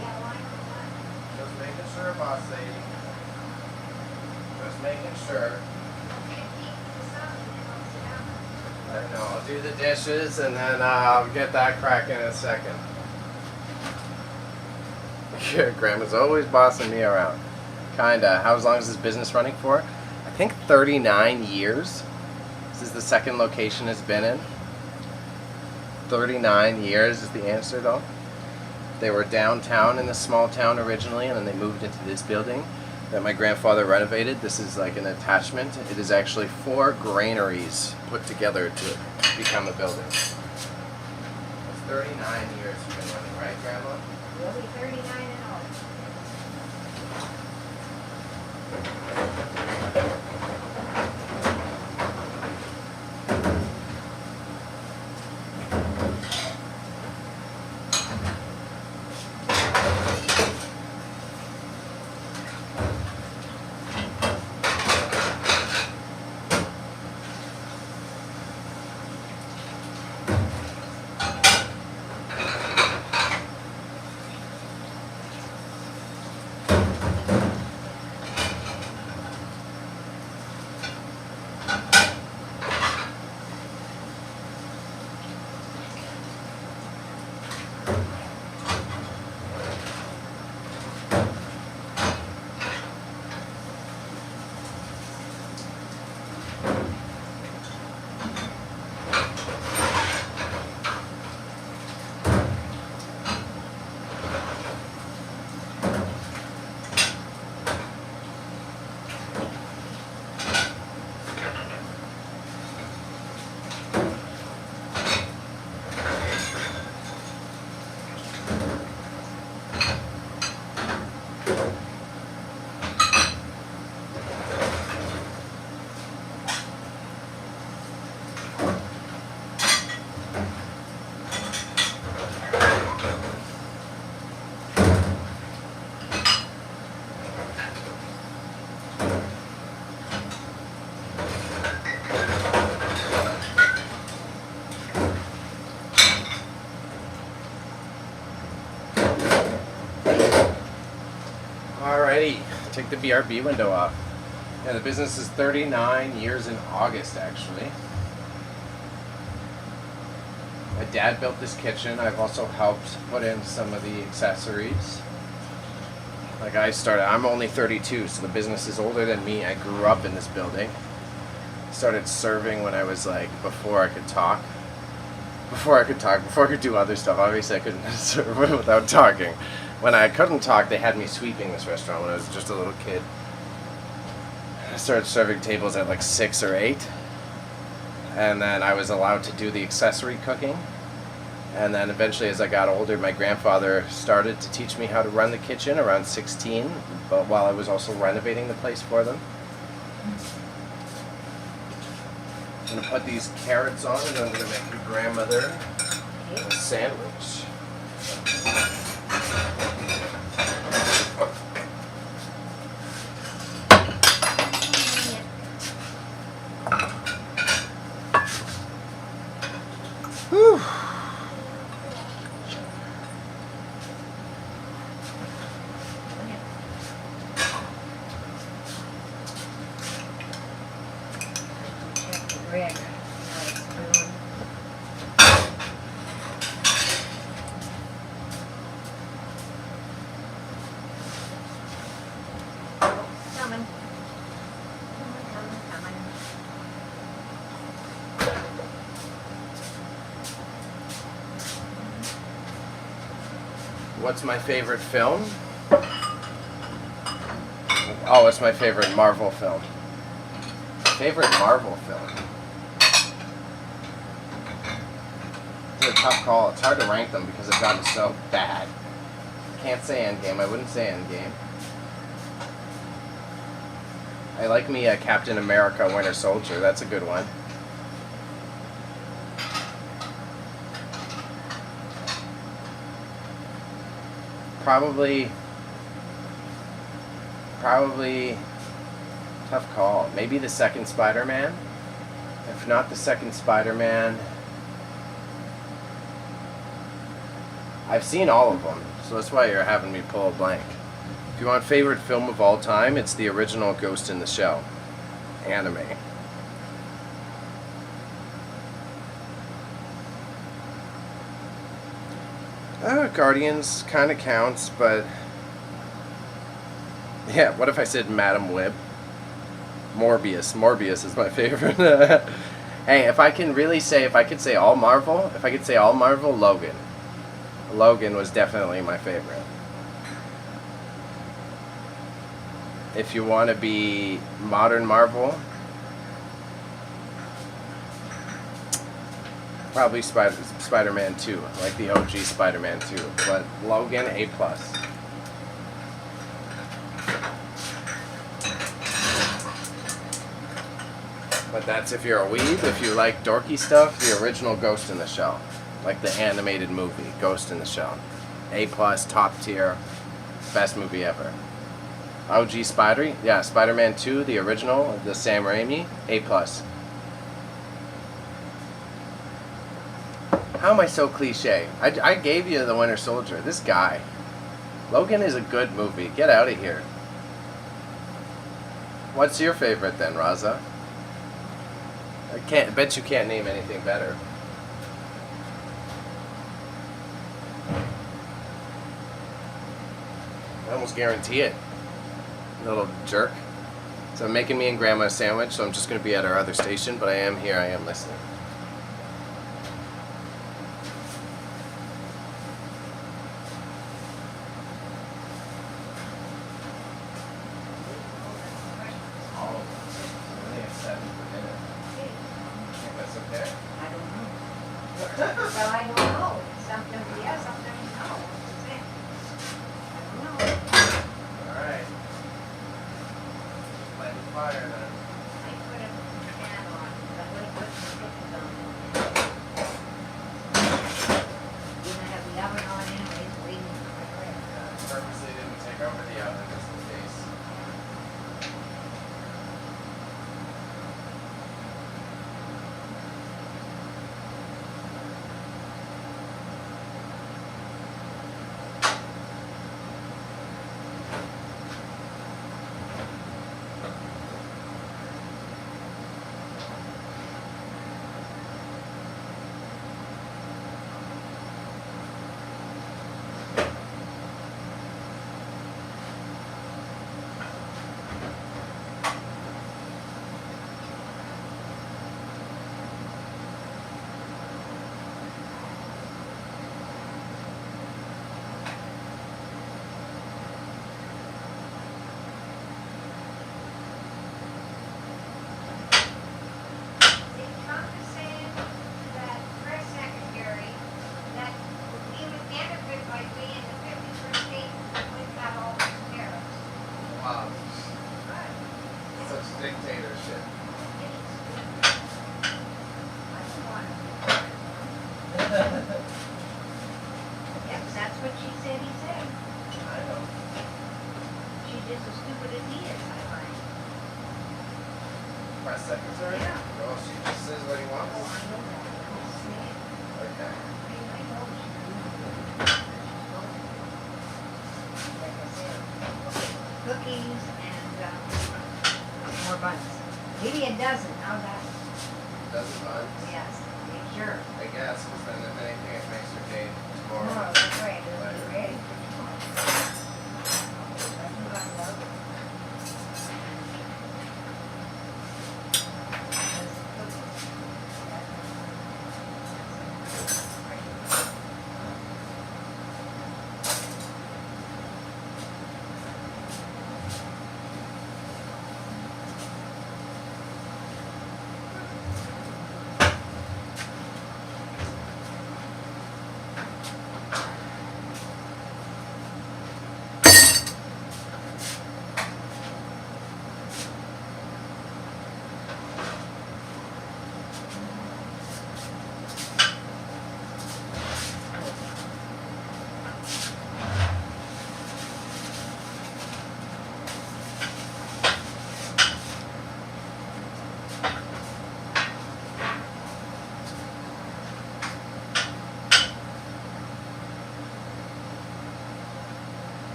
[SPEAKER 1] Yeah, why not? Just making sure, boss lady. Just making sure. I know, I'll do the dishes and then I'll get that crack in a second. Grandma's always bossing me around. Kinda. How long is this business running for? I think 39 years. This is the second location it's been in. 39 years is the answer though. They were downtown in this small town originally and then they moved into this building that my grandfather renovated. This is like an attachment. It is actually 4 granaries put together to become a building. It's 39 years you've been running, right, Grandma?
[SPEAKER 2] We'll be 39 and all.
[SPEAKER 1] Alrighty, take the BRB window off. Yeah, the business is 39 years in August, actually. My dad built this kitchen. I've also helped put in some of the accessories. Like I'm only 32, so the business is older than me. I grew up in this building. Started serving when I was like, before I could talk. Before I could do other stuff. Obviously I couldn't serve without talking. When I couldn't talk, they had me sweeping this restaurant when I was just a little kid. I started serving tables at like 6 or 8. and then I was allowed to do the accessory cooking. And then eventually, as I got older, my grandfather started to teach me how to run the kitchen around 16, but while I was also renovating the place for them. I'm going to put these carrots on, and I'm going to make your grandmother a sandwich. Whew.
[SPEAKER 2] Greg, how it's doing. Oh, coming. Coming.
[SPEAKER 1] What's my favorite film? Oh, it's my favorite Marvel film. Favorite Marvel film? It's a tough call. It's hard to rank them because they've gotten so bad. Can't say Endgame. I wouldn't say Endgame. I like me Captain America Winter Soldier. That's a good one. Probably tough call. Maybe the second Spider-Man. If not the second Spider-Man, I've seen all of them, so that's why you're having me pull a blank. If you want favorite film of all time, it's the original Ghost in the Shell anime. Guardians kind of counts, but yeah, what if I said Madam Web? Morbius is my favorite. Hey, if I could say all Marvel, Logan was definitely my favorite. If you want to be modern Marvel, probably Spider-Man 2, like the OG Spider-Man 2. But Logan, A+. But that's if you're a weeb. If you like dorky stuff, the original Ghost in the Shell. Like the animated movie, Ghost in the Shell. A+, top tier, best movie ever. OG Spider-Man 2, the original, the Sam Raimi, A+. How am I so cliche? I gave you the Winter Soldier. This guy. Logan is a good movie. Get out of here. What's your favorite then, Raza? I bet you can't name anything better. I almost guarantee it. Little jerk. So I'm making me and Grandma a sandwich, so I'm just going to be at our other station, but I am here, I am listening.
[SPEAKER 2] Well, I don't know. Sometimes yes, sometimes no. I don't know.
[SPEAKER 1] Alright. Light the fire then.
[SPEAKER 2] I put a fan on, but what put the cookies on it. Didn't have the oven on anyways, waiting for my bread.
[SPEAKER 1] Purposely didn't take over the oven just in case. Such dictatorship.
[SPEAKER 2] Yes, that's what she said he said.
[SPEAKER 1] I know.
[SPEAKER 2] She's just as stupid as he is, I find.
[SPEAKER 1] Press secretary?
[SPEAKER 2] Yeah.
[SPEAKER 1] Well, she just says what he wants.
[SPEAKER 2] Oh, I know that. I'm saying.
[SPEAKER 1] Okay.
[SPEAKER 2] I know she's like I said, cookies and more buns. Maybe a dozen. How's that?
[SPEAKER 1] Dozen buns?
[SPEAKER 2] Yes. Make sure.
[SPEAKER 1] I guess, because then if anything, it makes her day tomorrow.
[SPEAKER 2] Tomorrow, that's right. It'll be ready for tomorrow. That's what I love.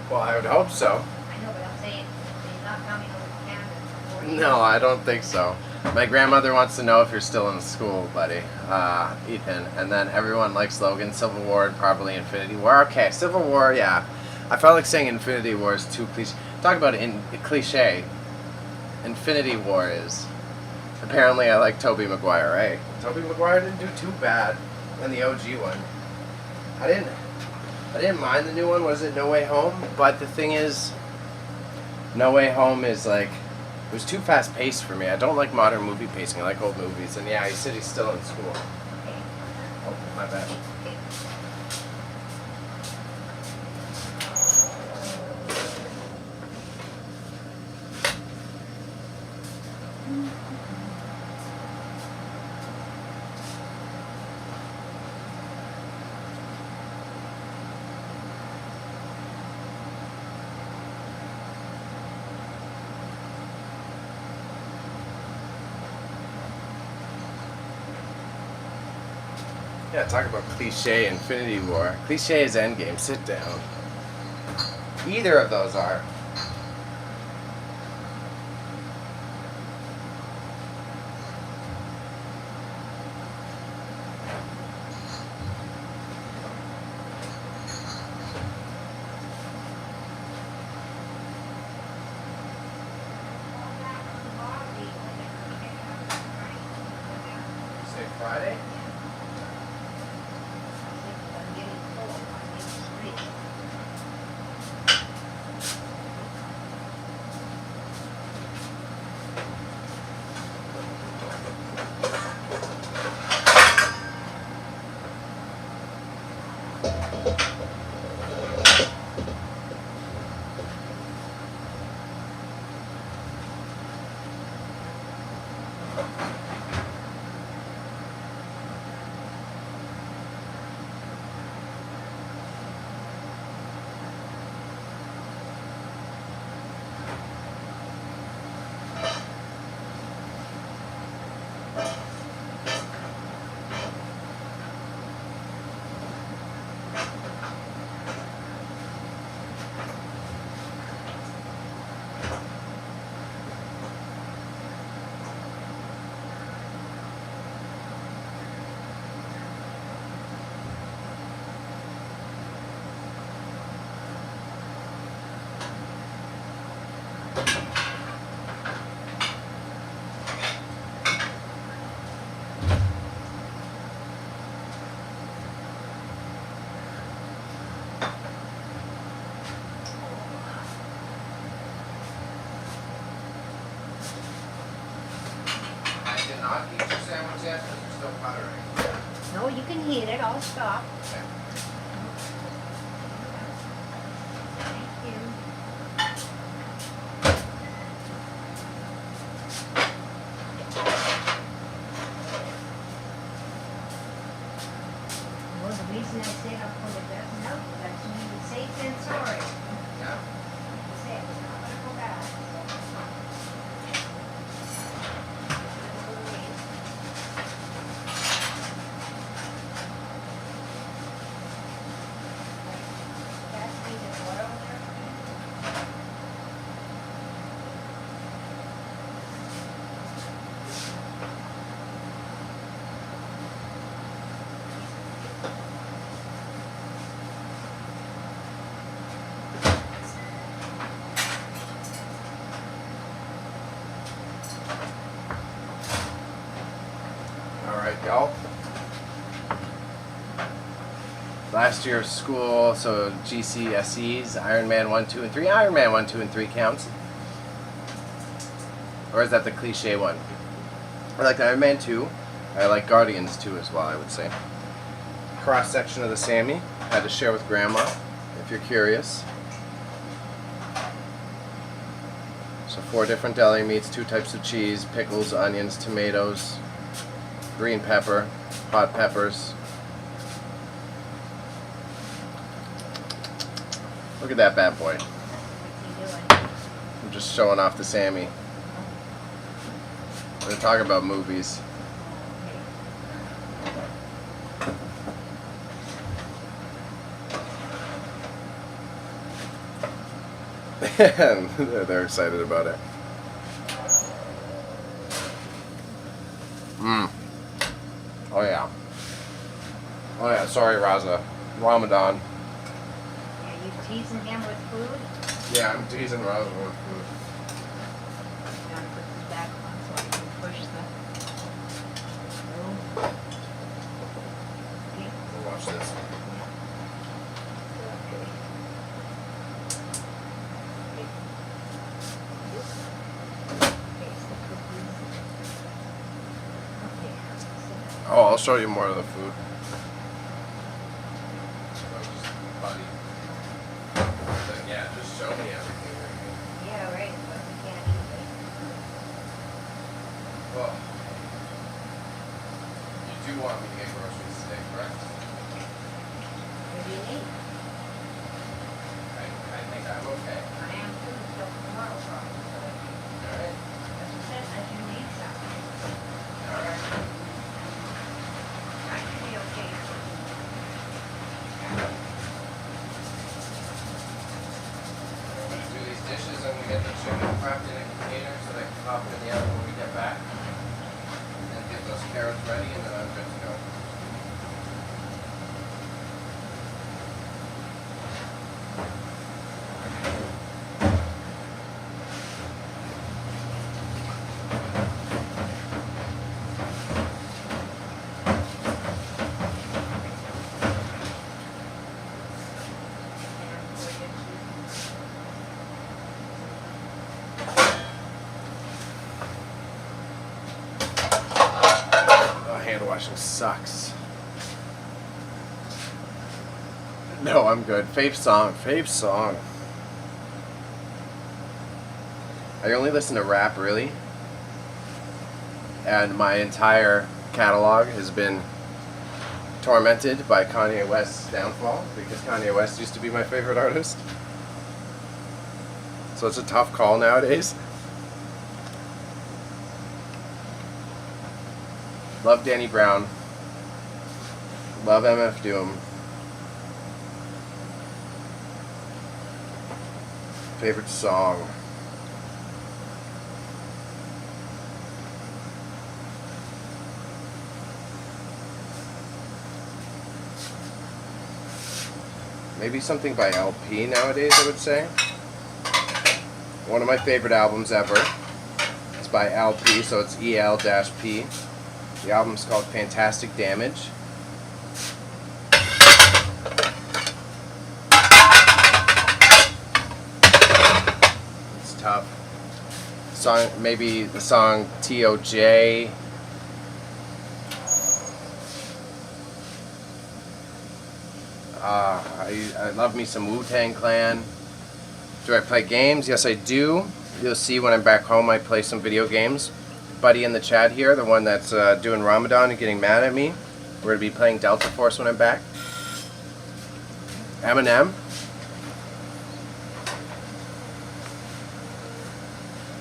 [SPEAKER 1] Well, I would hope so.
[SPEAKER 2] I know, but I'm saying, he's not coming over to Canada for 4 years.
[SPEAKER 1] No, I don't think so. My grandmother wants to know if you're still in school, buddy, Ethan. And then everyone likes Logan, Civil War, and probably Infinity War. Okay, Civil War, yeah. I felt like saying Infinity War is too cliche. Talk about cliche. Infinity War is. Apparently, I like Tobey Maguire, right? Tobey Maguire didn't do too bad in the OG one. I didn't mind the new one. Was it No Way Home? But the thing is, No Way Home is like, it was too fast paced for me. I don't like modern movie pacing. I like old movies. And yeah, he said he's still in school. Oh, my bad. Yeah, talk about cliche Infinity War. Cliche is Endgame. Sit down. Either of those are. Say Friday? not eat your sandwich yet because you're still puttering?
[SPEAKER 2] No, you can heat it. I'll stop.
[SPEAKER 1] Okay.
[SPEAKER 2] Thank you. Well, the reason I say I'll put it doesn't help, that's when you say than sorry.
[SPEAKER 1] Yeah.
[SPEAKER 2] You say it's not gonna go bad. Pass me the oil there.
[SPEAKER 1] All right, y'all. Last year of school, so GCSEs, Iron Man 1, 2, and 3. Iron Man 1, 2, and 3 counts. Or is that the cliche one? I like Iron Man 2. I like Guardians 2 as well, I would say. Cross section of the Sammy. Had to share with Grandma, if you're curious. So 4 different deli meats, 2 types of cheese, pickles, onions, tomatoes, green pepper, hot peppers. Look at that bad boy.
[SPEAKER 2] What's he doing?
[SPEAKER 1] I'm just showing off the Sammy. We're talking about movies. And they're excited about it. Oh yeah. Oh yeah, sorry Raza. Ramadan.
[SPEAKER 2] Are you teasing him with food?
[SPEAKER 1] Yeah, I'm teasing Raza with food.
[SPEAKER 2] You gotta put this back on so I can push the room. Okay.
[SPEAKER 1] We'll watch this. Oh, I'll show you more of the food. Yeah, just show me everything.
[SPEAKER 2] Yeah, right, but we can't eat it.
[SPEAKER 1] Well, you do want me to get groceries today, correct?
[SPEAKER 2] What do you need?
[SPEAKER 1] I think I'm okay.
[SPEAKER 2] I am too, until tomorrow probably.
[SPEAKER 1] Alright.
[SPEAKER 2] As I said, as you need something.
[SPEAKER 1] Alright.
[SPEAKER 2] I should be okay.
[SPEAKER 1] We're gonna do these dishes and we get the chicken prepped in a container so they can pop in the oven when we get back. And then get those carrots ready and then I'm good to go. Oh, hand washing sucks. No, I'm good. Fave song. Fave song. I only listen to rap, really. And my entire catalog has been tormented by Kanye West's downfall because Kanye West used to be my favorite artist. So it's a tough call nowadays. Love Danny Brown. Love MF Doom. Favorite song. Maybe something by LP nowadays, I would say. One of my favorite albums ever. It's by LP, so it's EL-P. The album's called Fantastic Damage. It's tough. Song, maybe the song TOJ, I love me some Wu-Tang Clan. Do I play games? Yes, I do. You'll see when I'm back home I play some video games. Buddy in the chat here, the one that's doing Ramadan and getting mad at me. We're going to be playing Delta Force when I'm back. Eminem.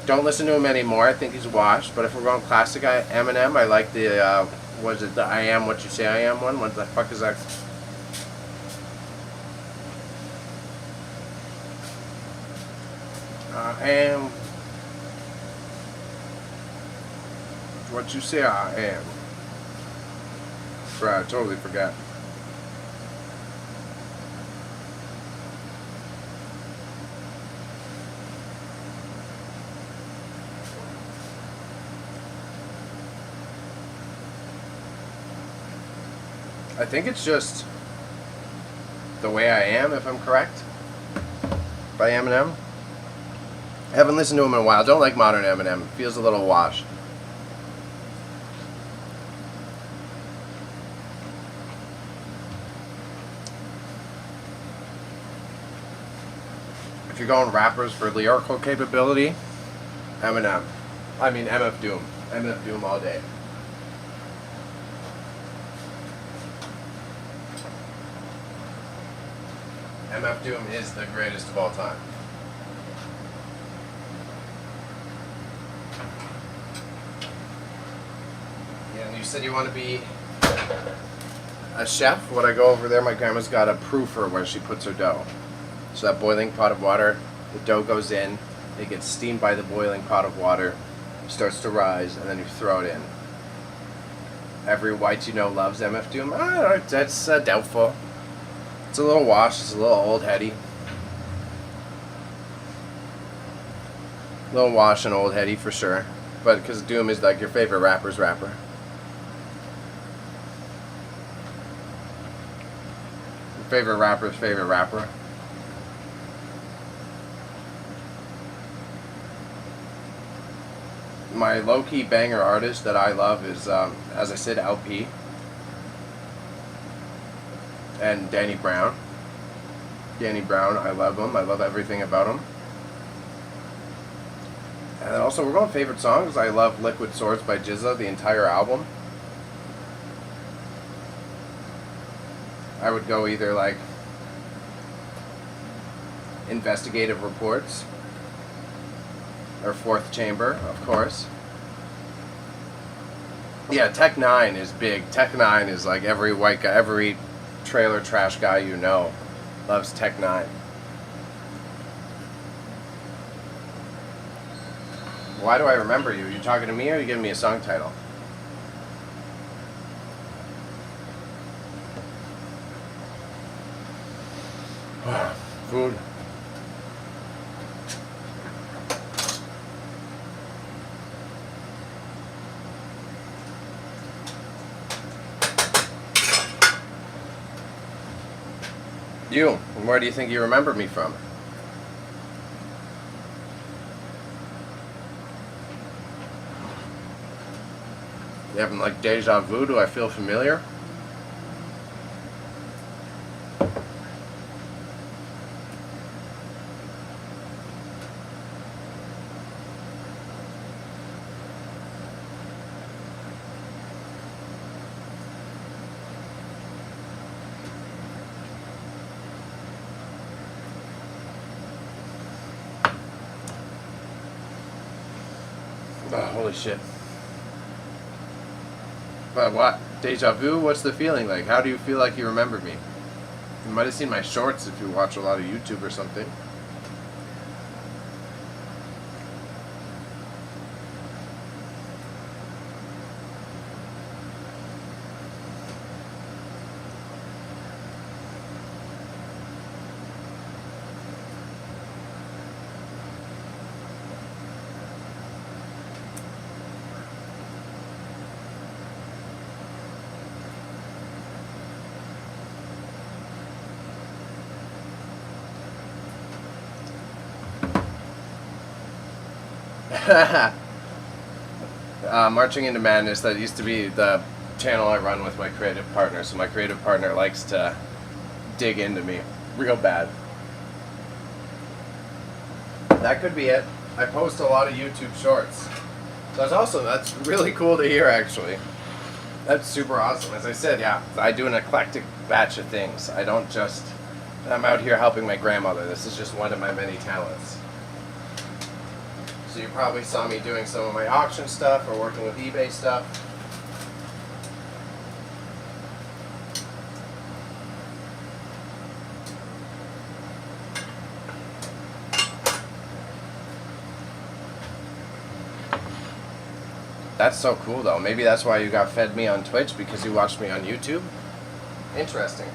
[SPEAKER 1] Don't listen to him anymore. I think he's washed. But if we're going classic Eminem, I like the, what is it, the I Am What You Say I Am one? What the fuck is that? I am what you say I am. Right, I totally forgot. I think it's just The Way I Am, if I'm correct, by Eminem. I haven't listened to him in a while. Don't like modern Eminem. Feels a little washed. If you're going rappers for lyrical capability, Eminem. I mean MF Doom. MF Doom all day. MF Doom is the greatest of all time. And you said you want to be a chef? When I go over there, my grandma's got a proofer where she puts her dough. So that boiling pot of water, the dough goes in, it gets steamed by the boiling pot of water, starts to rise, and then you throw it in. Every white you know loves MF Doom. That's doubtful. It's a little washed, it's a little old heady. A little washed and old heady for sure. But because Doom is like your favorite rapper's rapper. Your favorite rapper's favorite rapper. My low-key banger artist that I love is, as I said, LP. And Danny Brown. Danny Brown, I love him. I love everything about him. And also, we're going favorite songs. I love Liquid Swords by GZA, the entire album. I would go either like Investigative Reports or Fourth Chamber, of course. Yeah, Tech 9 is big. Tech 9 is like every white guy, every trailer trash guy you know loves Tech 9. Why do I remember you? Are you talking to me or are you giving me a song title? Food. You. And where do you think you remember me from? You having like deja vu? Do I feel familiar? Oh, holy shit. But what? Deja vu? What's the feeling like? How do you feel like you remember me? You might have seen my shorts if you watch a lot of YouTube or something. Marching into Madness, that used to be the channel I run with my creative partner. So my creative partner likes to dig into me real bad. That could be it. I post a lot of YouTube shorts. That's really cool to hear, actually. That's super awesome. As I said, yeah, I do an eclectic batch of things. I'm out here helping my grandmother. This is just one of my many talents. So you probably saw me doing some of my auction stuff or working with eBay stuff. That's so cool, though. Maybe that's why you got fed me on Twitch, because you watched me on YouTube. Interesting.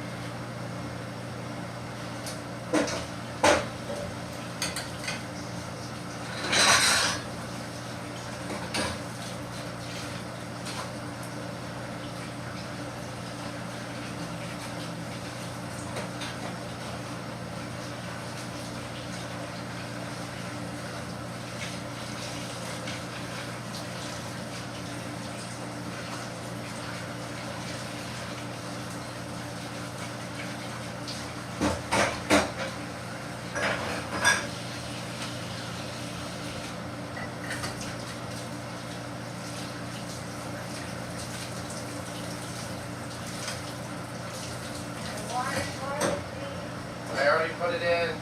[SPEAKER 1] I already put it in.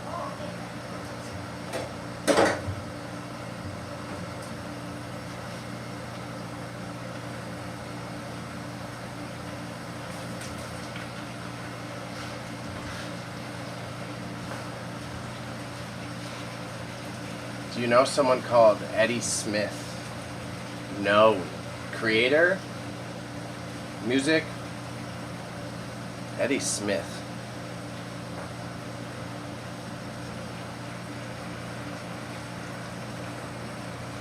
[SPEAKER 1] Do you know someone called Eddie Smith? No. Creator? Music? Eddie Smith.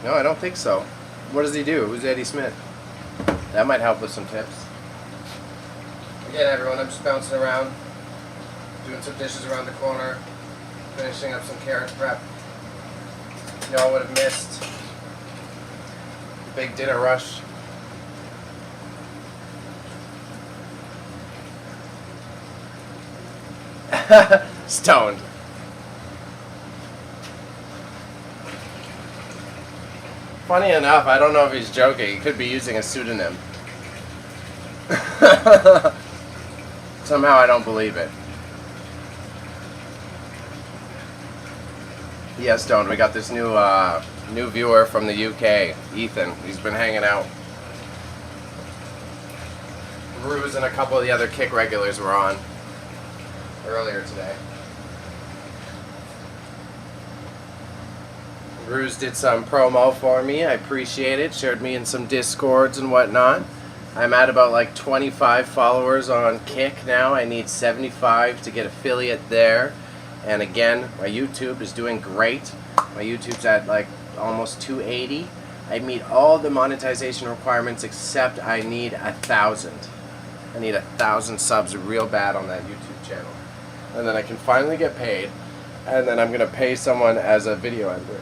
[SPEAKER 1] No, I don't think so. What does he do? Who's Eddie Smith? That might help with some tips. Again, everyone, I'm just bouncing around, doing some dishes around the corner, finishing up some carrot prep. Y'all would have missed the big dinner rush. Stoned. Funny enough, I don't know if he's joking. He could be using a pseudonym. Somehow I don't believe it. Yeah, Stone, we got this new viewer from the UK, Ethan. He's been hanging out. Ruse and a couple of the other Kick regulars were on earlier today. Ruse did some promo for me. I appreciate it. Shared me in some Discords and whatnot. I'm at about like 25 followers on Kick now. I need 75 to get affiliate there. And again, my YouTube is doing great. My YouTube's at like almost 280. I meet all the monetization requirements except I need 1,000. I need 1,000 subs real bad on that YouTube channel. And then I can finally get paid. And then I'm gonna pay someone as a video editor.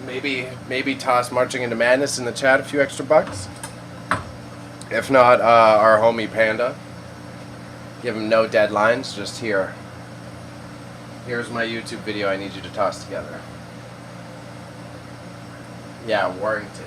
[SPEAKER 1] Maybe toss Marching into Madness in the chat a few extra bucks. If not, our homie Panda. Give him no deadlines, just here. Here's my YouTube video I need you to toss together. Yeah, Warrington.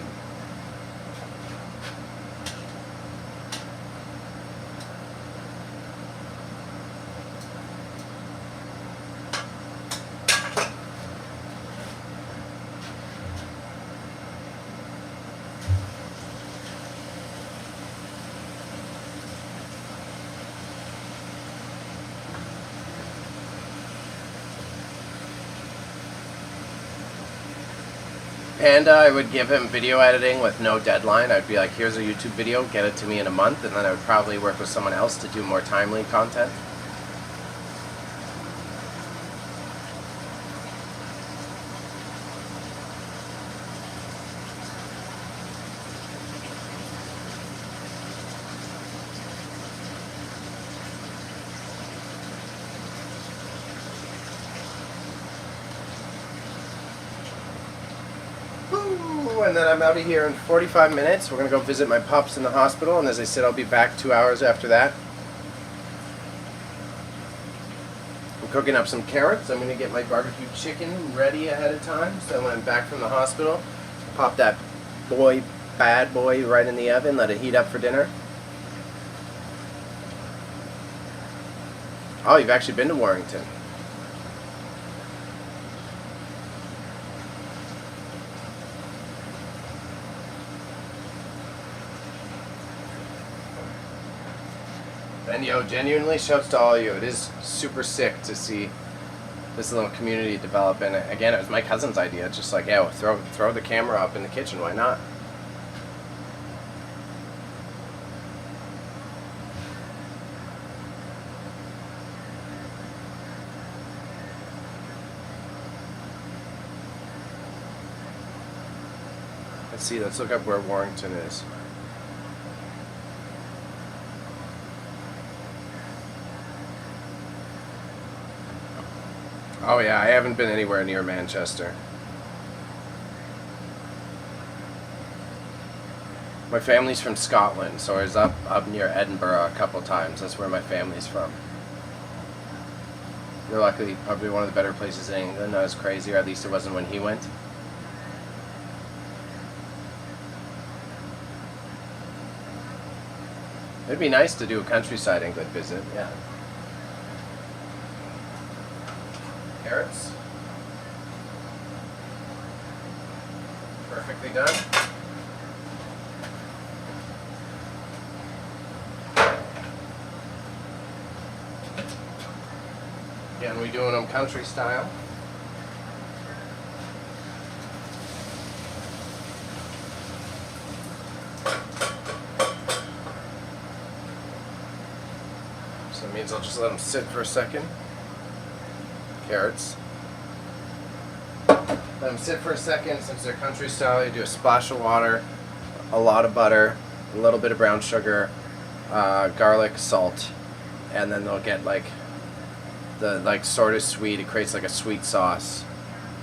[SPEAKER 1] Panda, I would give him video editing with no deadline. I'd be like, here's a YouTube video, get it to me in a month, and then I would probably work with someone else to do more timely content. And then I'm out of here in 45 minutes. We're going to go visit my pups in the hospital, and as I said, I'll be back 2 hours after that. cooking up some carrots. I'm gonna get my barbecue chicken ready ahead of time. So when I'm back from the hospital, pop that bad boy right in the oven, let it heat up for dinner. Oh, you've actually been to Warrington. And yo, genuinely shouts to all of you. It is super sick to see this little community develop. And again, it was my cousin's idea. It's just like, yeah, well, throw the camera up in the kitchen. Why not? Let's see. Let's look up where Warrington is. Oh yeah, I haven't been anywhere near Manchester. My family's from Scotland, so I was up near Edinburgh a couple times. That's where my family's from. They're luckily probably one of the better places in England. Not as crazy, or at least it wasn't when he went. It'd be nice to do a countryside England visit, yeah. Carrots. Perfectly done. Again, we doing them country style. So it means I'll just let them sit for a second. Carrots. Let them sit for a second. Since they're country style, you do a splash of water, a lot of butter, a little bit of brown sugar, garlic, salt, and then they'll get like the sort of sweet. It creates like a sweet sauce.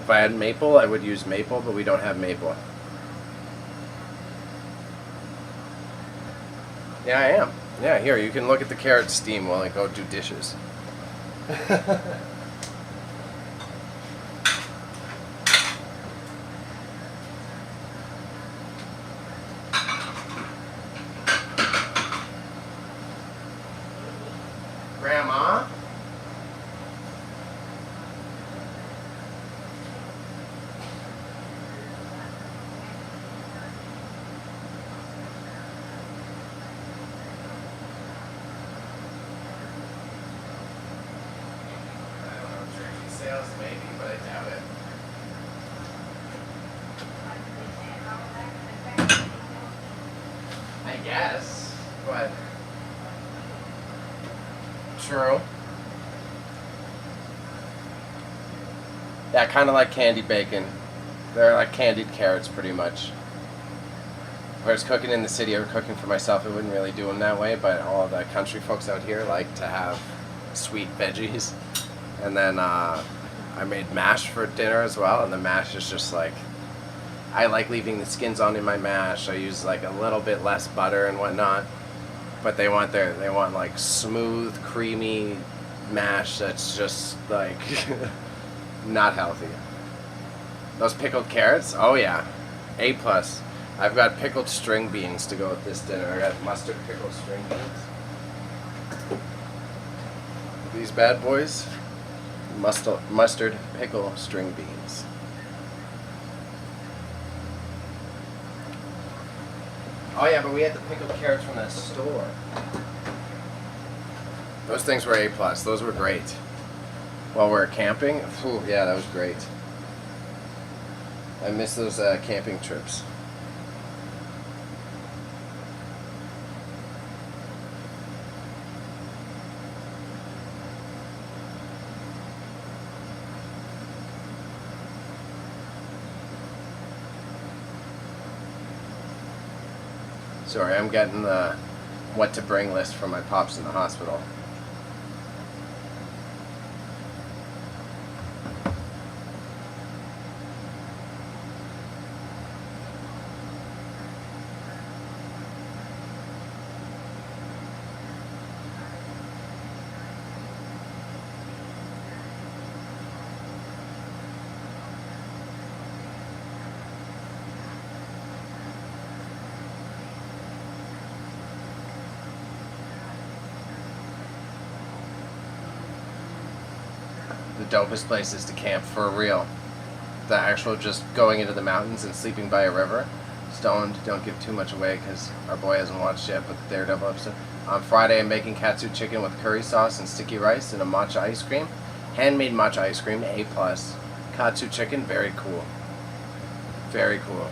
[SPEAKER 1] If I had maple, I would use maple, but we don't have maple. Yeah, I am. Yeah, here, you can look at the carrot steam while I go do dishes. Grandma? Sales maybe, but I doubt it. I guess, but true. Yeah, kind of like candied bacon. They're like candied carrots, pretty much. Whereas cooking in the city or cooking for myself, I wouldn't really do them that way. But all the country folks out here like to have sweet veggies. And then I made mash for dinner as well, and the mash is just like, I like leaving the skins on in my mash. I use like a little bit less butter and whatnot, but they want like smooth, creamy mash that's just like not healthy. Those pickled carrots, oh yeah, A+. I've got pickled string beans to go with this dinner. I got mustard pickled string beans. These bad boys. Mustard pickle string beans. Oh yeah, but we had the pickled carrots from that store. Those things were A+. Those were great. While we were camping, phew, yeah, that was great. I miss those camping trips. Sorry, I'm getting the what to bring list from my pops in the hospital. dopest places to camp for real. The actual just going into the mountains and sleeping by a river. Stoned, don't give too much away because our boy hasn't watched yet, but the Daredevil episode. On Friday, I'm making katsu chicken with curry sauce and sticky rice and a matcha ice cream. Handmade matcha ice cream, A+. Katsu chicken, very cool. Very cool.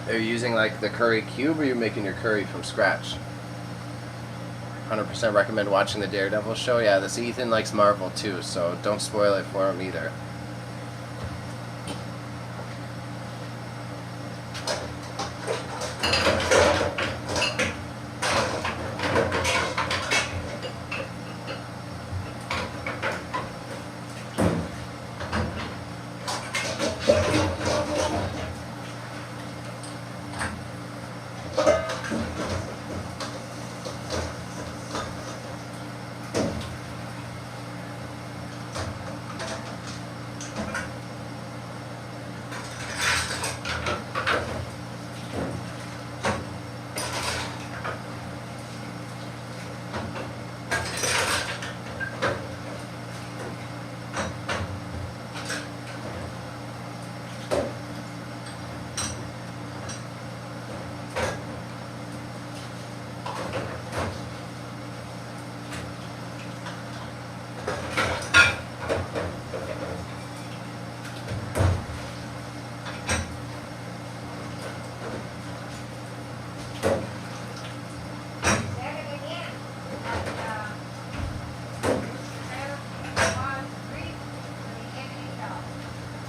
[SPEAKER 1] Are you using like the curry cube or are you making your curry from scratch? 100% recommend watching the Daredevil show. Yeah, this Ethan likes Marvel too, so don't spoil it for him either.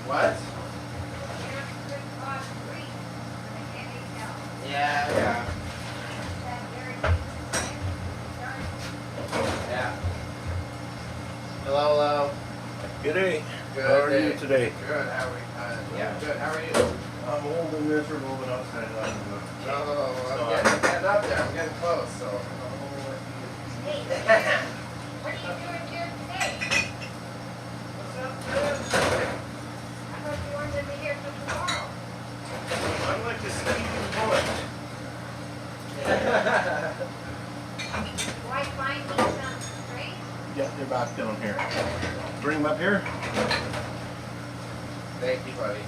[SPEAKER 1] What? Yeah. Hello.
[SPEAKER 3] Good day.
[SPEAKER 1] Good
[SPEAKER 3] How are
[SPEAKER 1] day.
[SPEAKER 3] you today?
[SPEAKER 1] Good. How are we? Yeah, good. How are you?
[SPEAKER 3] I'm old and miserable, but outside I'm good.
[SPEAKER 1] No, I'm getting up there. I'm getting close. So.
[SPEAKER 2] Hey, what are you doing here today? I thought you wanted to be here till tomorrow.
[SPEAKER 3] I'm like a speaking bullet.
[SPEAKER 2] Why find me some trays?
[SPEAKER 3] Yeah, they're back down here. Bring them up here.
[SPEAKER 1] Thank you, buddy.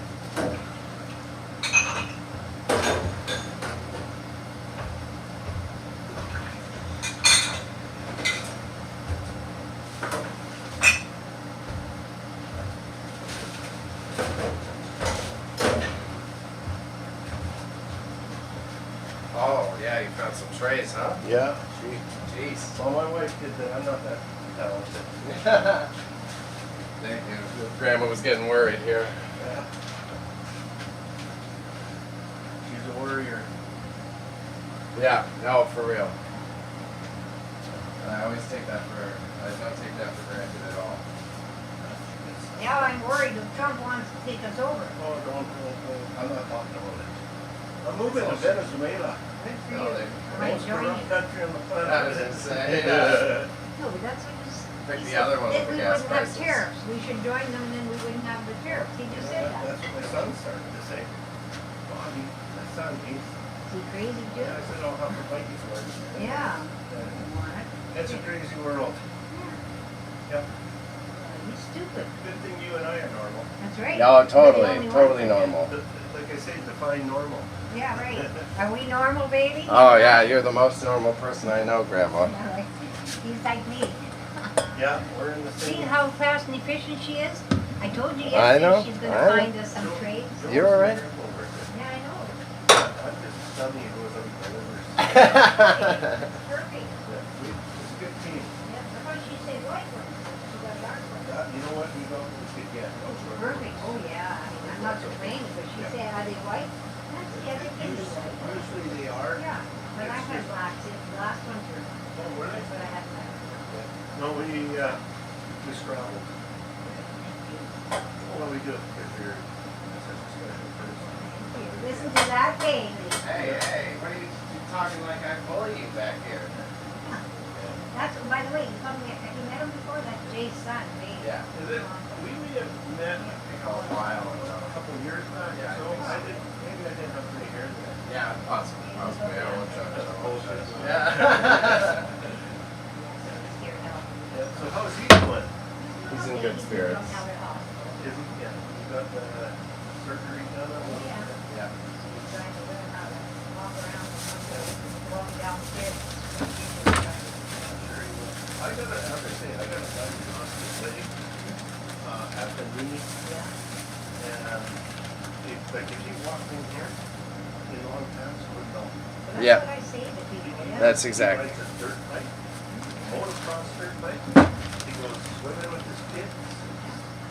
[SPEAKER 1] Oh, yeah, you found some trays, huh?
[SPEAKER 3] Yeah.
[SPEAKER 1] Jeez.
[SPEAKER 3] Well, my wife did that. I'm not that talented.
[SPEAKER 1] Thank you. Grandma was getting worried here.
[SPEAKER 3] Yeah. She's a warrior.
[SPEAKER 1] Yeah, no, for real. And I always take that for, I don't take that for granted at all.
[SPEAKER 2] Now I'm worried if Trump wants to take us over.
[SPEAKER 3] Oh, don't. I'm not talking about it. I'm moving to Venezuela.
[SPEAKER 2] Good for
[SPEAKER 1] No,
[SPEAKER 2] you.
[SPEAKER 1] they-
[SPEAKER 2] Am I
[SPEAKER 3] Most
[SPEAKER 2] enjoying
[SPEAKER 3] corrupt
[SPEAKER 2] it?
[SPEAKER 3] country on the planet.
[SPEAKER 1] That was insane.
[SPEAKER 2] No, but that's what he said.
[SPEAKER 1] Pick
[SPEAKER 2] He
[SPEAKER 1] the
[SPEAKER 2] said
[SPEAKER 1] other one
[SPEAKER 2] that
[SPEAKER 1] with the
[SPEAKER 2] we
[SPEAKER 1] gas
[SPEAKER 2] wouldn't have
[SPEAKER 1] prices.
[SPEAKER 2] tariffs. We should join them and then we wouldn't have the tariffs. He just said that.
[SPEAKER 3] That's what my son started to say. Bobby, my son, he's,
[SPEAKER 2] Is he crazy too?
[SPEAKER 3] I said, I'll have to fight you for it.
[SPEAKER 2] Yeah.
[SPEAKER 3] Yeah. It's a crazy world. Yep.
[SPEAKER 2] He's stupid.
[SPEAKER 3] Good thing you and I are normal.
[SPEAKER 2] That's right.
[SPEAKER 1] No,
[SPEAKER 2] We're the
[SPEAKER 1] totally,
[SPEAKER 2] only
[SPEAKER 1] totally
[SPEAKER 2] ones.
[SPEAKER 1] normal.
[SPEAKER 3] Like I say, define normal.
[SPEAKER 2] Yeah, right. Are we normal, baby?
[SPEAKER 1] Oh yeah, you're the most normal person I know, Grandma.
[SPEAKER 2] Yeah, right. He's like me.
[SPEAKER 3] Yeah, we're in the
[SPEAKER 2] See
[SPEAKER 3] same.
[SPEAKER 2] how fast and efficient she is? I told you
[SPEAKER 1] I know,
[SPEAKER 2] yesterday she's going
[SPEAKER 1] I
[SPEAKER 2] to
[SPEAKER 1] know.
[SPEAKER 2] find us some trades.
[SPEAKER 1] You're all right.
[SPEAKER 2] Yeah, I know.
[SPEAKER 3] I'm just telling you who was on the rivers.
[SPEAKER 2] Perfect.
[SPEAKER 3] It's a good team.
[SPEAKER 2] Yeah, how about she say white ones? She got dark ones.
[SPEAKER 3] You know what? We don't get yet.
[SPEAKER 2] Perfect. Oh, yeah. I mean, I'm not complaining, but she said, are they white? That's the other thing.
[SPEAKER 3] Usually they are.
[SPEAKER 2] Yeah. But I had black. The last ones were,
[SPEAKER 3] Oh, were they?
[SPEAKER 2] but I had black.
[SPEAKER 3] No, we scrambled. Well, we do it because you're such a special person.
[SPEAKER 2] Listen to that, baby.
[SPEAKER 1] Hey, what are you talking like I bully you back here?
[SPEAKER 2] That's, by the way, you told me, have you met him before? That's Jay's son, Ray.
[SPEAKER 1] Yeah.
[SPEAKER 3] Is it? We may have met
[SPEAKER 1] I think a while ago.
[SPEAKER 3] a couple of years back.
[SPEAKER 1] Yeah, I
[SPEAKER 3] so
[SPEAKER 1] think so.
[SPEAKER 3] maybe I didn't have gray hair then.
[SPEAKER 1] Yeah, possibly. I won't judge.
[SPEAKER 3] That's bullshit.
[SPEAKER 1] Yeah.
[SPEAKER 2] Here, help.
[SPEAKER 3] Yeah, so how's he doing?
[SPEAKER 1] He's in good spirits.
[SPEAKER 3] Isn't, yeah, you got the surgery done on him?
[SPEAKER 1] Yeah.
[SPEAKER 2] He's trying to learn how to walk around and walk downstairs.
[SPEAKER 3] Sure he will. I got a, as I say, I got a guy who's on his leg, at the knee,
[SPEAKER 2] Yeah.
[SPEAKER 3] and if he walked in here, in long pants, would know.
[SPEAKER 2] But
[SPEAKER 1] Yeah.
[SPEAKER 2] that's what I say to people, yeah.
[SPEAKER 1] That's
[SPEAKER 3] He
[SPEAKER 1] exactly.
[SPEAKER 3] rides a dirt bike, motocross dirt bike, he goes swimming with his kids,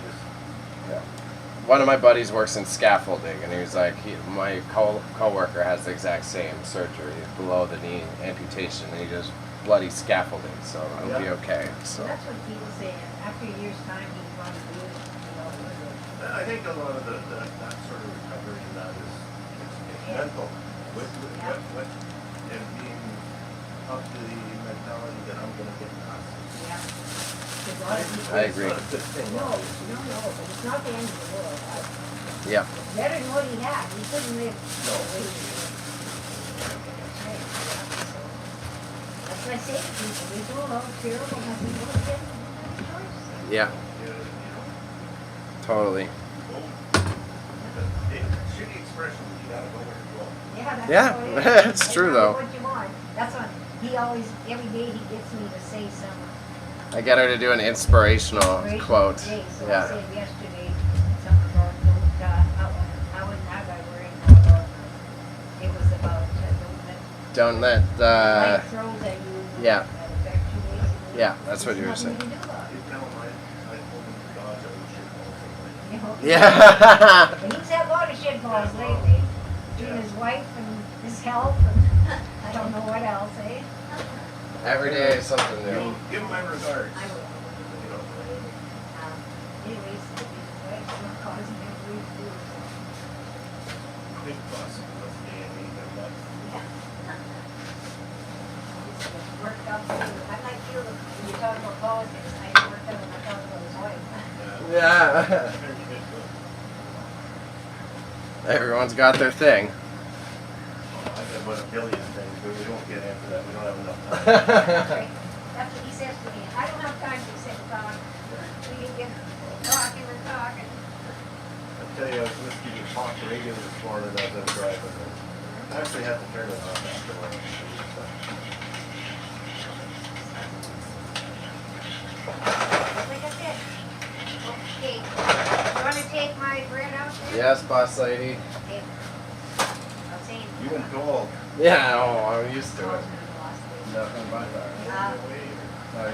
[SPEAKER 3] just,
[SPEAKER 1] Yeah. One of my buddies works in scaffolding, and he was like, my coworker has the exact same surgery, below the knee amputation, and he does bloody scaffolding, so it'll be
[SPEAKER 3] Yeah.
[SPEAKER 1] okay.
[SPEAKER 2] So
[SPEAKER 1] So
[SPEAKER 2] that's what people say, after a year's time, he's going to do it, you know, with it.
[SPEAKER 3] I think a lot of that sort of recovery and that is, it's
[SPEAKER 2] Yeah.
[SPEAKER 3] mental, and being up to the mentality that I'm gonna get past it.
[SPEAKER 2] Yeah. Because a lot of people.
[SPEAKER 1] I agree.
[SPEAKER 3] It's not a good thing,
[SPEAKER 2] No,
[SPEAKER 3] obviously.
[SPEAKER 2] no, but it's not the end of the world.
[SPEAKER 1] yeah,
[SPEAKER 2] Better than what he had. He couldn't live
[SPEAKER 3] No.
[SPEAKER 2] the way he did. That's what I say to people. There's no love, terrible, nothing. Don't get any choice.
[SPEAKER 1] yeah,
[SPEAKER 3] You know,
[SPEAKER 1] totally.
[SPEAKER 3] shitty expression, you gotta go where you're going.
[SPEAKER 2] Yeah, that's
[SPEAKER 1] Yeah,
[SPEAKER 2] how it is.
[SPEAKER 1] it's
[SPEAKER 2] That's
[SPEAKER 1] true,
[SPEAKER 2] not
[SPEAKER 1] though.
[SPEAKER 2] What you want. That's what he always, every day he gets me to say some
[SPEAKER 1] I get her to do an inspirational
[SPEAKER 2] inspirational
[SPEAKER 1] quote.
[SPEAKER 2] day. So I
[SPEAKER 1] Yeah,
[SPEAKER 2] said yesterday, something about I wouldn't have that word. About, it was about
[SPEAKER 1] don't let
[SPEAKER 2] life throws at you.
[SPEAKER 1] yeah.
[SPEAKER 2] That affect you basically.
[SPEAKER 1] Yeah, that's what you were
[SPEAKER 2] There's nothing
[SPEAKER 1] saying.
[SPEAKER 2] you can do about it.
[SPEAKER 3] You tell him I told him to dodge all the shit balls.
[SPEAKER 2] You know?
[SPEAKER 1] Yeah.
[SPEAKER 2] But he's had a lot of shit balls lately. Between his wife and his health and I don't know what else, eh?
[SPEAKER 1] Every day is something
[SPEAKER 3] Give
[SPEAKER 1] new.
[SPEAKER 3] him my regards.
[SPEAKER 2] I will.
[SPEAKER 3] You know,
[SPEAKER 2] Anyways, his wife's not causing him to do so.
[SPEAKER 3] big fuss with me and me and that.
[SPEAKER 2] He's worked up. I like you when you talk about politics. I get worked up when I talk about his wife.
[SPEAKER 1] Yeah. Everyone's got their thing.
[SPEAKER 3] I got about a billion things, but we don't get into that. We don't have enough time.
[SPEAKER 2] Right? That's what he says to me. I don't have time to sit and talk. We can get talking and talking.
[SPEAKER 3] I tell you, I was listening to talk radio this morning as I was driving. And I actually had to turn it off after a while.
[SPEAKER 2] Like I said. Okay. You want to take my bread out there?
[SPEAKER 1] Yes, boss lady.
[SPEAKER 2] Okay. I'll say it.
[SPEAKER 3] You and Gold.
[SPEAKER 1] Yeah, oh, I'm used to it.
[SPEAKER 2] No.
[SPEAKER 1] Nothing but that. Oh, you're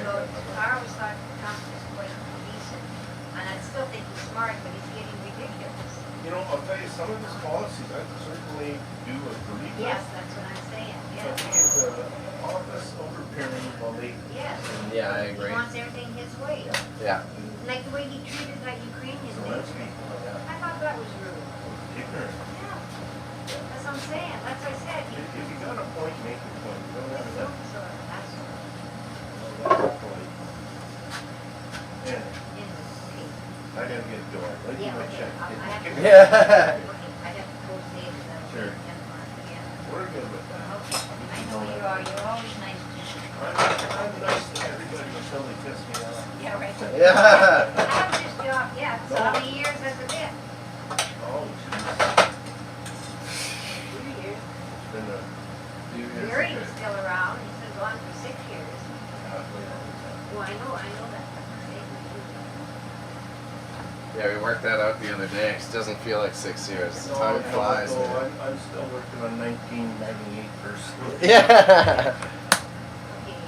[SPEAKER 2] So,
[SPEAKER 1] good.
[SPEAKER 2] I always thought Trump was quite decent, and I still think he's smart, but he's getting ridiculous.
[SPEAKER 3] You know, I'll tell you, some of his policies I certainly do agree with.
[SPEAKER 2] Yes, that's what I'm saying,
[SPEAKER 3] But he
[SPEAKER 2] yes.
[SPEAKER 3] is an office overbearing bully.
[SPEAKER 2] Yes.
[SPEAKER 1] Yeah, I
[SPEAKER 2] He
[SPEAKER 1] agree.
[SPEAKER 2] wants everything his way.
[SPEAKER 1] Yeah.
[SPEAKER 2] Like the way he treated that Ukrainian
[SPEAKER 3] So
[SPEAKER 2] lady.
[SPEAKER 3] that's people like that.
[SPEAKER 2] I thought that was rude.
[SPEAKER 3] Ignorant.
[SPEAKER 2] Yeah. That's what I'm saying, that's what I said.
[SPEAKER 3] If you got a point, make your point. You don't have enough.
[SPEAKER 2] So, that's
[SPEAKER 3] Point. Yeah,
[SPEAKER 2] in the state.
[SPEAKER 3] I gotta get going. Let me
[SPEAKER 2] Yeah,
[SPEAKER 3] my
[SPEAKER 2] okay.
[SPEAKER 3] check.
[SPEAKER 2] I have to.
[SPEAKER 1] Yeah.
[SPEAKER 2] Okay, I have to go see it.
[SPEAKER 3] Sure.
[SPEAKER 2] Yeah.
[SPEAKER 3] We're good with that.
[SPEAKER 2] Okay, I know you are, you're always nice to me.
[SPEAKER 3] I'm nice to everybody until they piss me off.
[SPEAKER 2] Yeah, right.
[SPEAKER 1] Yeah.
[SPEAKER 2] I haven't just job yet, so how many years has it been?
[SPEAKER 3] Oh, jeez.
[SPEAKER 2] 2 years.
[SPEAKER 3] It's been a few years.
[SPEAKER 2] Gary's still around, he's been gone for 6 years.
[SPEAKER 3] Halfway all the time.
[SPEAKER 2] Well, I know that.
[SPEAKER 1] Yeah, we worked that out the other day. It doesn't feel like 6 years.
[SPEAKER 3] No,
[SPEAKER 1] Time flies,
[SPEAKER 3] no,
[SPEAKER 1] man.
[SPEAKER 3] I'm still working on 1998 first.
[SPEAKER 1] Yeah.
[SPEAKER 2] Okay.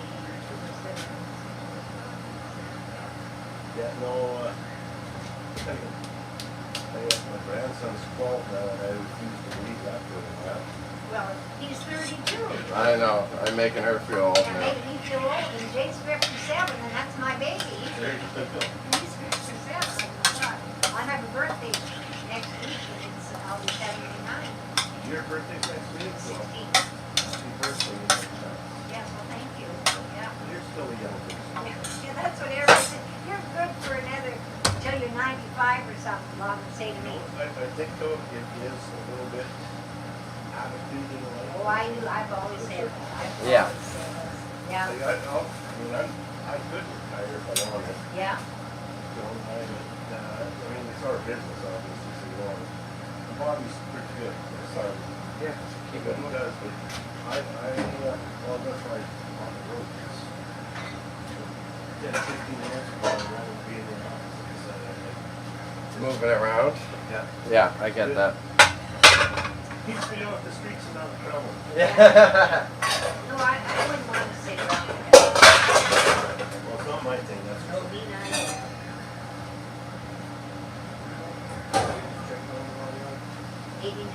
[SPEAKER 3] Yeah, no, I my grandson's 12 now, and I refuse to believe that for a while.
[SPEAKER 2] Well, he's 32.
[SPEAKER 1] I know. I'm making her feel old
[SPEAKER 2] That
[SPEAKER 1] now.
[SPEAKER 2] made me feel old, and Jay's 57, and that's my baby.
[SPEAKER 3] There you go.
[SPEAKER 2] He's 57. I have a birthday next week, and I'll be 79.
[SPEAKER 3] Your birthday's next week, so
[SPEAKER 2] 16.
[SPEAKER 3] happy birthday next time.
[SPEAKER 2] Yes, well, thank you. Yeah.
[SPEAKER 3] You're still a young person.
[SPEAKER 2] Yeah, that's what everybody said. You're good for another, till you're 95 or something, Mom would say to me.
[SPEAKER 3] I think though, it is a little bit attitude in life.
[SPEAKER 2] Oh, I've always said that. I've
[SPEAKER 1] Yeah.
[SPEAKER 2] always said that. Yeah,
[SPEAKER 3] Like, I could retire if I wanted.
[SPEAKER 2] yeah.
[SPEAKER 3] don't I? I mean, it's our business, obviously, so you know, the Bobby's pretty good. So,
[SPEAKER 1] Yeah.
[SPEAKER 3] keep it does, but well, that's why on the road, it's 10, 15 minutes ago, I'd rather be in the office.
[SPEAKER 1] Moving around.
[SPEAKER 3] Yeah.
[SPEAKER 1] Yeah, I get that.
[SPEAKER 3] Keeps me off the streets and out of trouble.
[SPEAKER 1] Yeah.
[SPEAKER 2] No, I wouldn't want to sit around with
[SPEAKER 3] Well, it's not my thing, that's
[SPEAKER 2] that. No,
[SPEAKER 3] for
[SPEAKER 2] be
[SPEAKER 3] sure.
[SPEAKER 2] nice. 89.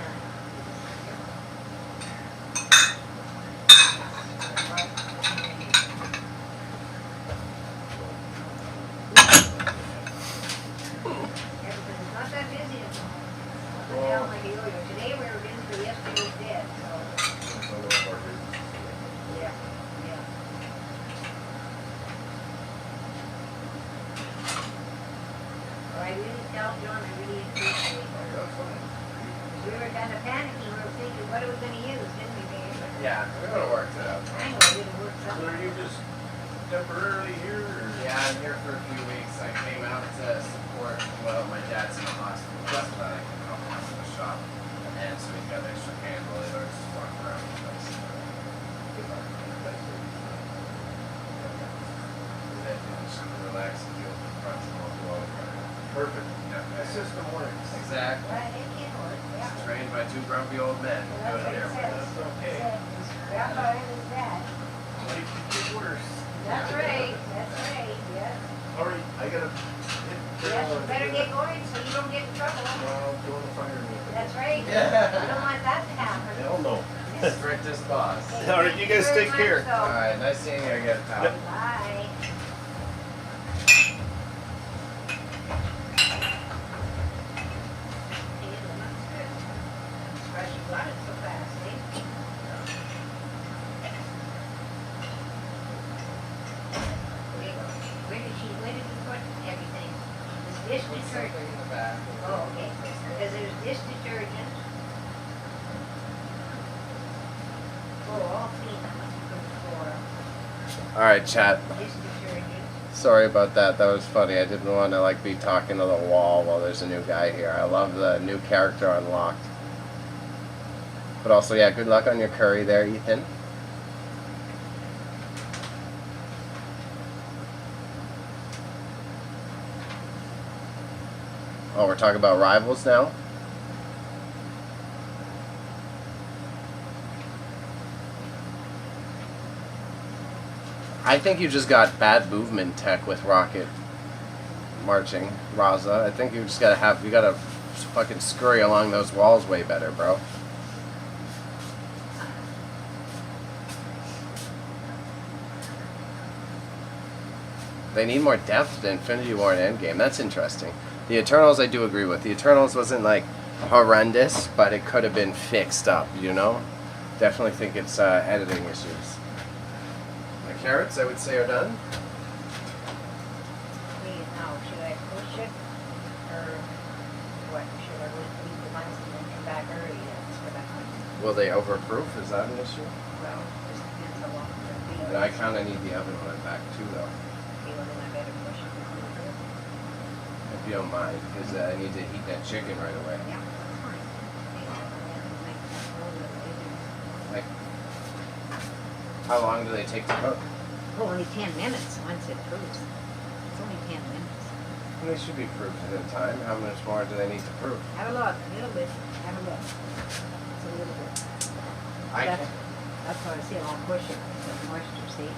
[SPEAKER 2] Everything's not that busy at the moment. Up and down like a yo-yo. Today we were busy, but yesterday's dead, so,
[SPEAKER 3] It's all of our business.
[SPEAKER 2] yeah, yeah. Well, I really tell John, I really appreciate it.
[SPEAKER 3] That's fine.
[SPEAKER 2] We were kind of panicking, we were thinking, what are we gonna use, didn't we, Dave?
[SPEAKER 1] Yeah, we're gonna work it out.
[SPEAKER 2] I know it didn't work
[SPEAKER 3] So
[SPEAKER 2] something.
[SPEAKER 3] are you just temporarily here, or?
[SPEAKER 1] Yeah, I'm here for a few weeks. I came out to support, well, my dad's in the hospital, so that I can help out in the shop. And so we've got extra handle in order to walk around the place. Then you just relax and deal with the front and all the way around.
[SPEAKER 3] Perfect.
[SPEAKER 1] Yeah,
[SPEAKER 3] The system works.
[SPEAKER 1] exactly.
[SPEAKER 2] Well, it can work, yeah.
[SPEAKER 1] Trained by two grumpy old men.
[SPEAKER 2] Well,
[SPEAKER 1] Doing
[SPEAKER 2] that's
[SPEAKER 1] it
[SPEAKER 2] what it
[SPEAKER 1] here.
[SPEAKER 2] says.
[SPEAKER 3] That's okay.
[SPEAKER 2] Yeah, is that.
[SPEAKER 3] Life could get worse.
[SPEAKER 2] That's right, yes.
[SPEAKER 3] All right, I gotta.
[SPEAKER 2] Yes, you better get going so you don't get in trouble.
[SPEAKER 3] Well, don't fire me.
[SPEAKER 2] That's right.
[SPEAKER 1] Yeah.
[SPEAKER 2] You don't want that to happen.
[SPEAKER 3] Hell no.
[SPEAKER 1] Strictest boss.
[SPEAKER 2] Okay,
[SPEAKER 3] All right,
[SPEAKER 2] thank
[SPEAKER 3] you guys
[SPEAKER 2] very
[SPEAKER 3] take
[SPEAKER 2] much,
[SPEAKER 3] care.
[SPEAKER 2] so.
[SPEAKER 1] Alright, nice seeing you again, pal.
[SPEAKER 3] Yep.
[SPEAKER 2] Bye. Hey, it looks good. I'm surprised you got it so fast, eh? Where did you put everything? This dish
[SPEAKER 1] Put
[SPEAKER 2] detergent.
[SPEAKER 1] something in the back.
[SPEAKER 2] Oh, okay. Because there's dish detergent. Oh, all clean. That must be good for
[SPEAKER 1] Alright, chat.
[SPEAKER 2] dish detergent.
[SPEAKER 1] Sorry about that. That was funny. I didn't want to be talking to the wall while there's a new guy here. I love the new character unlocked. But also, yeah, good luck on your curry there, Ethan. Oh, we're talking about rivals now? I think you just got bad movement tech with Rocket marching, Raza. I think you just gotta fucking scurry along those walls way better, bro. They need more depth to Infinity War and Endgame. That's interesting. The Eternals I do agree with. The Eternals wasn't horrendous, but it could have been fixed up, you know? Definitely think it's editing issues. The carrots I would say are done.
[SPEAKER 2] Wait, now, should I push it? Or what? Should I wait leave the ones and then come back early? That's what I'm like.
[SPEAKER 1] Will they overproof? Is that an issue?
[SPEAKER 2] Well, just depends how long it'll be.
[SPEAKER 1] And I kind of need the oven one back too, though.
[SPEAKER 2] Okay, well, then I better push it a little bit.
[SPEAKER 1] If you don't mind, because I need to heat that chicken right away.
[SPEAKER 2] Yeah, that's fine. Okay, well, then make that roll it later.
[SPEAKER 1] Like, how long do they take to cook?
[SPEAKER 2] Oh, only 10 minutes once it proves. It's only 10 minutes.
[SPEAKER 1] They should be proofed at a time. How much more do they need to proof?
[SPEAKER 2] Have a look, a little bit. Have a look. It's a little bit.
[SPEAKER 1] I
[SPEAKER 2] That's-
[SPEAKER 1] can.
[SPEAKER 2] That's why I say I'll push it, the moisture, see?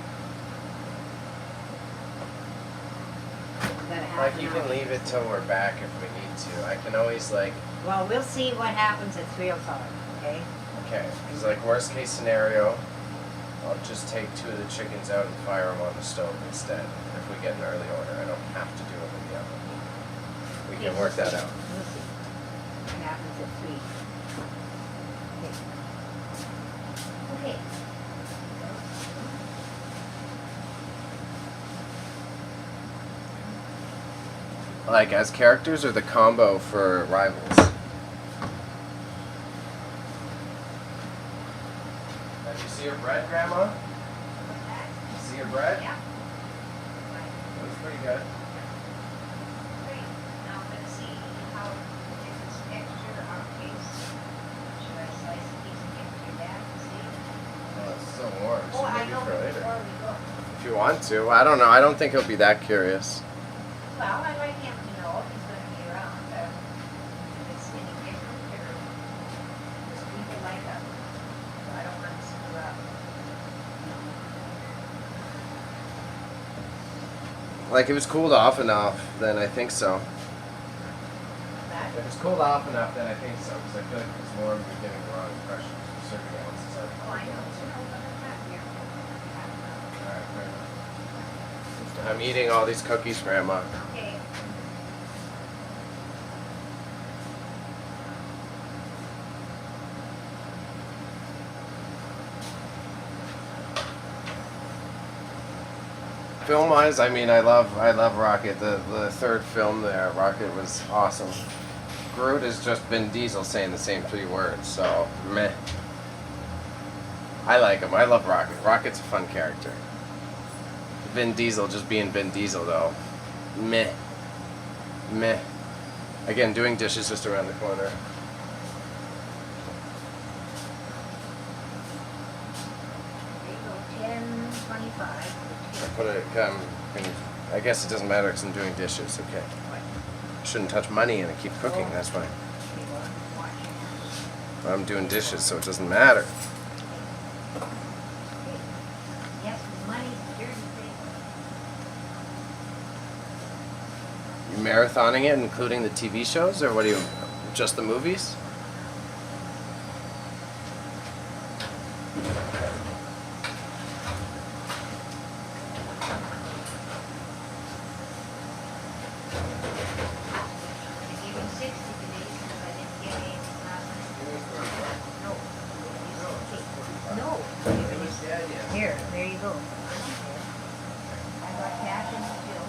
[SPEAKER 2] About a half
[SPEAKER 1] Like,
[SPEAKER 2] an
[SPEAKER 1] you
[SPEAKER 2] hour.
[SPEAKER 1] can leave it till we're back if we need to. I can always,
[SPEAKER 2] Well, we'll see what happens at 3 o'clock, okay?
[SPEAKER 1] okay. Because, worst case scenario, I'll just take 2 of the chickens out and fire them on the stove instead. If we get an early order, I don't have to do them in the oven. We can work that out.
[SPEAKER 2] We'll see what happens at 3. Okay. Okay.
[SPEAKER 1] Like, as characters or the combo for rivals? Did you see your bread, Grandma?
[SPEAKER 2] What's that?
[SPEAKER 1] You see your bread?
[SPEAKER 2] Yeah.
[SPEAKER 1] It was pretty good. If you want to. I don't know. I don't think he'll be that curious.
[SPEAKER 2] Well, I'd like him to know if he's gonna be around, if it's any different, or just people like us. So I don't want to screw up.
[SPEAKER 1] Like, if it's cooled off enough, then I think so.
[SPEAKER 2] That,
[SPEAKER 1] If it's cooled off enough, then I think so, because I feel like it's more of getting the wrong impression for certain ounces.
[SPEAKER 2] oh, I know, you know, but I'm not here.
[SPEAKER 1] Alright, fair enough. I'm eating all these cookies, Grandma.
[SPEAKER 2] Okay.
[SPEAKER 1] Film-wise, I mean, I love Rocket. The third film there, Rocket was awesome. Groot has just Vin Diesel saying the same 3 words, so meh. I like him. I love Rocket. Rocket's a fun character. Vin Diesel just being Vin Diesel, though, meh. Meh. Again, doing dishes just around the corner.
[SPEAKER 2] There you go, 10:25.
[SPEAKER 1] I put it. I guess it doesn't matter because I'm doing dishes. Okay. I shouldn't touch money and keep cooking. That's why. I'm doing dishes, so it doesn't matter.
[SPEAKER 2] Yes, money, dirty thing.
[SPEAKER 1] You marathoning it, including the TV shows, or what do you? Just the movies?
[SPEAKER 2] I gave him 60 today because I didn't get any last night. No. No. Here, there you go. I got cash in the till.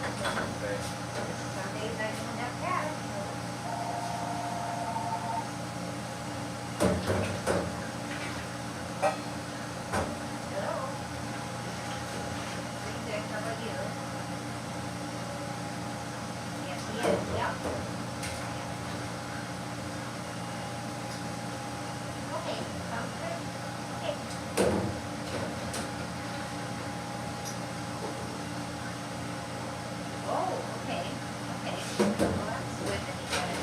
[SPEAKER 2] Some days I don't have cash. Hello? Pretty good, how about you? Yes, he is, yeah. Okay, sounds good. Okay. Oh, okay, okay. Well, that's good that he got it.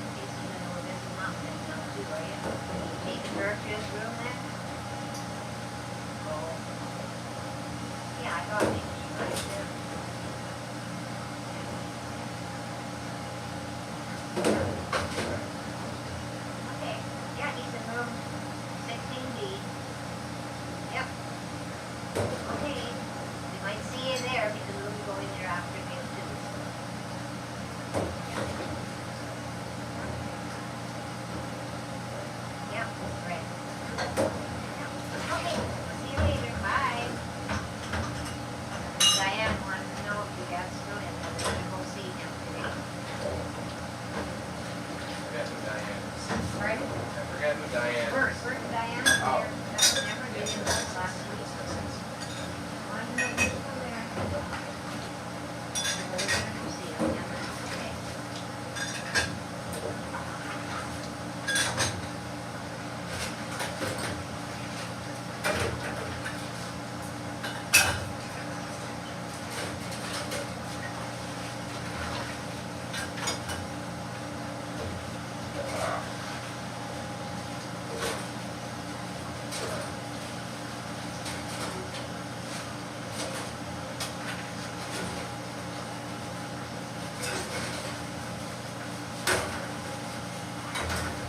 [SPEAKER 2] In case you know where this mountain is now too, are you? You taking her to his room then? Oh. Yeah, I thought maybe she might have. Okay, yeah, he's in room 16B. Yep. Okay, we might see you there because we'll be going there after him too. Yep, right. Yep. Okay, see you later, bye. Diane wanted to know if you got still in, we're gonna go see him today.
[SPEAKER 1] Forget who Diane is.
[SPEAKER 2] Pardon?
[SPEAKER 1] I forget who Diane is.
[SPEAKER 2] First Diane,
[SPEAKER 1] Oh.
[SPEAKER 2] there, that never did in last week. One minute, go there. We're gonna go see him, yeah, okay.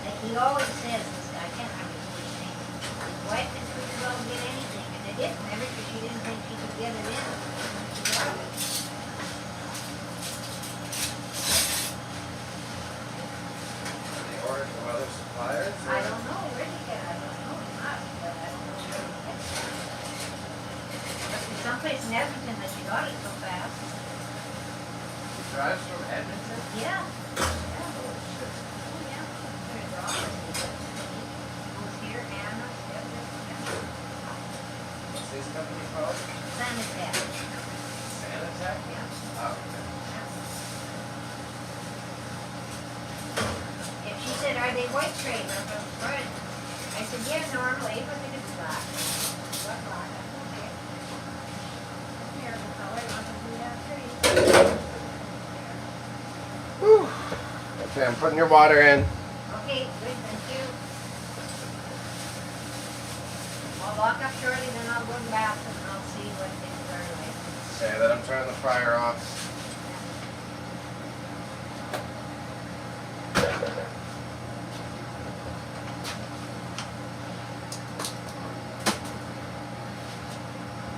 [SPEAKER 2] Like he always says, this guy, I can't remember his name, his wife didn't think he was get anything, and they didn't, ever, because she didn't think she could get it in. She got it.
[SPEAKER 1] They ordered from other suppliers?
[SPEAKER 2] I don't know, where did he get it? I don't know, he must, but I don't know where he gets it. Must be someplace in Edmonton that she got it so fast.
[SPEAKER 1] He drives from Edmonton?
[SPEAKER 2] Yeah. Yeah.
[SPEAKER 1] Oh, shit.
[SPEAKER 2] Oh, yeah. There's Robert. Goes here, Anna,
[SPEAKER 1] What's his company called?
[SPEAKER 2] Sanitary.
[SPEAKER 1] Sanitech?
[SPEAKER 2] Yeah.
[SPEAKER 1] Oh, okay.
[SPEAKER 2] And she said, are they white trays? I said, right. I said, yeah, normally, but they could be black. Well,
[SPEAKER 1] Whew. Okay, I'm putting your water in.
[SPEAKER 2] Okay, good, thank you. I'll walk up shortly, then I'll go to the bathroom and I'll see what things are like.
[SPEAKER 1] Say that I'm turning the fryer off.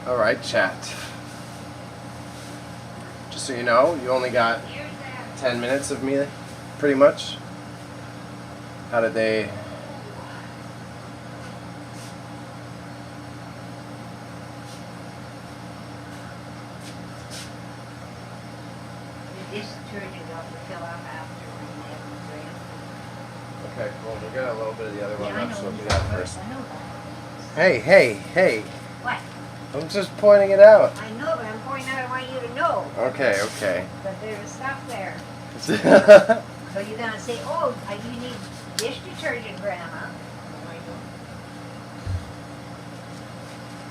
[SPEAKER 1] All right, chat. Just so you know, you only got
[SPEAKER 2] Here's that.
[SPEAKER 1] 10 minutes of me, pretty much. How did they...
[SPEAKER 2] The dish detergent got to fill up after when they have them drained.
[SPEAKER 1] Okay, well, we'll get a little bit of the other one
[SPEAKER 2] Yeah, I
[SPEAKER 1] up,
[SPEAKER 2] know.
[SPEAKER 1] so we'll do
[SPEAKER 2] it's
[SPEAKER 1] that
[SPEAKER 2] not
[SPEAKER 1] first.
[SPEAKER 2] I know that.
[SPEAKER 1] Hey, hey, hey.
[SPEAKER 2] What?
[SPEAKER 1] I'm just pointing it out.
[SPEAKER 2] I know, but I'm pointing out I want you to know.
[SPEAKER 1] Okay, okay.
[SPEAKER 2] But there's stuff there.
[SPEAKER 1] Yeah,
[SPEAKER 2] So you're gonna say, oh, you need dish detergent, Grandma. No, I don't.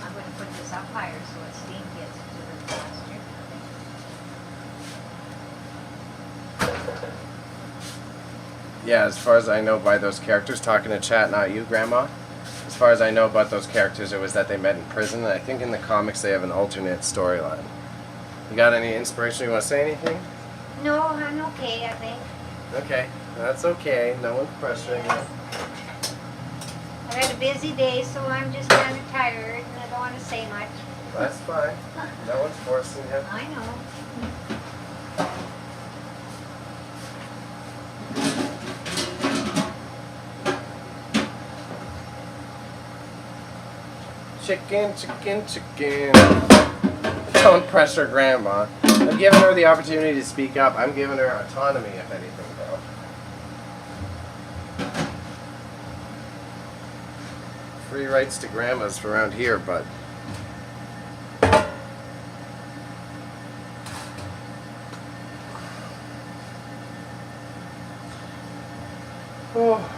[SPEAKER 2] I'm gonna put this up higher so its steam gets to the faster.
[SPEAKER 1] as far as I know by those characters, talking to chat, not you, Grandma. As far as I know about those characters, it was that they met in prison. And I think in the comics they have an alternate storyline. You got any inspiration? You want to say anything?
[SPEAKER 2] No, I'm okay, I think.
[SPEAKER 1] Okay, that's okay. No one's pressuring you.
[SPEAKER 2] I've had a busy day, so I'm just kind of tired and I don't want to say much.
[SPEAKER 1] That's fine. No one's forcing you.
[SPEAKER 2] I know.
[SPEAKER 1] Chicken, chicken, chicken. Don't pressure Grandma. I'm giving her the opportunity to speak up. I'm giving her autonomy, if anything, bro. Free rights to grandmas for around here, but... Oh.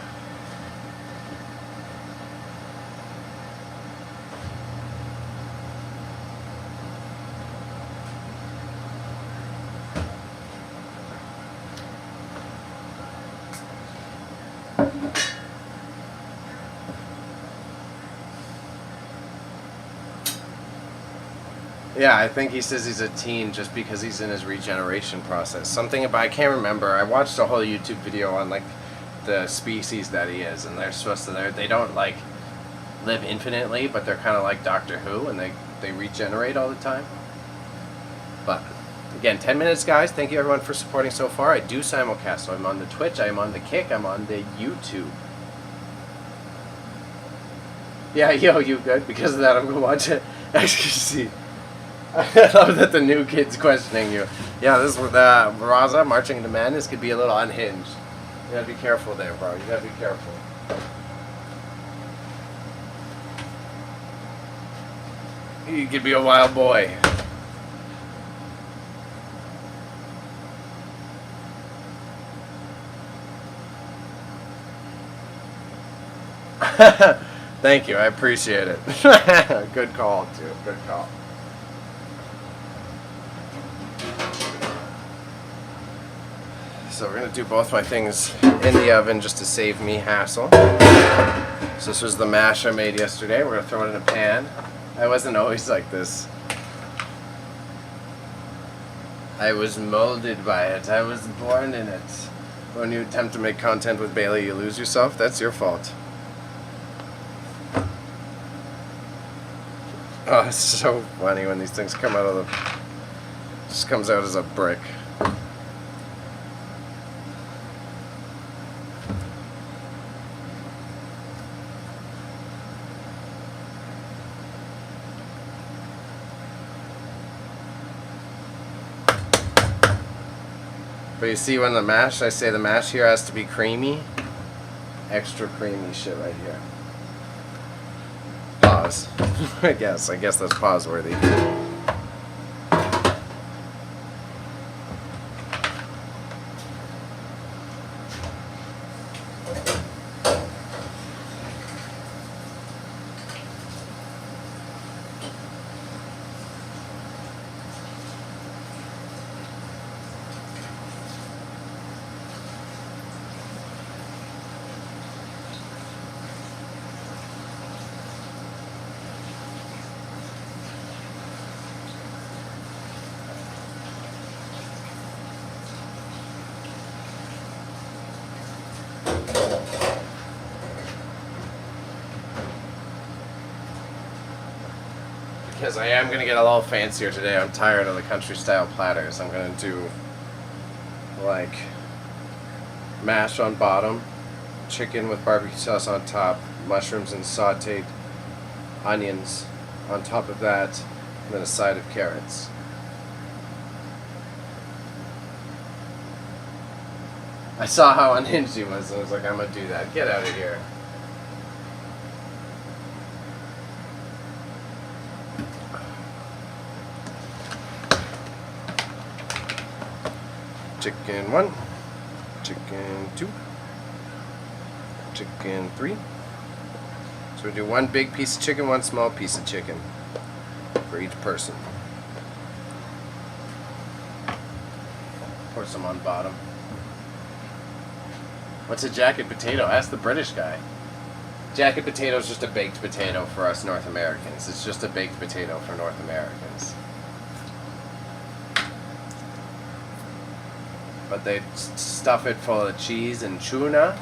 [SPEAKER 1] Yeah, I think he says he's a teen just because he's in his regeneration process. Something about, I can't remember. I watched a whole YouTube video on like the species that he is, and they're supposed to, they don't like live infinitely, but they're kind of like Doctor Who, and they regenerate all the time. But again, 10 minutes, guys. Thank you everyone for supporting so far. I do simulcast, so I'm on the Twitch, I'm on the Kick, I'm on the YouTube. Yeah, yo, you good? Because of that, I'm gonna watch it. XQC. I love that the new kid's questioning you. Yeah, this with Raza marching into madness could be a little unhinged. You gotta be careful there, bro. You gotta be careful. You could be a wild boy. Thank you, I appreciate it. Good call, too. Good call. So we're going to do both my things in the oven just to save me hassle. So this was the mash I made yesterday. We're going to throw it in a pan. I wasn't always like this. I was molded by it. I was born in it. When you attempt to make content with Bailey, you lose yourself. That's your fault. Oh, it's so funny when these things come out of the... Just comes out as a brick. But you see when the mash, I say the mash here has to be creamy. Extra creamy shit right here. Pause. I guess that's pause worthy. because I am going to get a little fancier today. I'm tired of the country style platters. I'm going to do like mash on bottom, chicken with barbecue sauce on top, mushrooms and sauteed onions on top of that, and then a side of carrots. I saw how unhinged he was, and I was like, I'm going to do that. Get out of here. Chicken 1, chicken 2, chicken 3. So we do one big piece of chicken, one small piece of chicken for each person. Pour some on bottom. What's a jacket potato? Ask the British guy. Jacket potato is just a baked potato for us North Americans. It's just a baked potato for North Americans. But they stuff it full of cheese and tuna.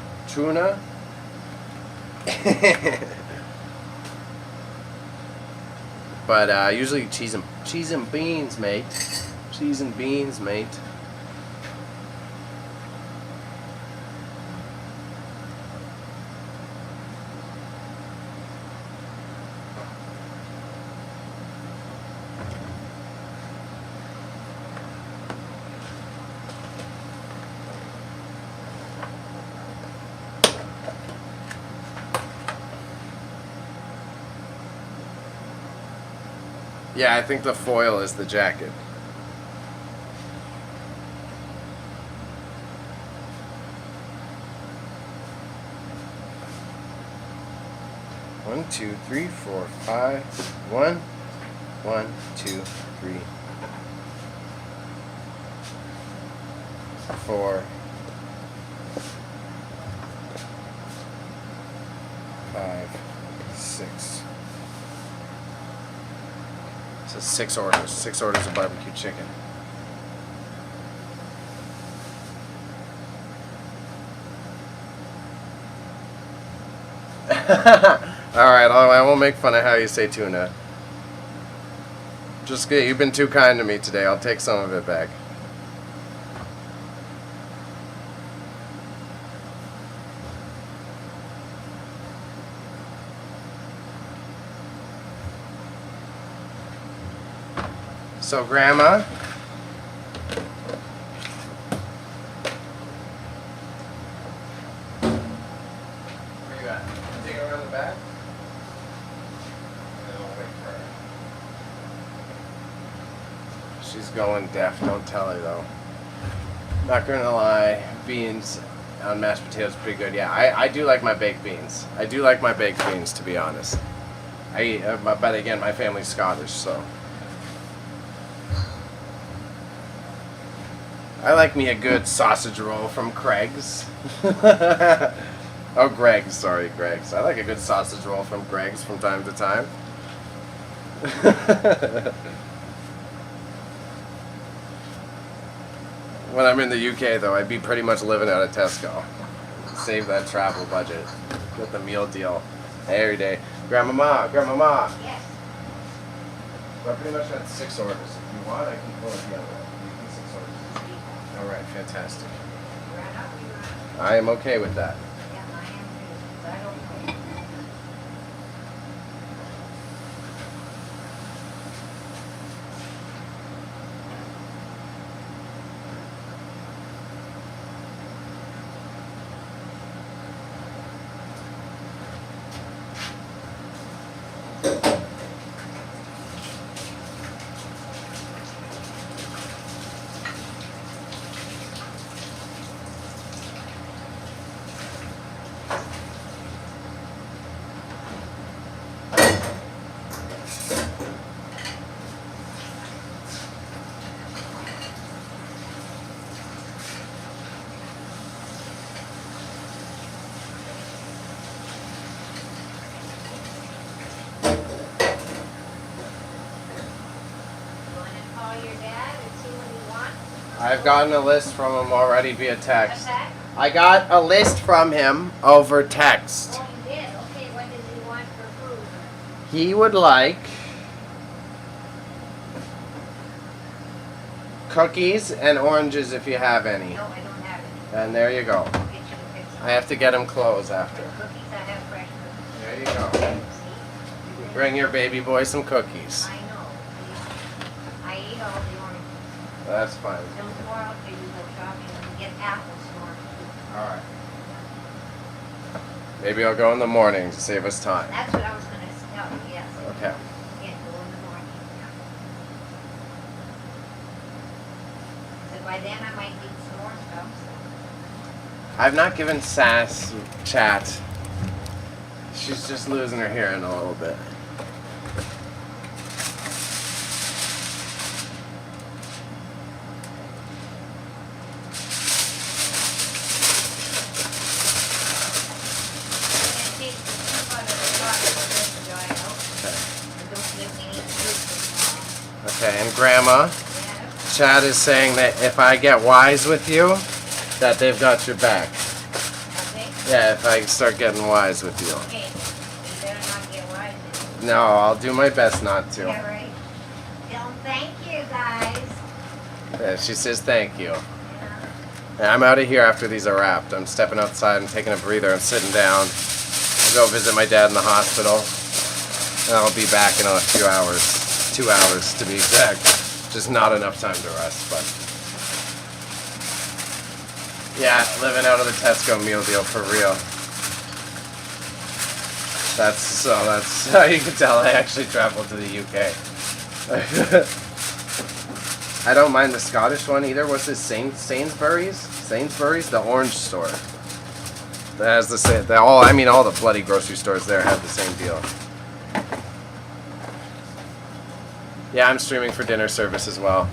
[SPEAKER 1] But usually cheese and beans, mate. Cheese and beans, mate. Yeah, I think the foil is the jacket. One, two, three, four, five. 1, 1, 2, 3, 4, 5, 6. So 6 orders. 6 orders of barbecue chicken. Alright, I won't make fun of how you say tuna. Just good. You've been too kind to me today. I'll take some of it back. So, Grandma, where you at? Take her around the back? And I'll wait for her. She's going deaf. Don't tell her, though. Not gonna lie, beans on mashed potatoes pretty good. Yeah, I do like my baked beans. I do like my baked beans, to be honest. But again, my family's Scottish, so. I like me a good sausage roll from Craig's. Oh, Greg's, sorry, Greg's. I like a good sausage roll from Greg's from time to time. When I'm in the UK, though, I'd be pretty much living out of Tesco. Save that travel budget. Get the meal deal every day. Grandmama.
[SPEAKER 2] Yes.
[SPEAKER 1] I pretty much had 6 orders. If you want, I can pull it together. All right, fantastic. I am okay with that.
[SPEAKER 2] Yeah, I am too, 'cause I don't know.
[SPEAKER 1] I've gotten a list from him already via text.
[SPEAKER 2] What's that?
[SPEAKER 1] I got a list from him over text.
[SPEAKER 2] Oh, you did? Okay, what does he want for food?
[SPEAKER 1] He would like cookies and oranges if you have any.
[SPEAKER 2] No, I don't have any.
[SPEAKER 1] And there you go.
[SPEAKER 2] I'll get you to fix
[SPEAKER 1] I have to get them clothes after.
[SPEAKER 2] cookies. I have fresh cookies.
[SPEAKER 1] There you go.
[SPEAKER 2] See?
[SPEAKER 1] Bring your baby boy some cookies.
[SPEAKER 2] I know. I eat all the oranges.
[SPEAKER 1] That's fine.
[SPEAKER 2] Till tomorrow, after you go shopping and get apples tomorrow.
[SPEAKER 1] Alright. Maybe I'll go in the morning to save us time.
[SPEAKER 2] That's what I was gonna tell you, yes.
[SPEAKER 1] Okay.
[SPEAKER 2] Yeah, go in the morning, yeah. So by then I might need some more stuff, so.
[SPEAKER 1] I've not given Sass chat. She's just losing her hearing a little bit.
[SPEAKER 2] And take the soup out of the pot for this to dry out.
[SPEAKER 1] Okay.
[SPEAKER 2] And don't give me any soup for
[SPEAKER 1] Okay, and Grandma,
[SPEAKER 2] tomorrow.
[SPEAKER 1] Chad is saying that if I get wise with you, that they've got your back.
[SPEAKER 2] Okay?
[SPEAKER 1] Yeah, if I start getting wise with you.
[SPEAKER 2] Okay. You better not get wise.
[SPEAKER 1] No, I'll do my best not to.
[SPEAKER 2] Yeah, right. Tell 'em thank you, guys.
[SPEAKER 1] Yeah, she says thank you.
[SPEAKER 2] Yeah.
[SPEAKER 1] And I'm out of here after these are wrapped. I'm stepping outside and taking a breather and sitting down. I'll go visit my dad in the hospital. And I'll be back in a few hours. 2 hours to be exact. Just not enough time to rest, but. Yeah, living out of the Tesco meal deal for real. That's how you can tell I actually traveled to the UK. I don't mind the Scottish one either. What's this? Sainsbury's? Sainsbury's, the orange store. That has the same. All the bloody grocery stores there have the same deal. Yeah, I'm streaming for dinner service as well.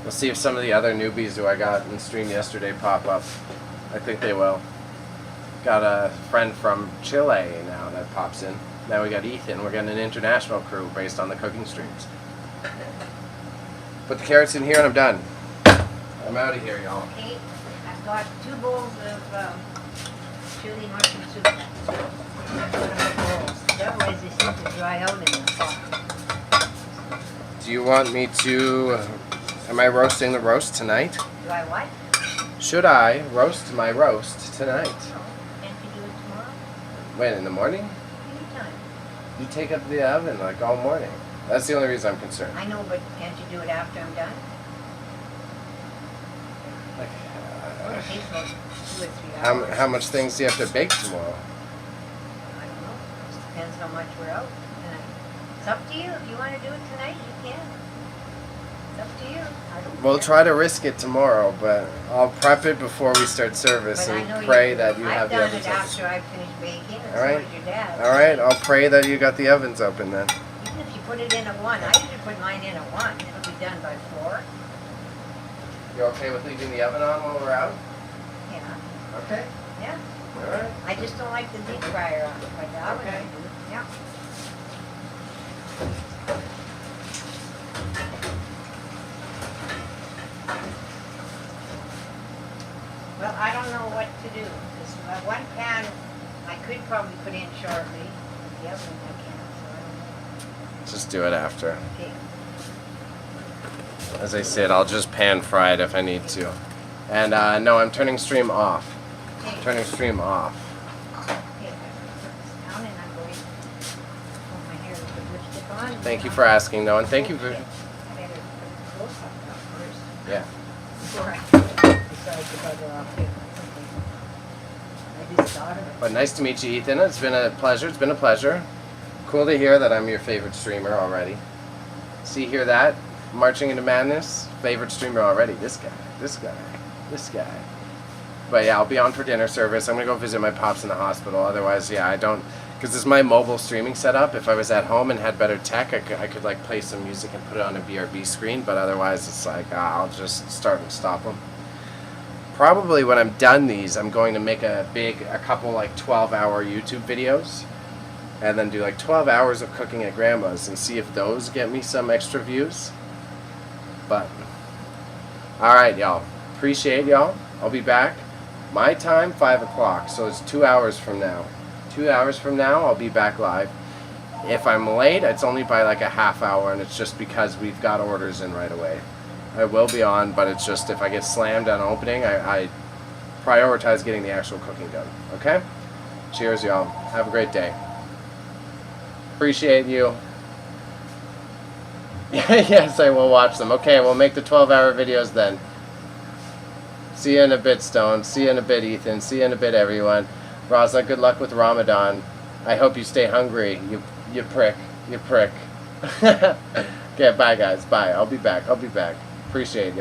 [SPEAKER 1] We'll see if some of the other newbies who I got in stream yesterday pop up. I think they will. Got a friend from Chile now that pops in. Now we got Ethan. We're getting an international crew based on the cooking streams. Put the carrots in here and I'm done. I'm out of here, y'all.
[SPEAKER 2] Okay, I've got 2 bowls of chili mushroom soup. Otherwise, they seem to dry out in the pot.
[SPEAKER 1] Do you want me to... Am I roasting the roast tonight?
[SPEAKER 2] Do I what?
[SPEAKER 1] Should I roast my roast tonight?
[SPEAKER 2] No. Can't you do it tomorrow?
[SPEAKER 1] When, in the morning?
[SPEAKER 2] Anytime.
[SPEAKER 1] You take up the oven like all morning. That's the only reason I'm concerned.
[SPEAKER 2] I know, but can't you do it after I'm done?
[SPEAKER 1] Like,
[SPEAKER 2] Well, it takes about 2 or 3 hours.
[SPEAKER 1] how much things do you have to bake tomorrow?
[SPEAKER 2] I don't know. It just depends how much we're out. It's up to you. If you want to do it tonight, you can. It's up to you. I don't
[SPEAKER 1] We'll
[SPEAKER 2] care.
[SPEAKER 1] try to risk it tomorrow, but I'll prep it before we start service
[SPEAKER 2] But I
[SPEAKER 1] and
[SPEAKER 2] know
[SPEAKER 1] pray that you
[SPEAKER 2] I've
[SPEAKER 1] have the
[SPEAKER 2] done
[SPEAKER 1] ovens
[SPEAKER 2] it
[SPEAKER 1] open.
[SPEAKER 2] after I finish baking, and
[SPEAKER 1] All right.
[SPEAKER 2] so does your dad.
[SPEAKER 1] Alright, I'll pray that you got the ovens open then.
[SPEAKER 2] Even if you put it in at 1, I usually put mine in at 1. It'll be done by 4.
[SPEAKER 1] You okay with leaving the oven on while we're out?
[SPEAKER 2] Yeah.
[SPEAKER 1] Okay.
[SPEAKER 2] Yeah.
[SPEAKER 1] Alright.
[SPEAKER 2] I just don't like the deep fryer on it, but the oven I
[SPEAKER 1] Okay.
[SPEAKER 2] do. Yeah. Well, I don't know what to do. This one pan I could probably put in shortly. The other one I can't, so I don't
[SPEAKER 1] Just do it after.
[SPEAKER 2] know. Okay.
[SPEAKER 1] As I said, I'll just pan fry it if I need to. And no, I'm turning stream off.
[SPEAKER 2] Okay.
[SPEAKER 1] Turning stream off.
[SPEAKER 2] Okay, I put this down and I'm going to put my hair with the lipstick on.
[SPEAKER 1] Thank you for asking though, and thank you for...
[SPEAKER 2] I better put the clothes up first
[SPEAKER 1] Yeah.
[SPEAKER 2] before I decide to bugger off here. I just thought of it.
[SPEAKER 1] But nice to meet you, Ethan. It's been a pleasure. It's been a pleasure. Cool to hear that I'm your favorite streamer already. See, hear that? Marching into madness. Favorite streamer already. This guy. This guy. This guy. But yeah, I'll be on for dinner service. I'm gonna go visit my pops in the hospital. Otherwise, yeah, I don't... Because this is my mobile streaming setup. If I was at home and had better tech, I could like play some music and put it on a BRB screen. But otherwise, it's like, I'll just start and stop them. Probably when I'm done these, I'm going to make a couple like 12-hour YouTube videos. And then do like 12 hours of cooking at grandma's and see if those get me some extra views. But, alright y'all. Appreciate y'all. I'll be back. My time, 5 o'clock. So it's 2 hours from now. 2 hours from now, I'll be back live. If I'm late, it's only by like a half hour, and it's just because we've got orders in right away. I will be on, but it's just if I get slammed on opening, I prioritize getting the actual cooking done. Okay? Cheers, y'all. Have a great day. Appreciate you. Yes, I will watch them. Okay, we'll make the 12-hour videos then. See you in a bit, Stone. See you in a bit, Ethan. See you in a bit, everyone. Raza, good luck with Ramadan. I hope you stay hungry. You prick. You prick. Okay, bye, guys. Bye. I'll be back. Appreciate y'all.